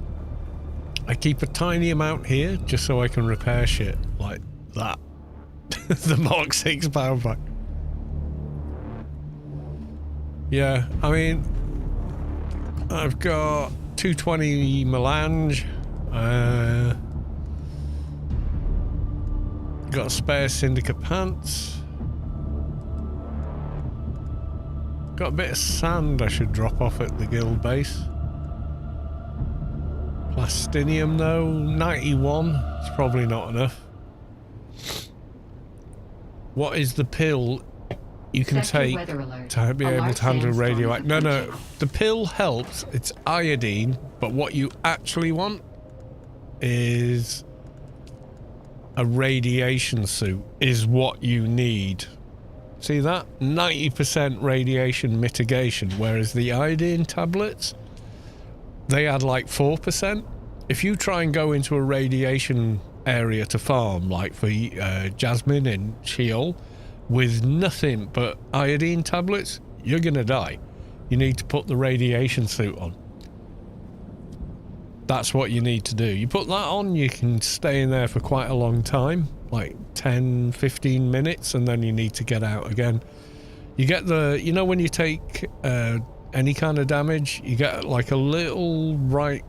I keep a tiny amount here just so I can repair shit like that. The Mark 6 power pack. Yeah, I mean, I've got 220 melange. Got spare syndicate pants. Got a bit of sand I should drop off at the guild base. Plastinium though, 91. It's probably not enough. What is the pill you can Sector take weather alert. to be A able large to handle sandstorm is radioactive? No, no. approaching. The pill helps. It's iodine, but what you actually want is a radiation suit is what you need. See that? 90% radiation mitigation, whereas the iodine tablets, they add like 4%. If you try and go into a radiation area to farm, like for Jasmine in Sheol, with nothing but iodine tablets, you're gonna die. You need to put the radiation suit on. That's what you need to do. You put that on, you can stay in there for quite a long time, like 10, 15 minutes, and then you need to get out again. You get the, you know, when you take any kind of damage, you get like a little right,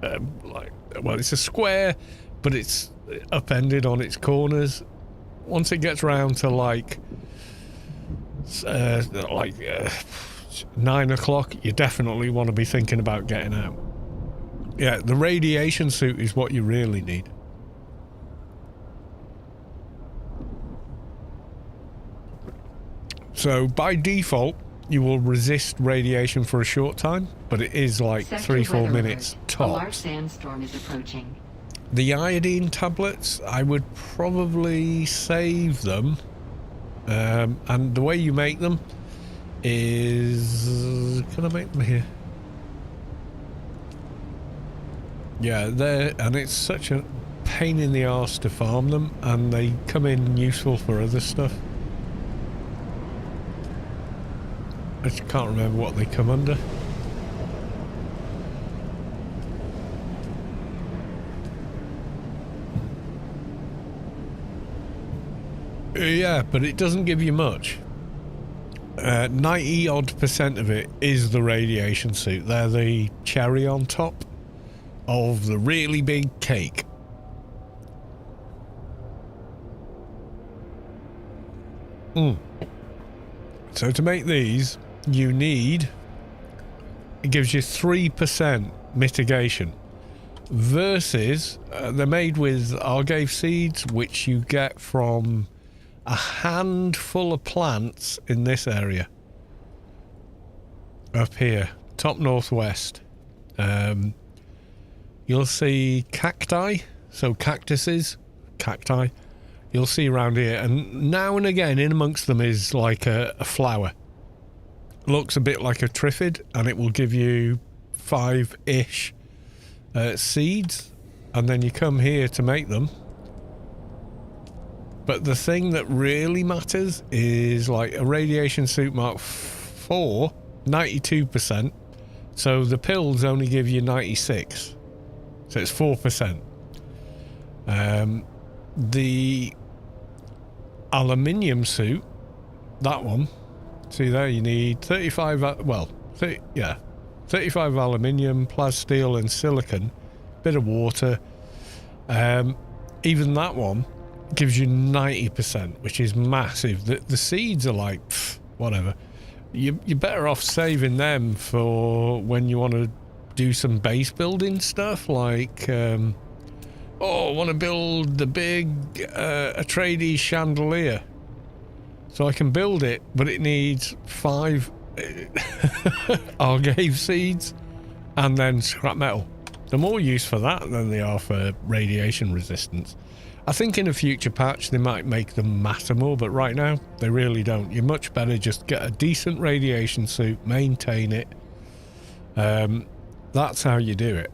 well, it's a square, but it's upended on its corners. Once it gets round to like 9 o'clock, you definitely want to be thinking about getting out. Yeah, the radiation suit is what you really need. So by default, you will resist radiation for a short time, but it is like Sector 3-4 weather minutes alert. A large tops. sandstorm is approaching. The iodine tablets, I would probably save them. And the way you make them is... Can I make them here? Yeah, and it's such a pain in the arse to farm them, and they come in useful for other stuff. I just can't remember what they come under. Yeah, but it doesn't give you much. 90 odd % of it is the radiation suit. They're the cherry on top of the really big cake. So to make these, you need, it gives you 3% mitigation versus they're made with argave seeds, which you get from a handful of plants in this area up here, top northwest. You'll see cacti, so cactuses, cacti, you'll see around here, and now and again in amongst them is like a flower. Looks a bit like a triffid, and it will give you 5-ish seeds, and then you come here to make them. But the thing that really matters is like a radiation suit Mark 4, 92%. So the pills only give you 96. So it's 4%. The aluminium suit, that one, see there, you need 35, well, 35 aluminium, plasteel and silicon, bit of water. Even that one gives you 90%, which is massive. The seeds are like, whatever. You're better off saving them for when you want to do some base building stuff, like, I want to build the big Atreides chandelier. So I can build it, but it needs 5 argave seeds and then scrap metal. They're more use for that than they are for radiation resistance. I think in a future patch they might make them matter more, but right now they really don't. You're much better just get a decent radiation suit, maintain it. That's how you do it.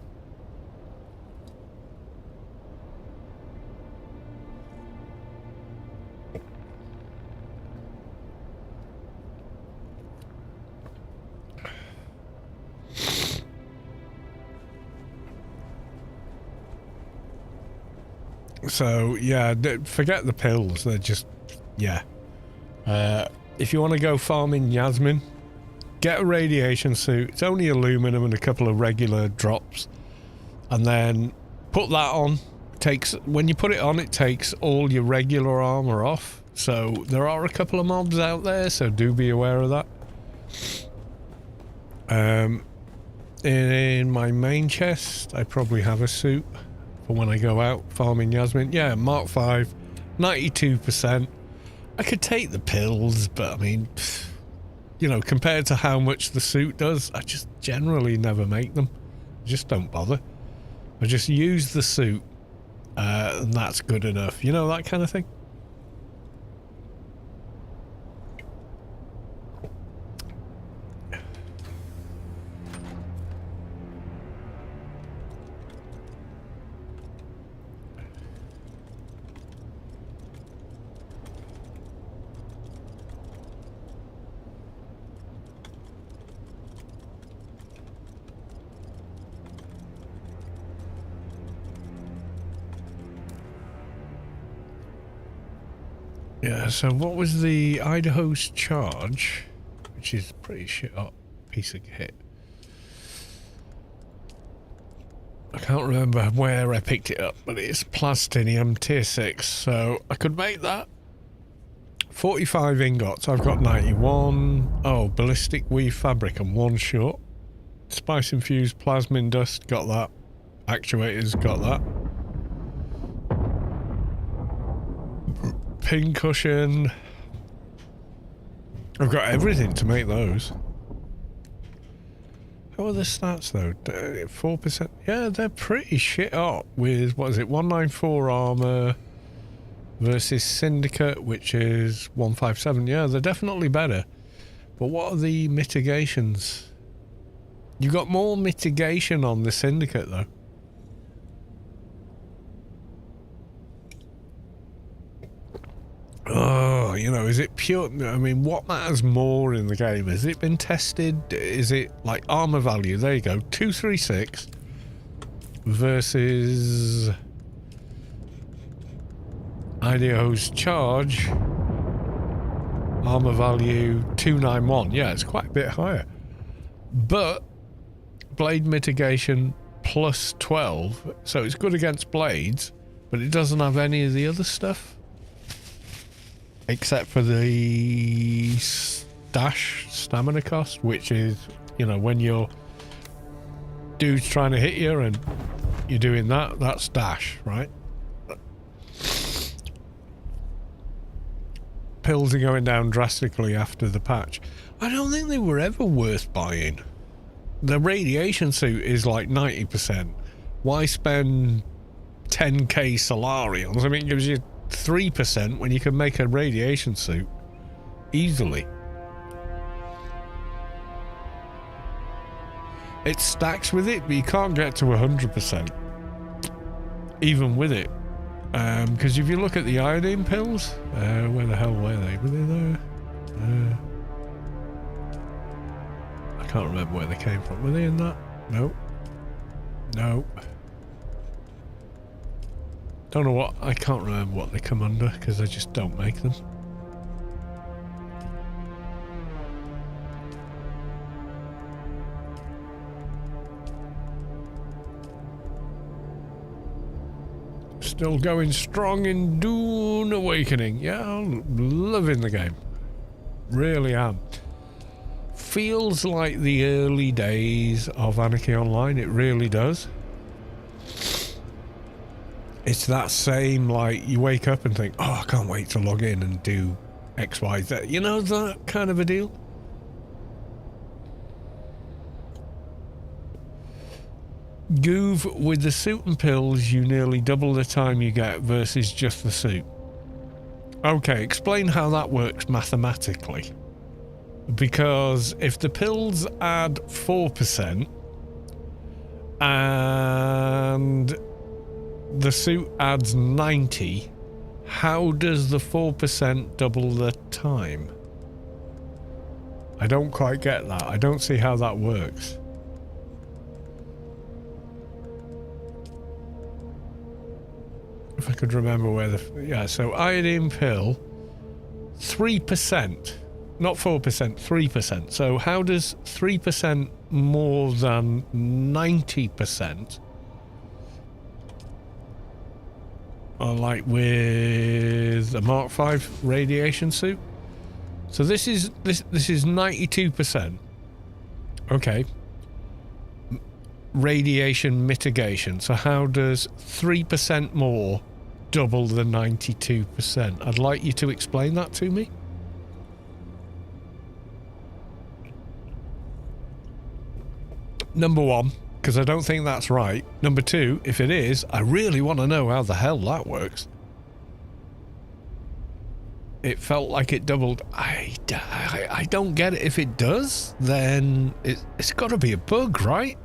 So yeah, forget the pills. They're just, yeah. If you want to go farming Yasmin, get a radiation suit. It's only aluminum and a couple of regular drops, and then put that on. When you put it on, it takes all your regular armor off. So there are a couple of mobs out there, so do be aware of that. In my main chest, I probably have a suit for when I go out farming Yasmin. Yeah, Mark 5, 92%. I could take the pills, but I mean, you know, compared to how much the suit does, I just generally never make them. I just don't bother. I just use the suit, and that's good enough. You know, that kind of thing. Yeah, so what was the Idaho's charge? Which is pretty shit up piece of kit. I can't remember where I picked it up, but it's plastinium tier 6, so I could make that. 45 ingots, I've got 91. Oh, ballistic weave fabric and 1 short. Spice infused plasmin dust, got that. Actuators, got that. Pin cushion. I've got everything to make those. How are the stats though? 4%? Yeah, they're pretty shit up with, what is it, 194 armor versus Syndicate, which is 157. Yeah, they're definitely better. But what are the mitigations? You got more mitigation on the Syndicate though. Oh, you know, is it pure? I mean, what matters more in the game? Has it been tested? Is it like armor value? There you go, 236 versus Idaho's charge. Armor value 291. Yeah, it's quite a bit higher. But blade mitigation plus 12, so it's good against blades, but it doesn't have any of the other stuff. Except for the dash stamina cost, which is, you know, when your dude's trying to hit you and you're doing that, that's dash, right? Pills are going down drastically after the patch. I don't think they were ever worth buying. The radiation suit is like 90%. Why spend 10k Solarians? I mean, it gives you 3% when you can make a radiation suit easily. It stacks with it, but you can't get to 100% even with it, because if you look at the iodine pills, where the hell were they? Were they there? I can't remember where they came from. Were they in that? Nope. Nope. Don't know what, I can't remember what they come under because I just don't make them. Still going strong in Dune Awakening. Yeah, I'm loving the game. Really am. Feels like the early days of Anarchy Online, it really does. It's that same, like, you wake up and think, oh, I can't wait to log in and do X, Y, Z. You know, that kind of a deal? Goov, with the suit and pills, you nearly double the time you get versus just the suit. Okay, explain how that works mathematically. Because if the pills add 4% and the suit adds 90, how does the 4% double the time? I don't quite get that. I don't see how that works. If I could remember where the... Yeah, so iodine pill, 3%. Not 4%, 3%. So how does 3% more than 90%... like with a Mark 5 radiation suit. So this is 92%. Okay. radiation mitigation. So how does 3% more double the 92%? I'd like you to explain that to me. Number one, because I don't think that's right. Number two, if it is, I really want to know how the hell that works. It felt like it doubled. I don't get it. If it does, then it's got to be a bug, right?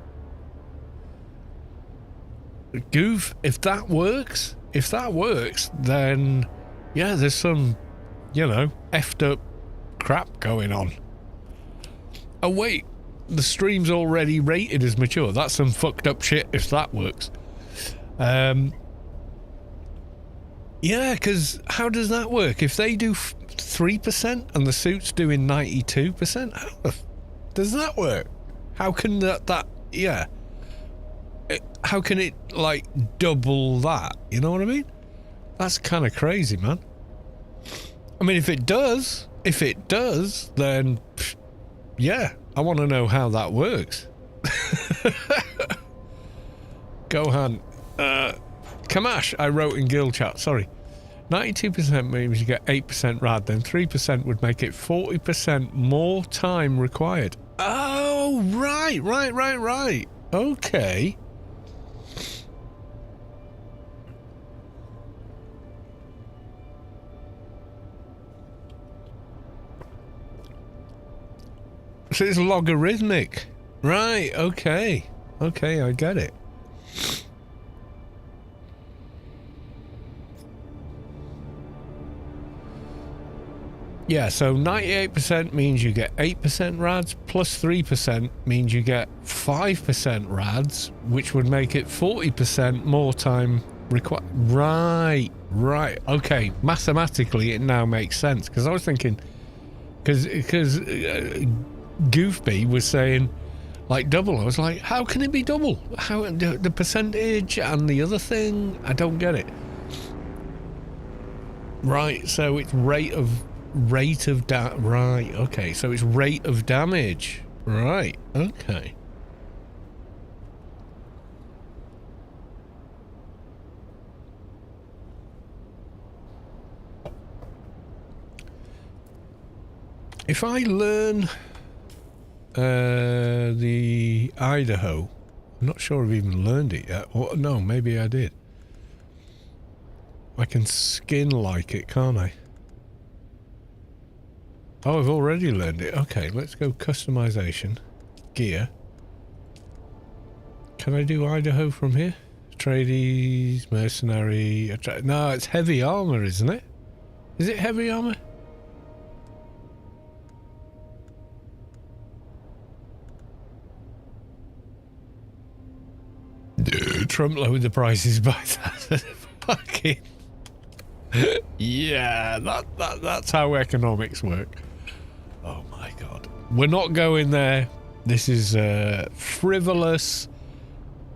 Goof, if that works, then yeah, there's some, you know, effed up crap going on. Oh wait, the stream's already rated as mature. That's some fucked up shit if that works. Yeah, because how does that work? If they do 3% and the suit's doing 92%, how does that work? How can that yeah. How can it, like, double that? You know what I mean? That's kind of crazy, man. I mean, if it does, then, yeah, I want to know how that works. Gohan. Kamash, I wrote in guild chat, sorry. 92% means you get 8% rad, then 3% would make it 40% more time required. Oh, right. Okay. So it's logarithmic. Right, okay. Okay, I get it. Yeah, so 98% means you get 8% rads, plus 3% means you get 5% rads, which would make it 40% more time required. Right. Okay, mathematically it now makes sense, because I was thinking, because Goofby was saying, like, double. I was like, how can it be double? How the percentage and the other thing? I don't get it. Right, so it's rate of right, okay, so it's rate of damage. Right, okay. If I learn the Idaho, I'm not sure I've even learned it yet. Or no, maybe I did. I can skin like it, can't I? Oh, I've already learned it. Okay, let's go customization. Gear. Can I do Idaho from here? Tradies, mercenary... No, it's heavy armor, isn't it? Is it heavy armor? Trump lowered the prices by that. Fucking... yeah, that's how economics work. Oh my god. We're not going there. This is a frivolous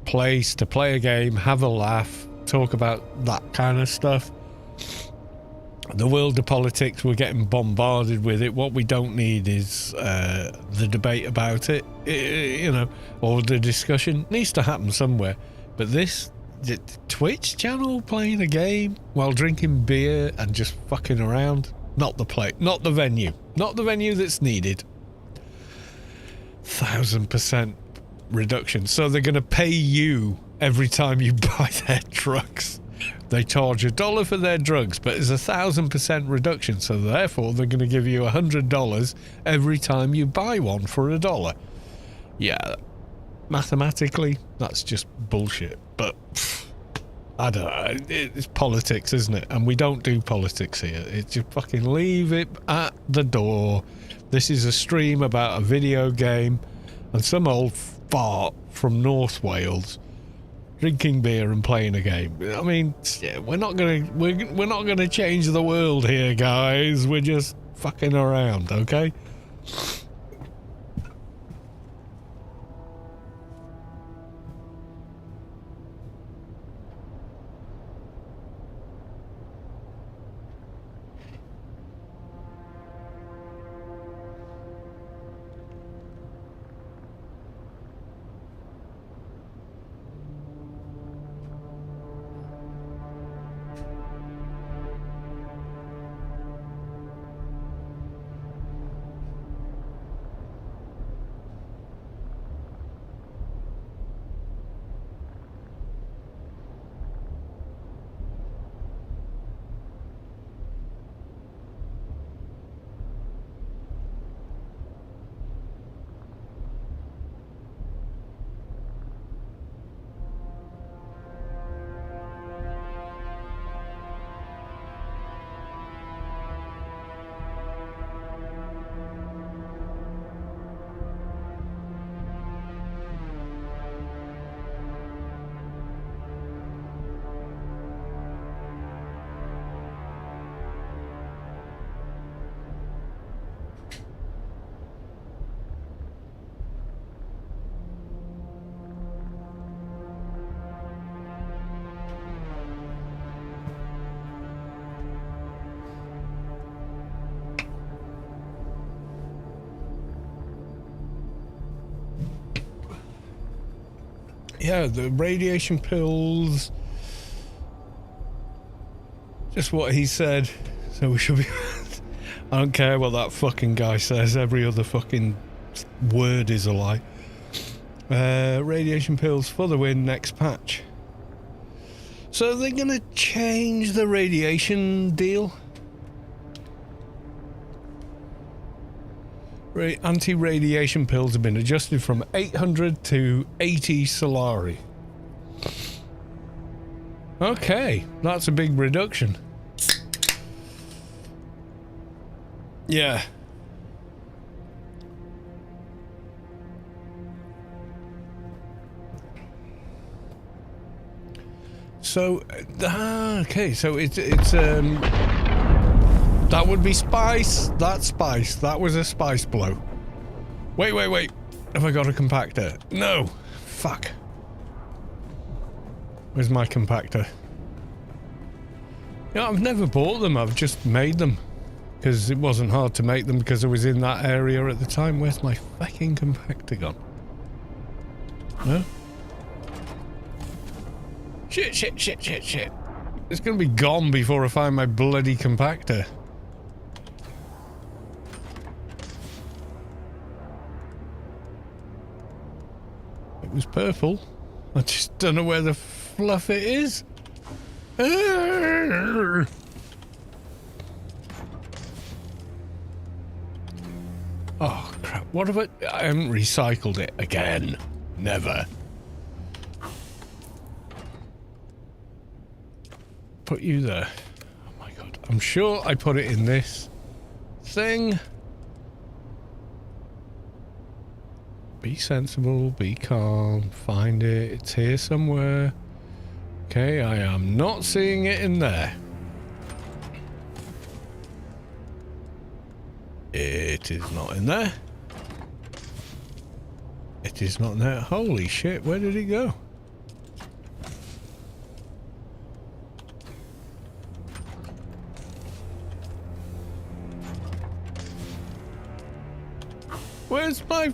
place to play a game, have a laugh, talk about that kind of stuff. The world of politics, we're getting bombarded with it. What we don't need is the debate about it, you know, or the discussion. Needs to happen somewhere. But this the Twitch channel playing a game while drinking beer and just fucking around, not the venue that's needed. 1000% reduction. So they're going to pay you every time you buy their drugs. They charge $1 for their drugs, but it's 1000% reduction. So therefore, they're going to give you $100 every time you buy one for $1. Yeah, mathematically, that's just bullshit. But I don't know. It's politics, isn't it? And we don't do politics here. It's just fucking leave it at the door. This is a stream about a video game, and some old fart from North Wales drinking beer and playing a game. I mean, yeah, we're not gonna change the world here, guys. We're just fucking around, okay? yeah, the radiation pills. Just what he said. So we should be... I don't care what that fucking guy says. Every other fucking word is a lie. Radiation pills for the win next patch. So they're going to change the radiation deal? Anti-radiation pills have been adjusted from 800 to 80 Solari. Okay, that's a big reduction. Yeah. So, okay, so it's that would be spice. That's spice. That was a spice blow. Wait. Have I got a compactor? No. Fuck. Where's my compactor? Yeah, I've never bought them. I've just made them. Because it wasn't hard to make them because I was in that area at the time. Where's my fucking compactor gone? No? Shit. It's gonna be gone before I find my bloody compactor. It was purple. I just don't know where the fluff it is. Oh crap, what have I haven't recycled it again. Never. Put you there. Oh my god. I'm sure I put it in this thing. Be sensible, be calm, find it. It's here somewhere. Okay, I am not seeing it in there. It is not in there. It is not in there. Holy shit, where did it go? Where's my...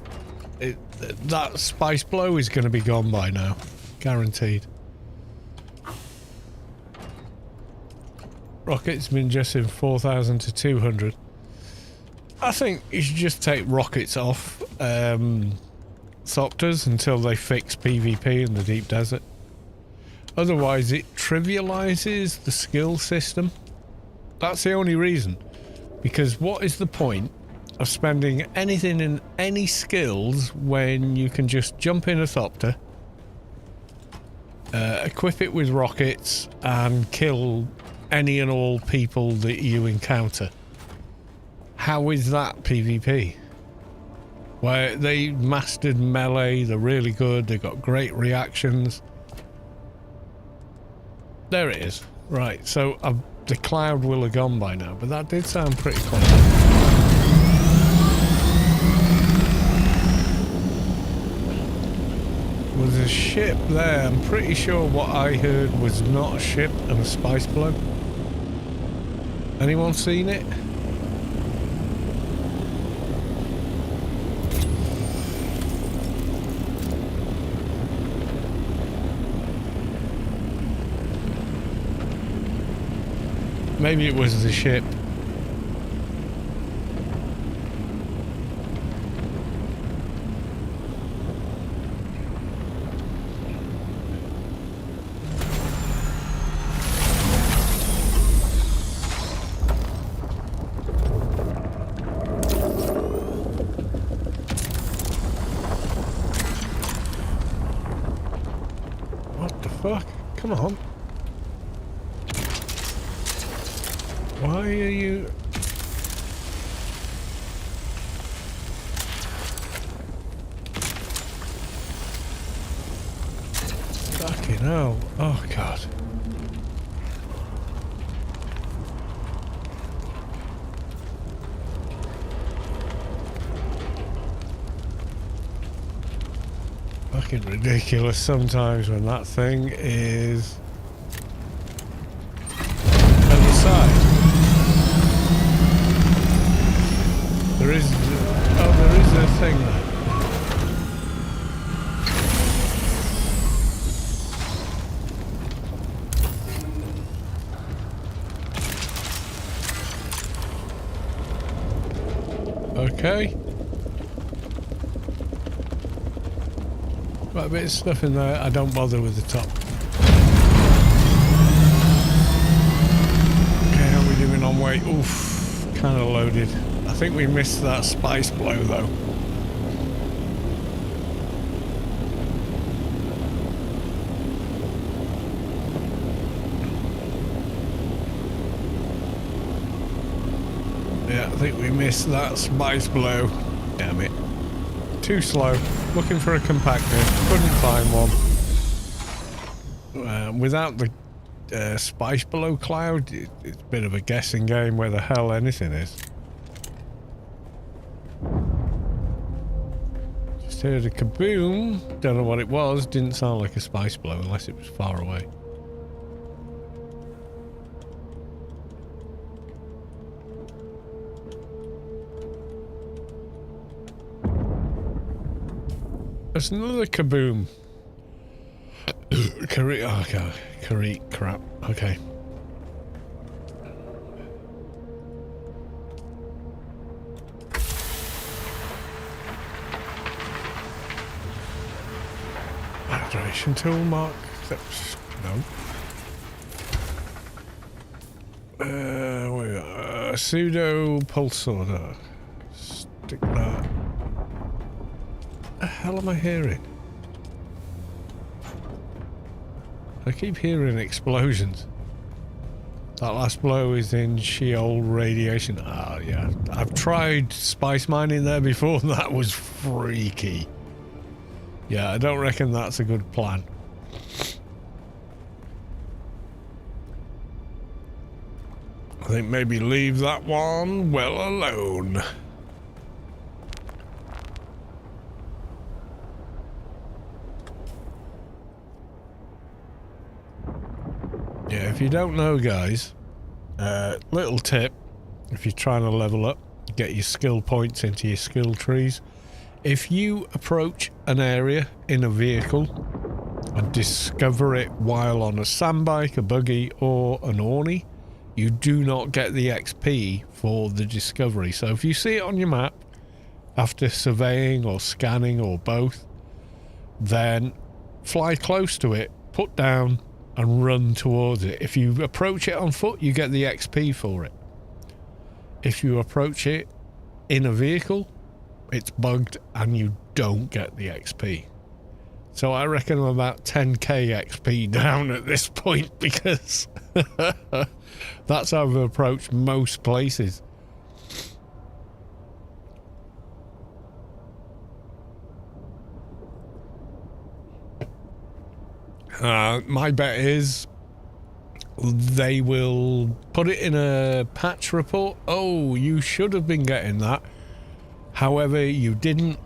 that spice blow is going to be gone by now. Guaranteed. Rockets been just in 4,000 to 200. I think you should just take rockets off Thopters until they fix PvP in the deep desert. Otherwise it trivializes the skill system. That's the only reason. Because what is the point of spending anything in any skills when you can just jump in a Thopter, equip it with rockets and kill any and all people that you encounter? How is that PvP? Where they mastered melee, they're really good, they've got great reactions. There it is. Right, so the cloud will have gone by now, but that did sound pretty fun. Was a ship there. I'm pretty sure what I heard was not a ship and a spice blow. Anyone seen it? Maybe it was the ship. What the fuck? Come on. Why are you... Fucking hell. Oh, God. Fucking ridiculous sometimes when that thing is... at the side. There is a thing there. Okay. Got a bit of stuff in there. I don't bother with the top. Okay, how are we doing on weight? Oof, kind of loaded. I think we missed that spice blow though. Yeah, I think we missed that spice blow. Damn it. Too slow. Looking for a compactor. Couldn't find one. Without the spice below cloud, it's a bit of a guessing game where the hell anything is. Just heard a kaboom. Don't know what it was. Didn't sound like a spice blow unless it was far away. There's another kaboom. Okay. Crap. Okay. Hydration tool mark. That's, no. Wait, pseudo pulse order. Stick that. What the hell am I hearing? I keep hearing explosions. That last blow is in Sheol radiation. Ah, yeah. I've tried spice mining there before and that was freaky. Yeah, I don't reckon that's a good plan. I think maybe leave that one well alone. Yeah, if you don't know, guys, little tip, if you're trying to level up, get your skill points into your skill trees. If you approach an area in a vehicle and discover it while on a sandbike, a buggy, or an Orny, you do not get the XP for the discovery. So if you see it on your map after surveying or scanning or both, then fly close to it, put down, and run towards it. If you approach it on foot, you get the XP for it. If you approach it in a vehicle, it's bugged and you don't get the XP. So I reckon I'm about 10k XP down at this point because that's how I've approached most places. My bet is they will put it in a patch report. Oh, you should have been getting that. However, you didn't.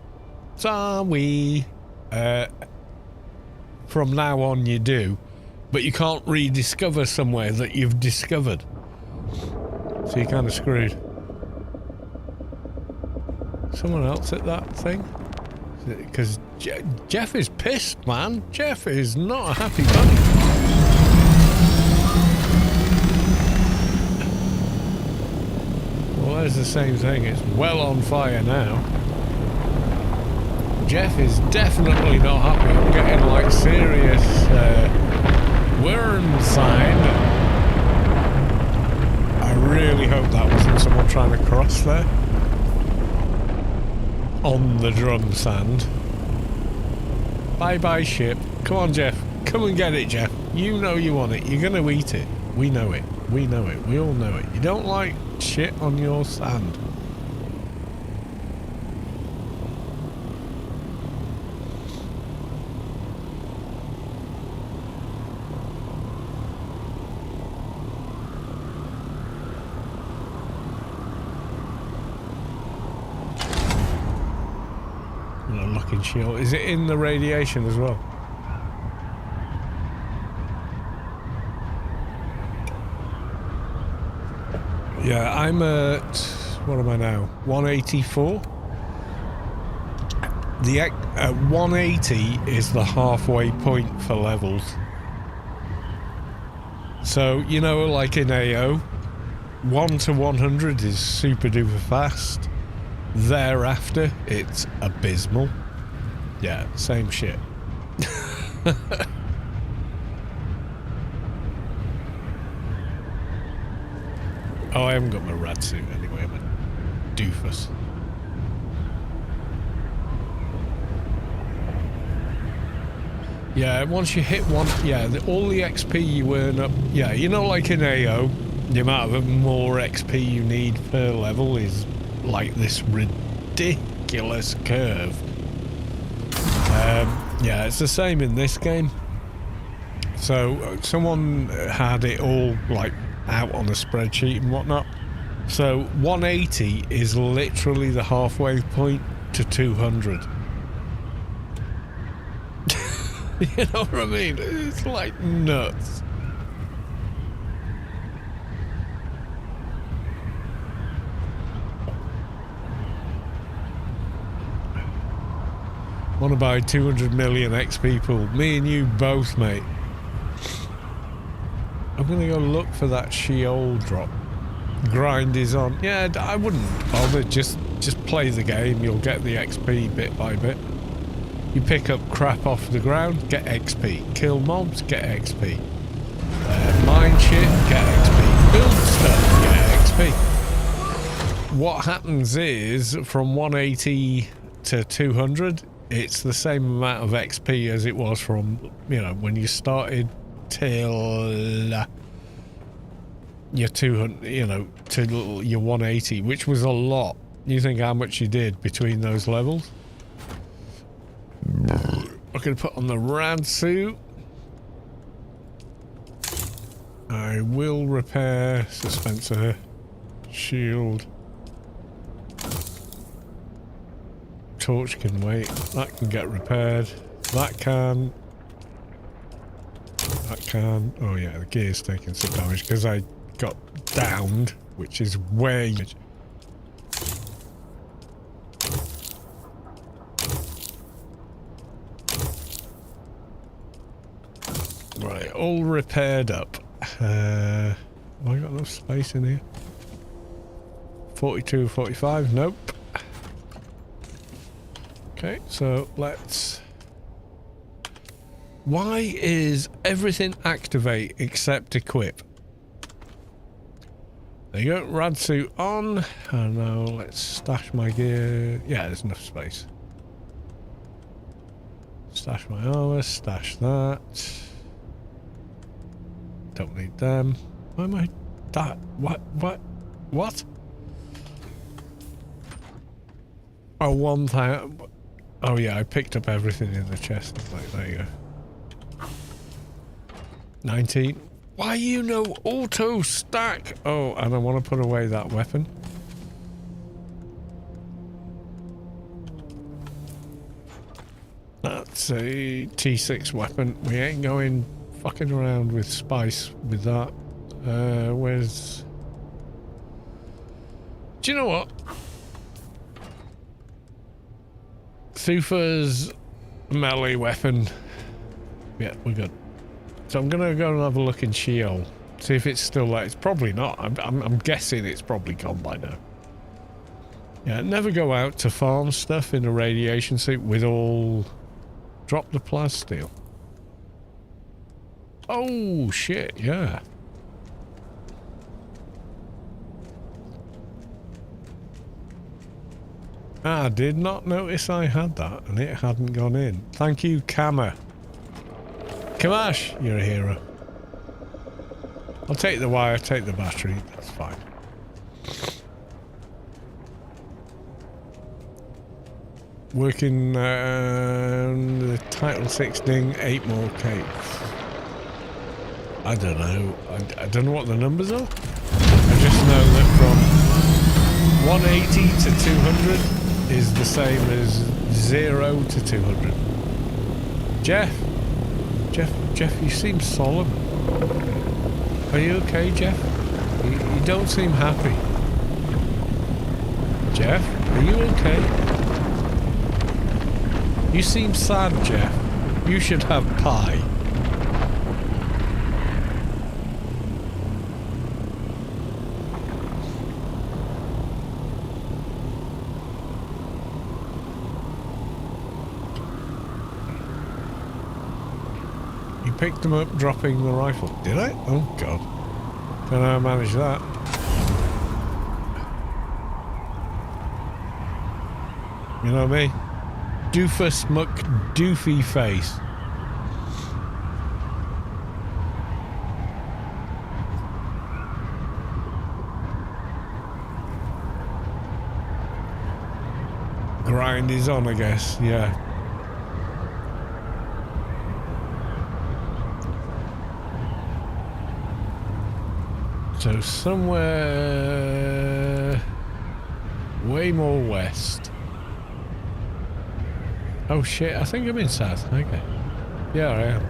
Sorry. From now on you do. But you can't rediscover somewhere that you've discovered. So you're kind of screwed. Someone else at that thing? Because Jeff is pissed, man. Jeff is not a happy bunny. Well, there's the same thing. It's well on fire now. Jeff is definitely not happy. I'm getting like serious worm sign. I really hope that wasn't someone trying to cross there. On the drum sand. Bye-bye ship. Come on, Jeff. Come and get it, Jeff. You know you want it. You're going to eat it. We know it. We know it. We all know it. You don't like shit on your sand. Shield. Is it in the radiation as well? Yeah, I'm at, what am I now? 184. The 180 is the halfway point for levels. So, you know, like in AO, 1 to 100 is super duper fast. Thereafter, it's abysmal. Yeah, same shit. Oh, I haven't got my rad suit anyway, I'm a doofus. Yeah, once you hit one, yeah, all the XP you earn up, yeah, you know, like in AO, the amount of more XP you need per level is like this ridiculous curve. Yeah, it's the same in this game. So someone had it all like out on a spreadsheet and whatnot. So 180 is literally the halfway point to 200. You know what I mean? It's like nuts. Want to buy 200 million XP pool. Me and you both, mate. I'm going to go look for that Sheol drop. Grind is on. Yeah, I wouldn't bother. Just play the game. You'll get the XP bit by bit. You pick up crap off the ground, get XP. Kill mobs, get XP. Mine shit, get XP. Build stuff, get XP. What happens is, from 180 to 200, it's the same amount of XP as it was from, you know, when you started till your 200, you know, till your 180, which was a lot. You think how much you did between those levels? I'm going to put on the rad suit. I will repair suspensor shield. Torch can wait. That can get repaired. That can. That can. Oh yeah, the gear's taking some damage because I got downed, which is where you... Right, all repaired up. Have I got enough space in here? 42, 45, nope. Okay, so let's... Why is everything activate except equip? There you go, rad suit on. And now let's stash my gear. Yeah, there's enough space. Stash my armor, stash that. Don't need them. Why am I... That... What? Oh, 1,000... Oh yeah, I picked up everything in the chest. Like, there you go. 19. Why you know auto stack? Oh, and I want to put away that weapon. That's a T6 weapon. We ain't going fucking around with spice with that. Where's... Do you know what? Thufa's melee weapon. Yeah, we're good. So I'm gonna go and have a look in Sheol. See if it's still there. It's probably not. I'm guessing it's probably gone by now. Yeah, never go out to farm stuff in a radiation suit with all... Drop the plasteel. Oh, shit, yeah. I did not notice I had that, and it hadn't gone in. Thank you, Kama. Kamash, you're a hero. I'll take the wire, take the battery, that's fine. Working the Title 6 ding, 8 more capes. I don't know. I don't know what the numbers are. I just know that from 180 to 200 is the same as 0 to 200. Jeff, you seem solemn. Are you okay, Jeff? You don't seem happy. Jeff, are you okay? You seem sad, Jeff. You should have pie. picked them up dropping the rifle. Did I? Oh god. Don't know how I managed that. You know me? Doofus McDoofy face. Grind is on, I guess, yeah. So somewhere way more west. Oh shit, I think I'm in south. Okay. Yeah, I am.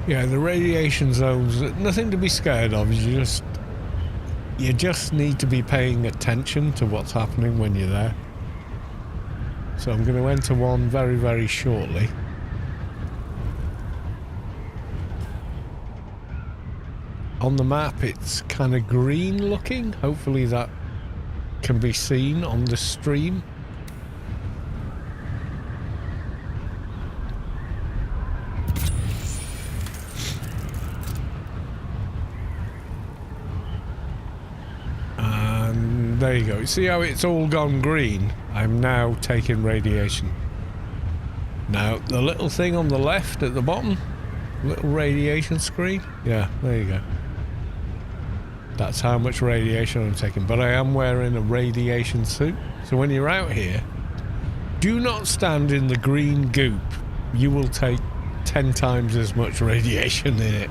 Yeah, the radiation zones, nothing to be scared of. You just need to be paying attention to what's happening when you're there. So I'm going to enter one very, very shortly. On the map, it's kind of green looking. Hopefully that can be seen on the stream. There you go. See how it's all gone green? I'm now taking radiation. Now, the little thing on the left at the bottom, little radiation screen. Yeah, there you go. That's how much radiation I'm taking. But I am wearing a radiation suit. So when you're out here, do not stand in the green goop. You will take 10 times as much radiation in it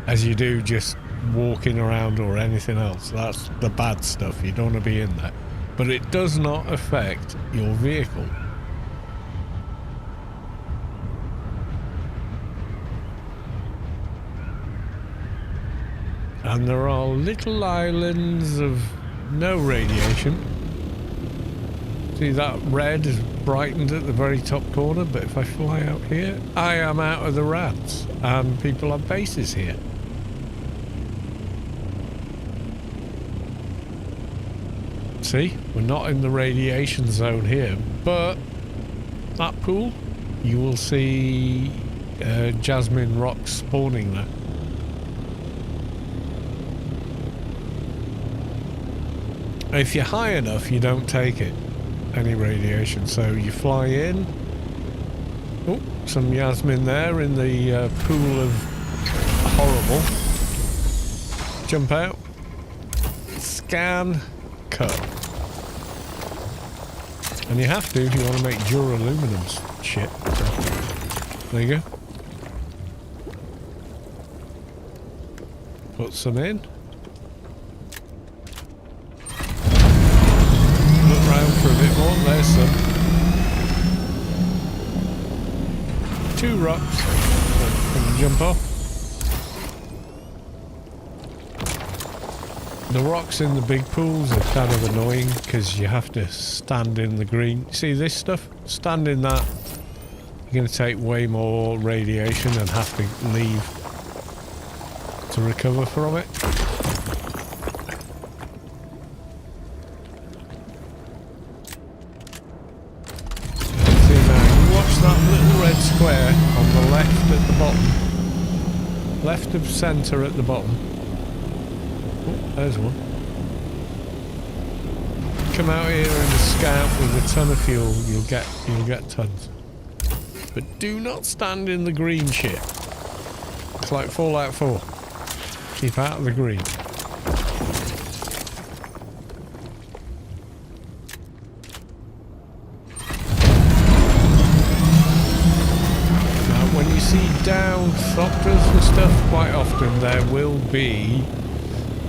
as you do just walking around or anything else. That's the bad stuff. You don't want to be in there. But it does not affect your vehicle. And there are little islands of no radiation. See, that red is brightened at the very top corner, but if I fly out here, I am out of the rats, and people have bases here. See, we're not in the radiation zone here, but that pool, you will see jasmine rocks spawning there. If you're high enough, you don't take it, any radiation. So you fly in. Oh, some jasmine there in the pool of horrible. Jump out. Scan. Cut. And you have to if you want to make duraluminum shit. So, there you go. Put some in. Look round for a bit more. There's some. 2 rocks. So, jump off. The rocks in the big pools are kind of annoying because you have to stand in the green. See this stuff? Stand in that. You're going to take way more radiation and have to leave to recover from it. See now, you watch that little red square on the left at the bottom. Left of centre at the bottom. Oh, there's one. Come out here in a scout with a ton of fuel, you'll get tons. But do not stand in the green shit. It's like Fallout 4. Keep out of the green. Now when you see down thopters and stuff, quite often there will be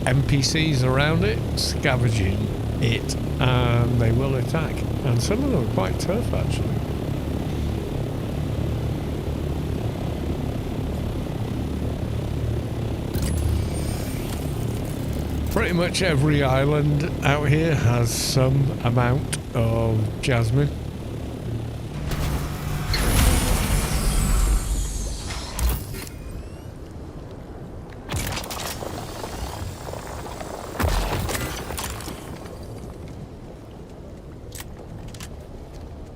NPCs around it, scavenging it, and they will attack. And some of them are quite tough, actually. Pretty much every island out here has some amount of jasmine.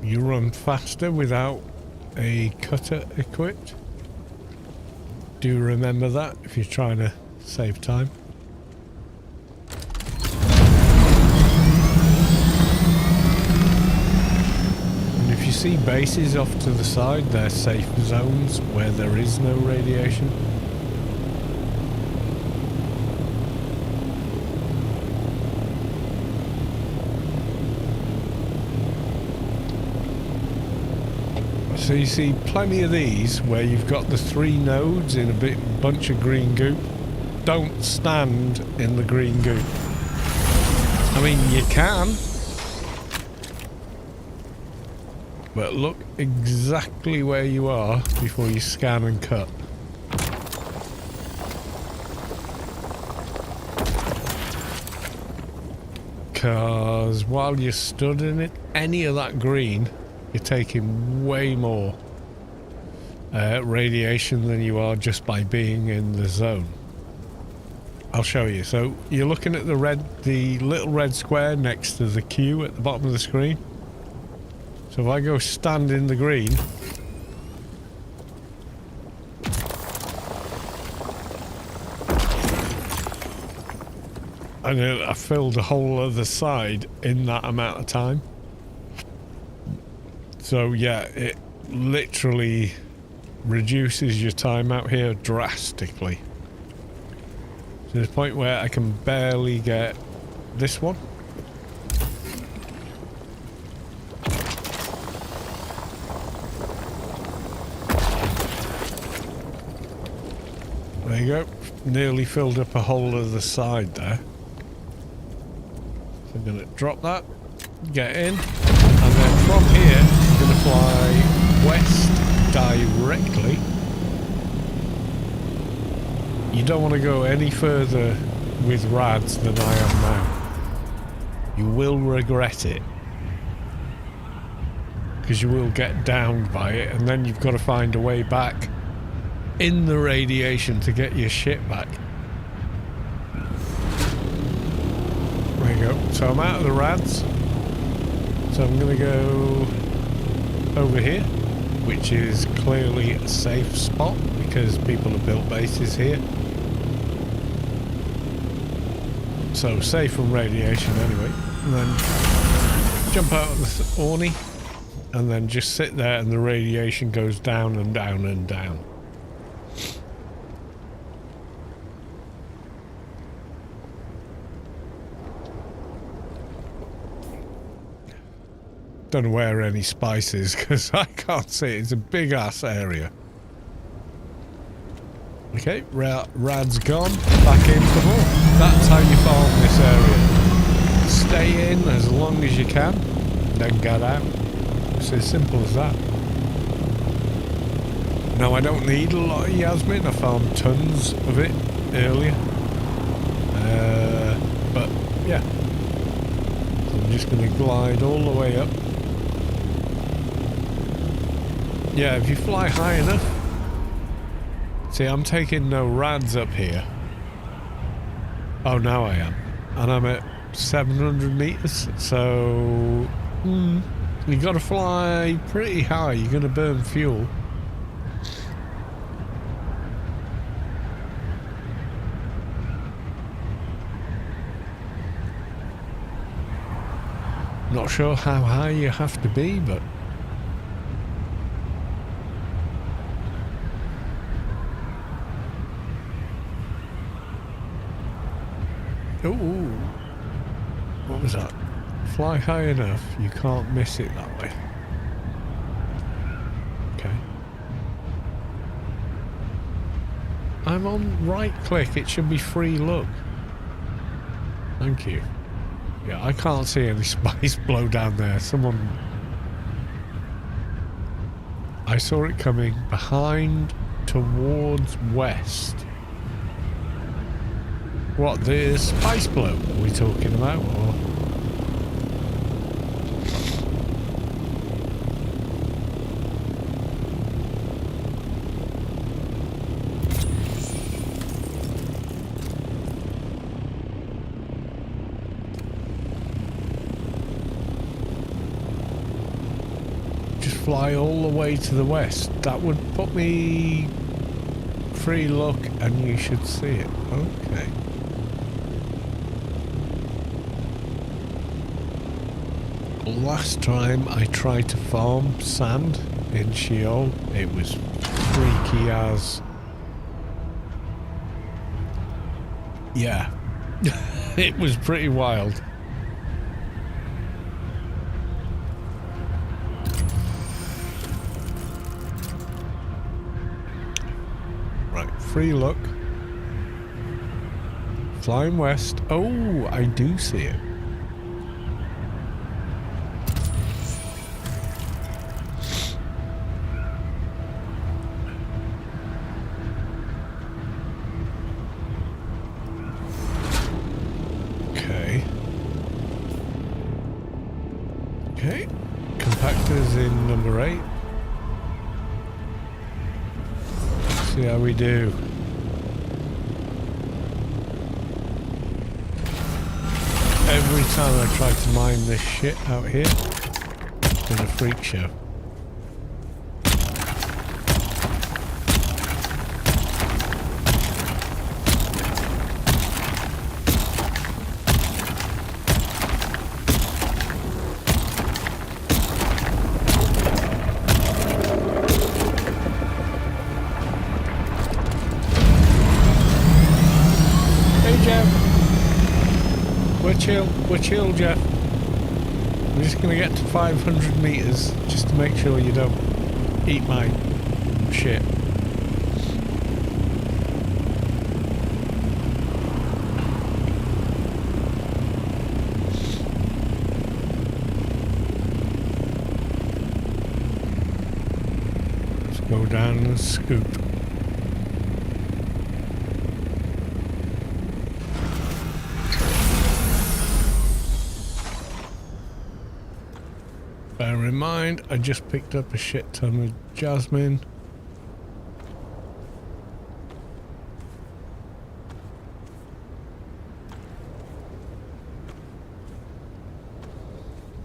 You run faster without a cutter equipped. Do remember that if you're trying to save time. And if you see bases off to the side, they're safe zones where there is no radiation. So you see plenty of these where you've got the 3 nodes in a bunch of green goop. Don't stand in the green goop. I mean, you can. But look exactly where you are before you scan and cut. Because while you're stood in it, any of that green, you're taking way more radiation than you are just by being in the zone. I'll show you. So you're looking at the little red square next to the Q at the bottom of the screen. So if I go stand in the green, and I filled the whole other side in that amount of time. So yeah, it literally reduces your time out here drastically. To the point where I can barely get this one. There you go. Nearly filled up a whole other side there. So I'm going to drop that, get in, and then from here I'm going to fly west directly. You don't want to go any further with rads than I am now. You will regret it. Because you will get downed by it, and then you've got to find a way back in the radiation to get your shit back. There you go. So I'm out of the rads. So I'm going to go over here, which is clearly a safe spot because people have built bases here. So safe from radiation anyway. And then jump out of the awning and then just sit there and the radiation goes down and down and down. Don't know where any spice is because I can't see it. It's a big ass area. Okay, rad's gone. Back in for more. That's how you farm this area. Stay in as long as you can, then get out. It's as simple as that. Now I don't need a lot of Yasmin. I found tons of it earlier. But yeah. So I'm just going to glide all the way up. Yeah, if you fly high enough. See, I'm taking no rads up here. Oh, now I am. And I'm at 700 meters, so you got to fly pretty high. You're going to burn fuel. Not sure how high you have to be, but ooh, what was that? Fly high enough, you can't miss it that way. Okay. I'm on right click, it should be free look. Thank you. Yeah, I can't see any spice blow down there. Someone... I saw it coming behind towards west. What, the spice bloke are we talking about, or? Just fly all the way to the west. That would put me free look and you should see it. Okay. Last time I tried to farm sand in Sheol, it was freaky as. Yeah. It was pretty wild. Right, free look. Flying west. Oh, I do see it. Okay, compactors in number 8. See how we do. Every time I try to mine this shit out here, it's been a freak show. We're chill, Jeff. We're just gonna get to 500 meters just to make sure you don't eat my shit. Let's go down and scoop. Bear in mind, I just picked up a shit ton of jasmine.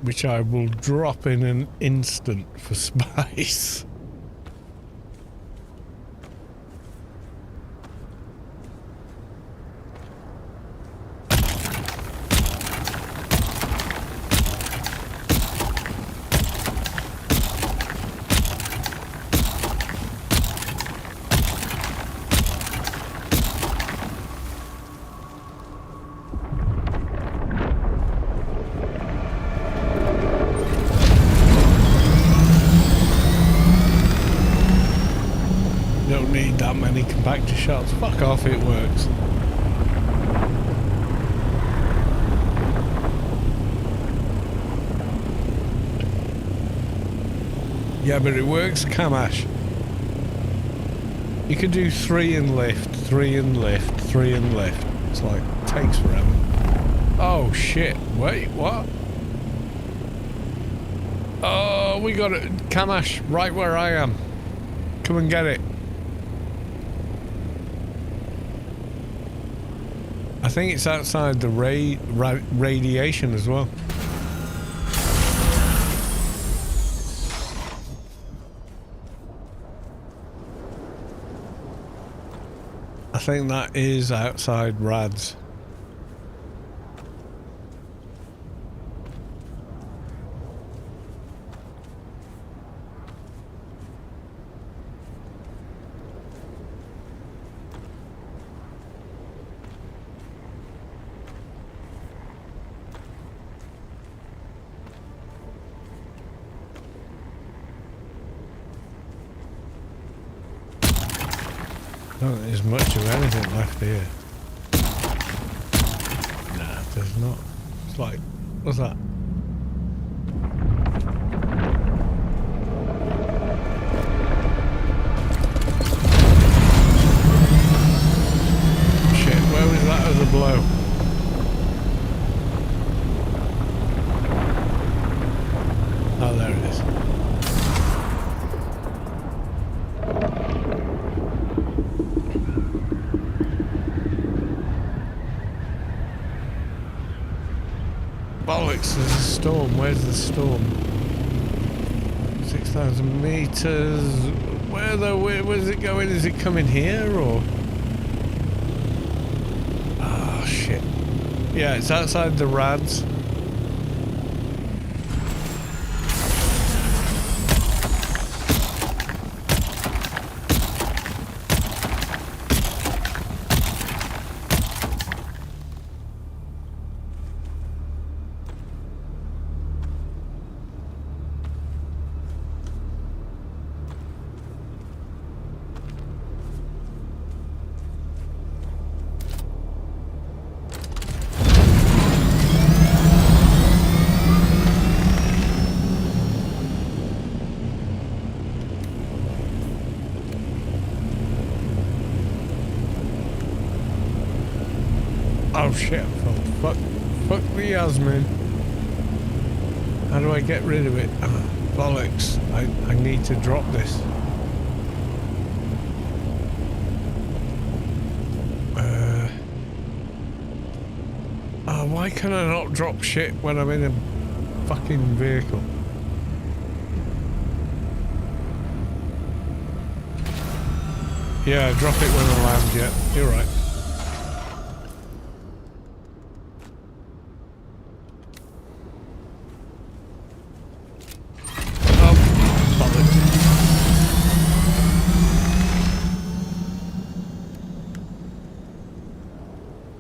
Which I will drop in an instant for spice. Don't need that many compactor shots. Fuck off, it works. Yeah, but it works, Kamash. You can do 3 and lift, 3 and lift, 3 and lift. It's like, takes forever. Oh shit, wait, what? Oh, we got it. Kamash, right where I am. Come and get it. I think it's outside the radiation as well. I think that is outside Rads. I don't think there's much of anything left here. Nah, there's not. It's like, what's that? Shit, where was that other bloke? Oh, there it is. Bollocks, there's a storm. Where's the storm? 6,000 meters. Where's it going? Is it coming here or? Oh, shit. Yeah, it's outside the rads. Oh shit, fuck the Yasmin. How do I get rid of it? Oh, bollocks. I need to drop this. Oh, why can I not drop shit when I'm in a fucking vehicle? Yeah, drop it when I land, yeah. You're right.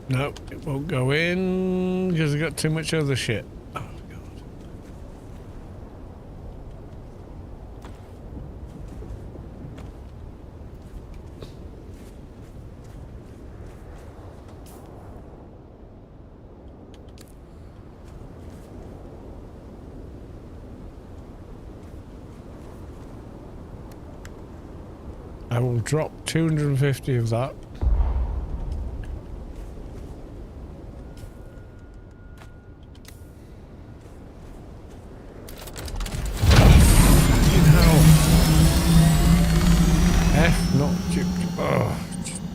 No, it won't go in because I got too much other shit. Oh god. I will drop 250 of that.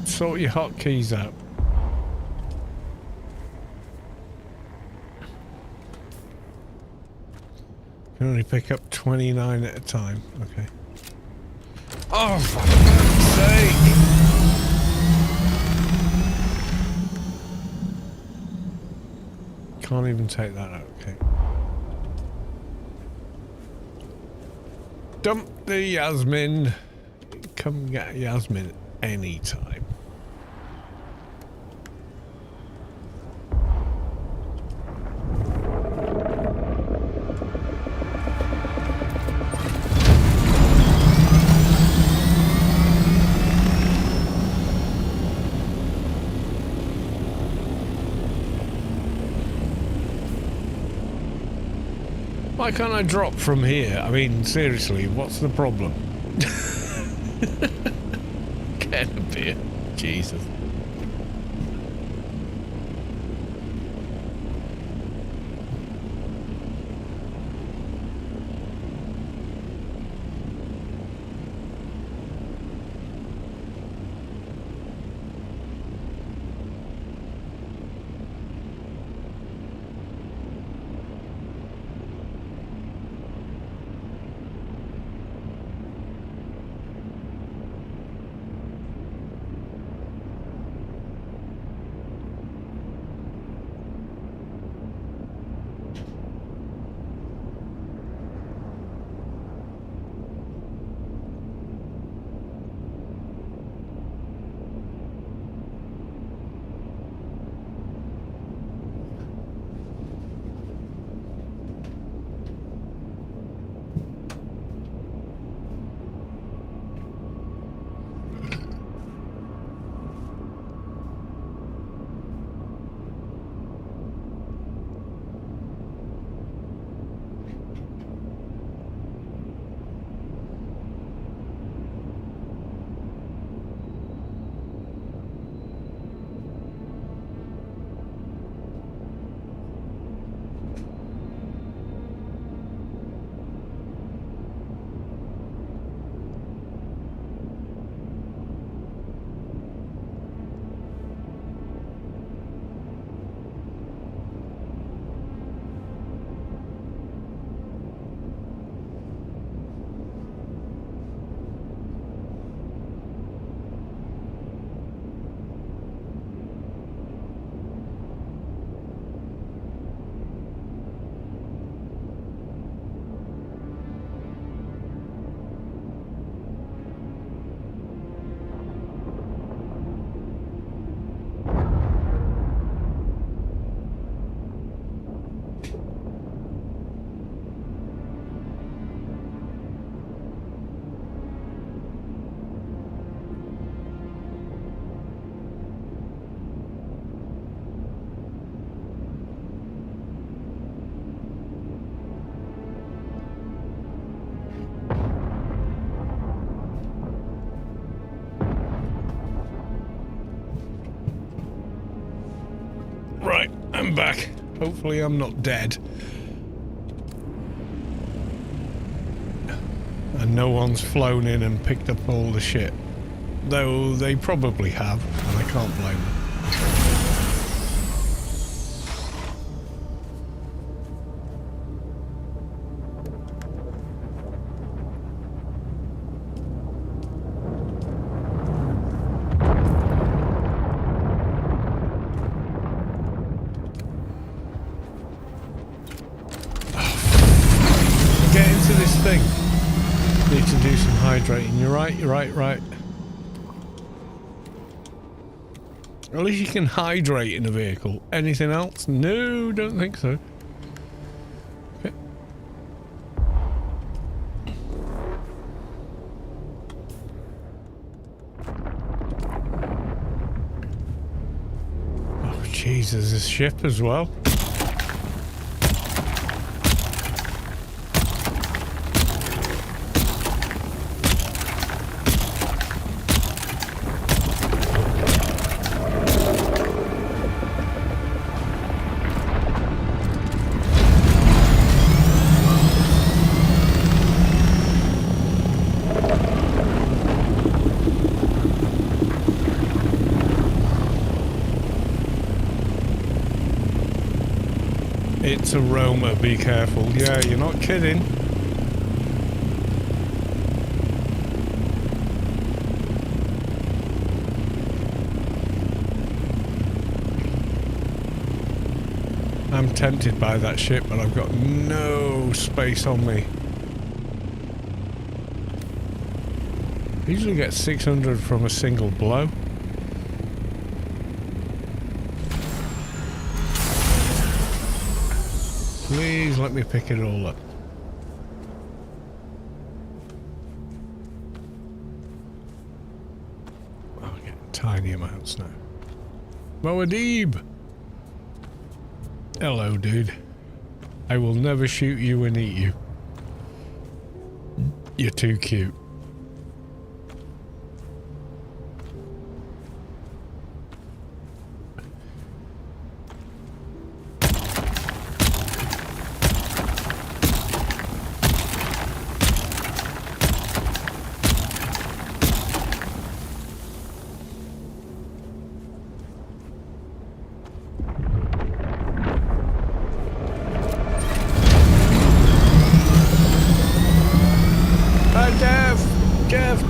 Sort your hotkeys out. Can only pick up 29 at a time. Okay. Oh, for fuck's sake! Can't even take that out. Okay. Dump the Yasmin. Come get Yasmin anytime. Why can't I drop from here? I mean, seriously, what's the problem? Get a beer. Jesus. I'm back. Hopefully I'm not dead. And no one's flown in and picked up all the shit. Though they probably have, and I can't blame them. Get into this thing. Need to do some hydrating. You're right. At least you can hydrate in a vehicle. Anything else? No, don't think so. Okay. Oh, jeez, there's a ship as well. It's a Roma, be careful. Yeah, you're not kidding. I'm tempted by that ship, but I've got no space on me. I usually get 600 from a single blow. Please let me pick it all up. Oh, I'm getting tiny amounts now. Moadib! Hello, dude. I will never shoot you and eat you. You're too cute.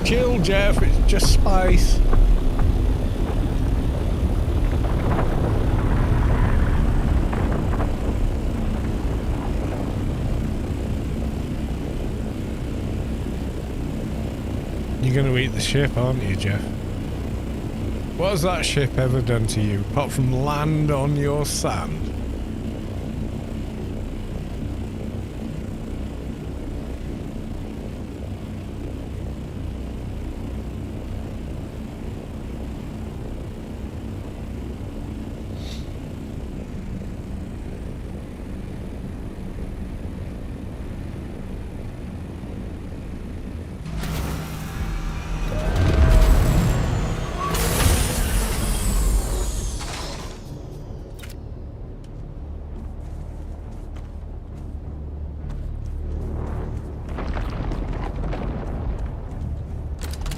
Chill, Jeff, it's just spice. You're going to eat the ship, aren't you, Jeff? What has that ship ever done to you, apart from land on your sand?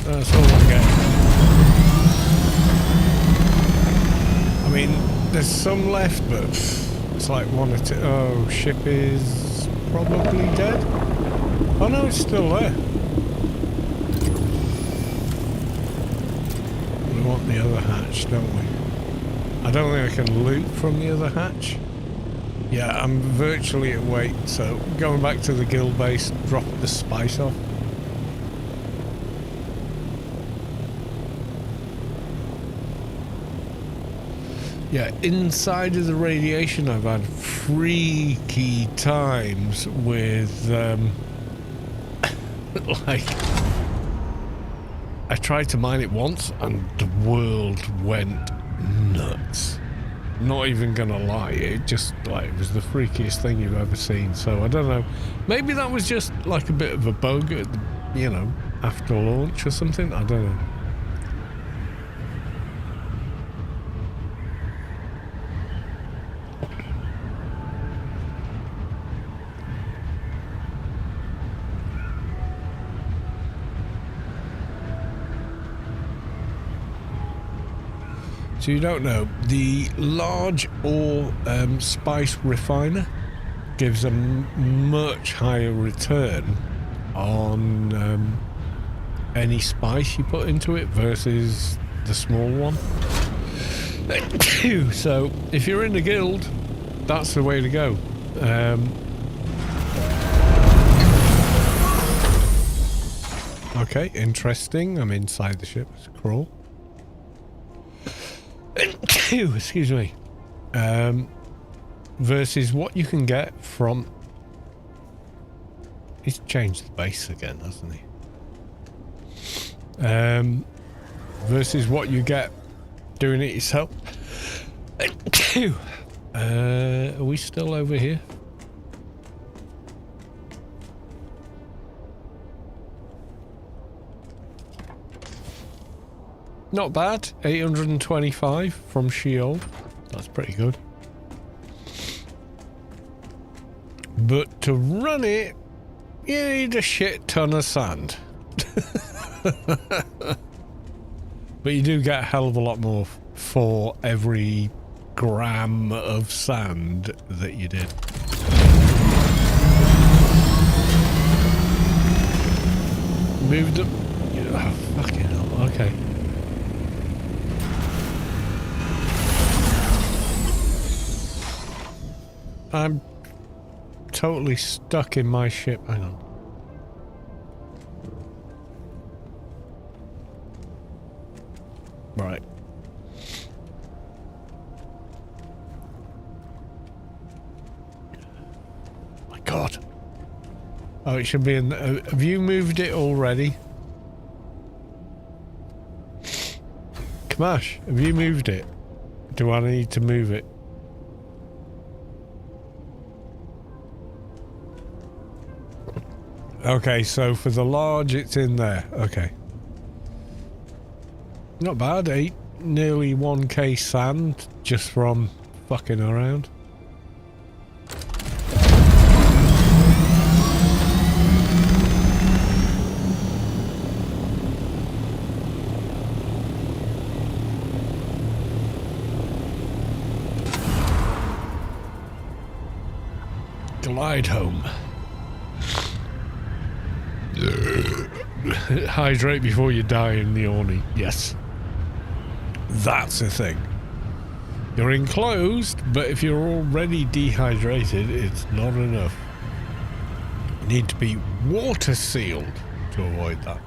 That's all I'm getting. I mean, there's some left, but it's like one or two. Oh, ship is probably dead. Oh no, it's still there. We want the other hatch, don't we? I don't think I can loot from the other hatch. Yeah, I'm virtually at weight, so going back to the guild base, drop the spice off. Yeah, inside of the radiation I've had freaky times with, like, I tried to mine it once and the world went nuts. Not even gonna lie, it just, like, it was the freakiest thing you've ever seen. So, I don't know, maybe that was just, like, a bit of a bug, at the, you know, after launch or something, I don't know. So you don't know, the large ore spice refiner gives a much higher return on any spice you put into it versus the small one. So if you're in the guild, that's the way to go. Okay, interesting. I'm inside the ship. Let's crawl. Excuse me. Versus what you can get from... He's changed the base again, hasn't he? Versus what you get doing it yourself. Are we still over here? Not bad. 825 from Sheol. That's pretty good. But to run it, you need a shit ton of sand. But you do get a hell of a lot more for every gram of sand that you did. Moved up. Oh, fucking hell. Okay. I'm totally stuck in my ship. Hang on. Right. My God. Oh, it should be in... have you moved it already? Kamash, have you moved it? Do I need to move it? Okay, so for the large, it's in there. Okay. Not bad. Nearly 1k sand just from fucking around. Glide home. Hydrate before you die in the Orny. Yes. That's a thing. You're enclosed, but if you're already dehydrated, it's not enough. You need to be water sealed to avoid that.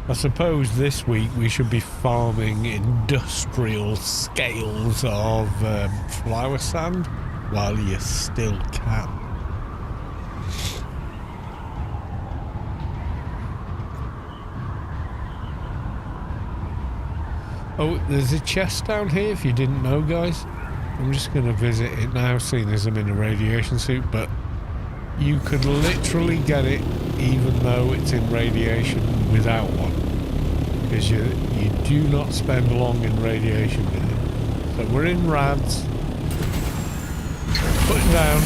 I suppose this week we should be farming industrial scales of flower sand while you still can. Oh, there's a chest down here if you didn't know, guys. I'm just going to visit it now, seeing as I'm in a radiation suit, but you could literally get it even though it's in radiation without one. Because you do not spend long in radiation with it. So we're in rads. Putting down.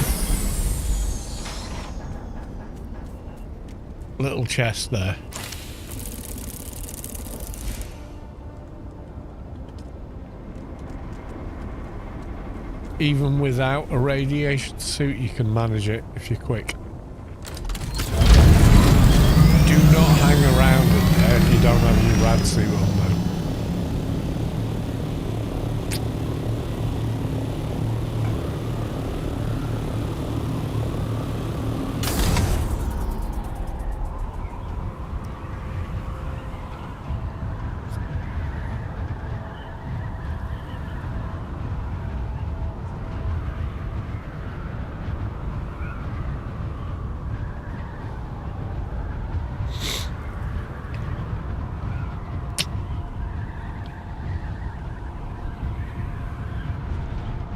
Little chest there. Even without a radiation suit, you can manage it if you're quick. Do not hang around in there if you don't have your rad suit on, though.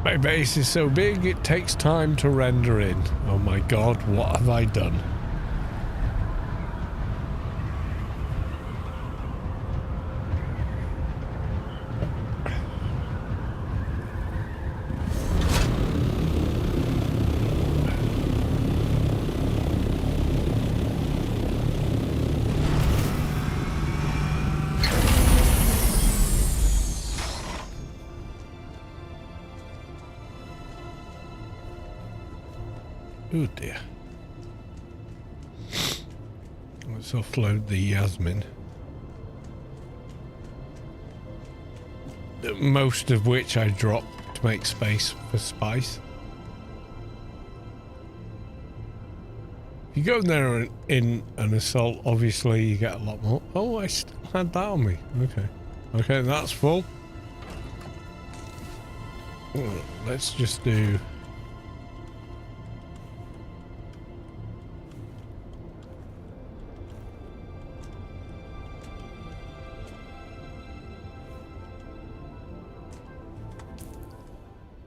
My base is so big it takes time to render in. Oh my god, what have I done? Oh dear. Let's offload the Yasmin. Most of which I dropped to make space for spice. If you go in there in an assault, obviously you get a lot more. Oh, I still had that on me. Okay. Okay, that's full. Let's just do...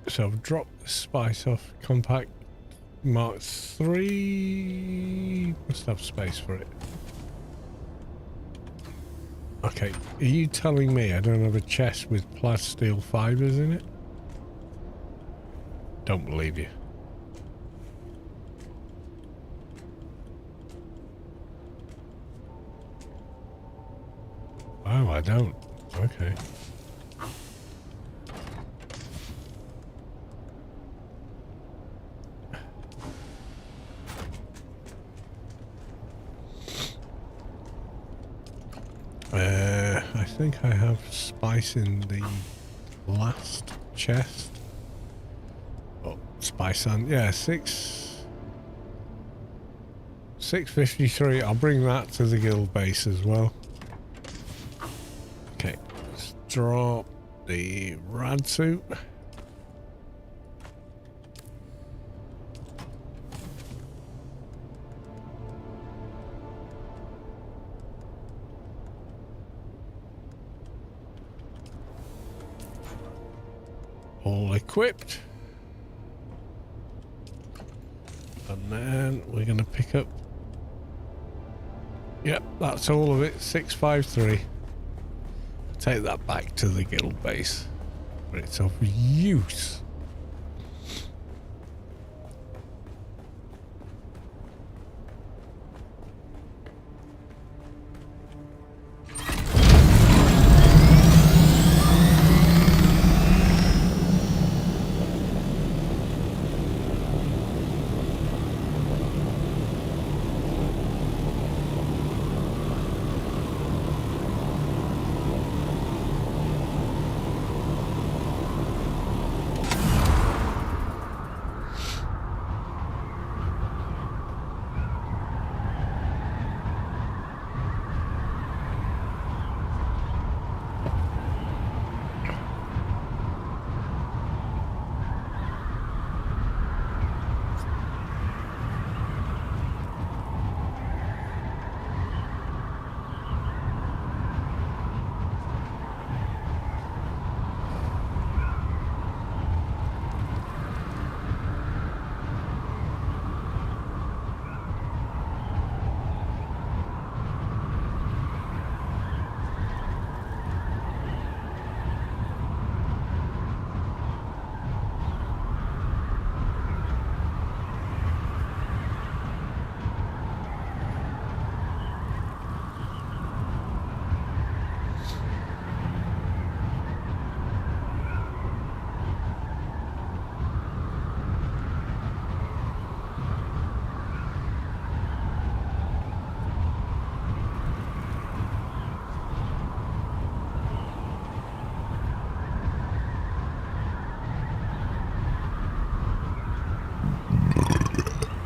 So I've dropped the spice off. Compact Mark 3. Must have space for it. Okay, are you telling me I don't have a chest with plasteel fibers in it? Don't believe you. Oh, I don't. Okay. I think I have spice in the last chest. Oh, spice on, yeah, 653. I'll bring that to the guild base as well. Okay, let's drop the rad suit. All equipped. And then we're going to pick up... Yep, that's all of it. 653. Take that back to the guild base. But it's of use.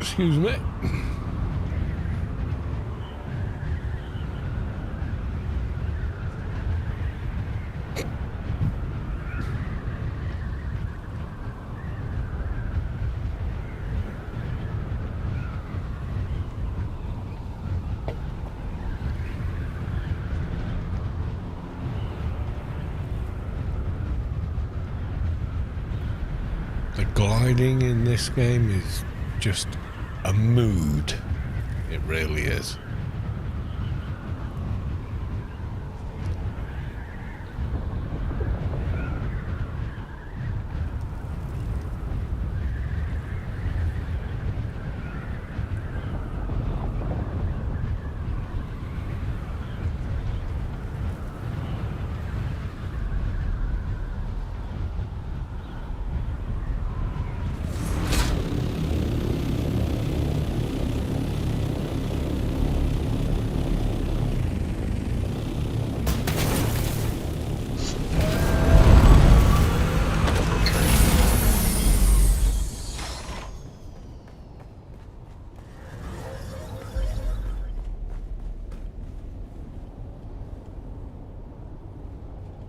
Excuse me. gliding in this game is just a mood. It really is.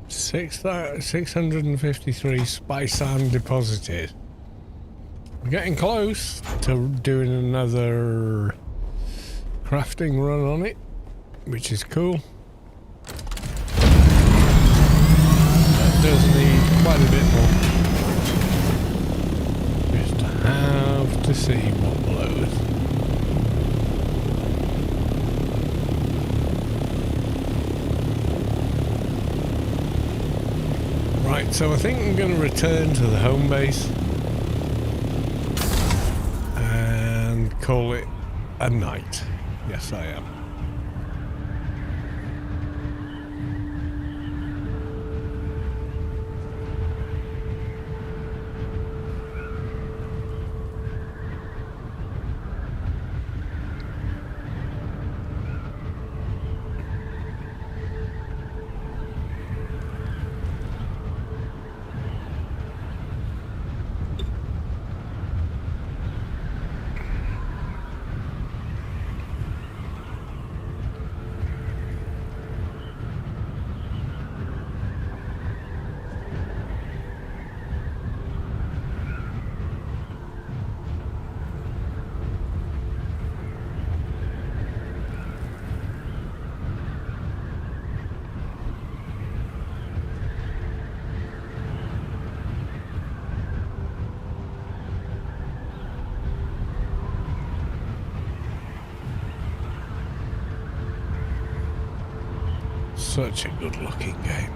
Six 653 spice sand deposited. We're getting close to doing another crafting run on it, which is cool. That does need quite a bit more. Just have to see what blows. Right, so I think I'm going to return to the home base and call it a night. Yes, I am. Such a good looking game.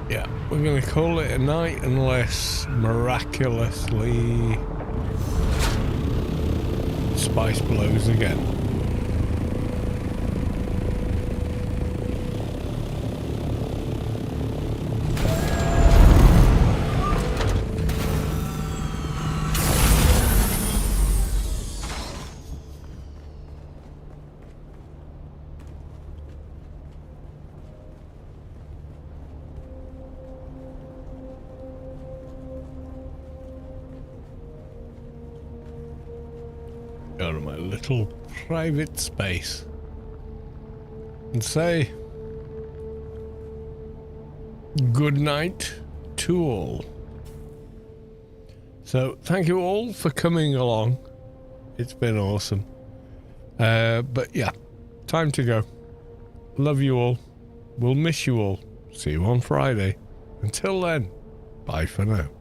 Yeah, we're going to call it a night unless miraculously spice blows again. Go to my little private space and say good night to all. So thank you all for coming along. It's been awesome. But yeah, time to go. Love you all. We'll miss you all. See you on Friday. Until then, bye for now.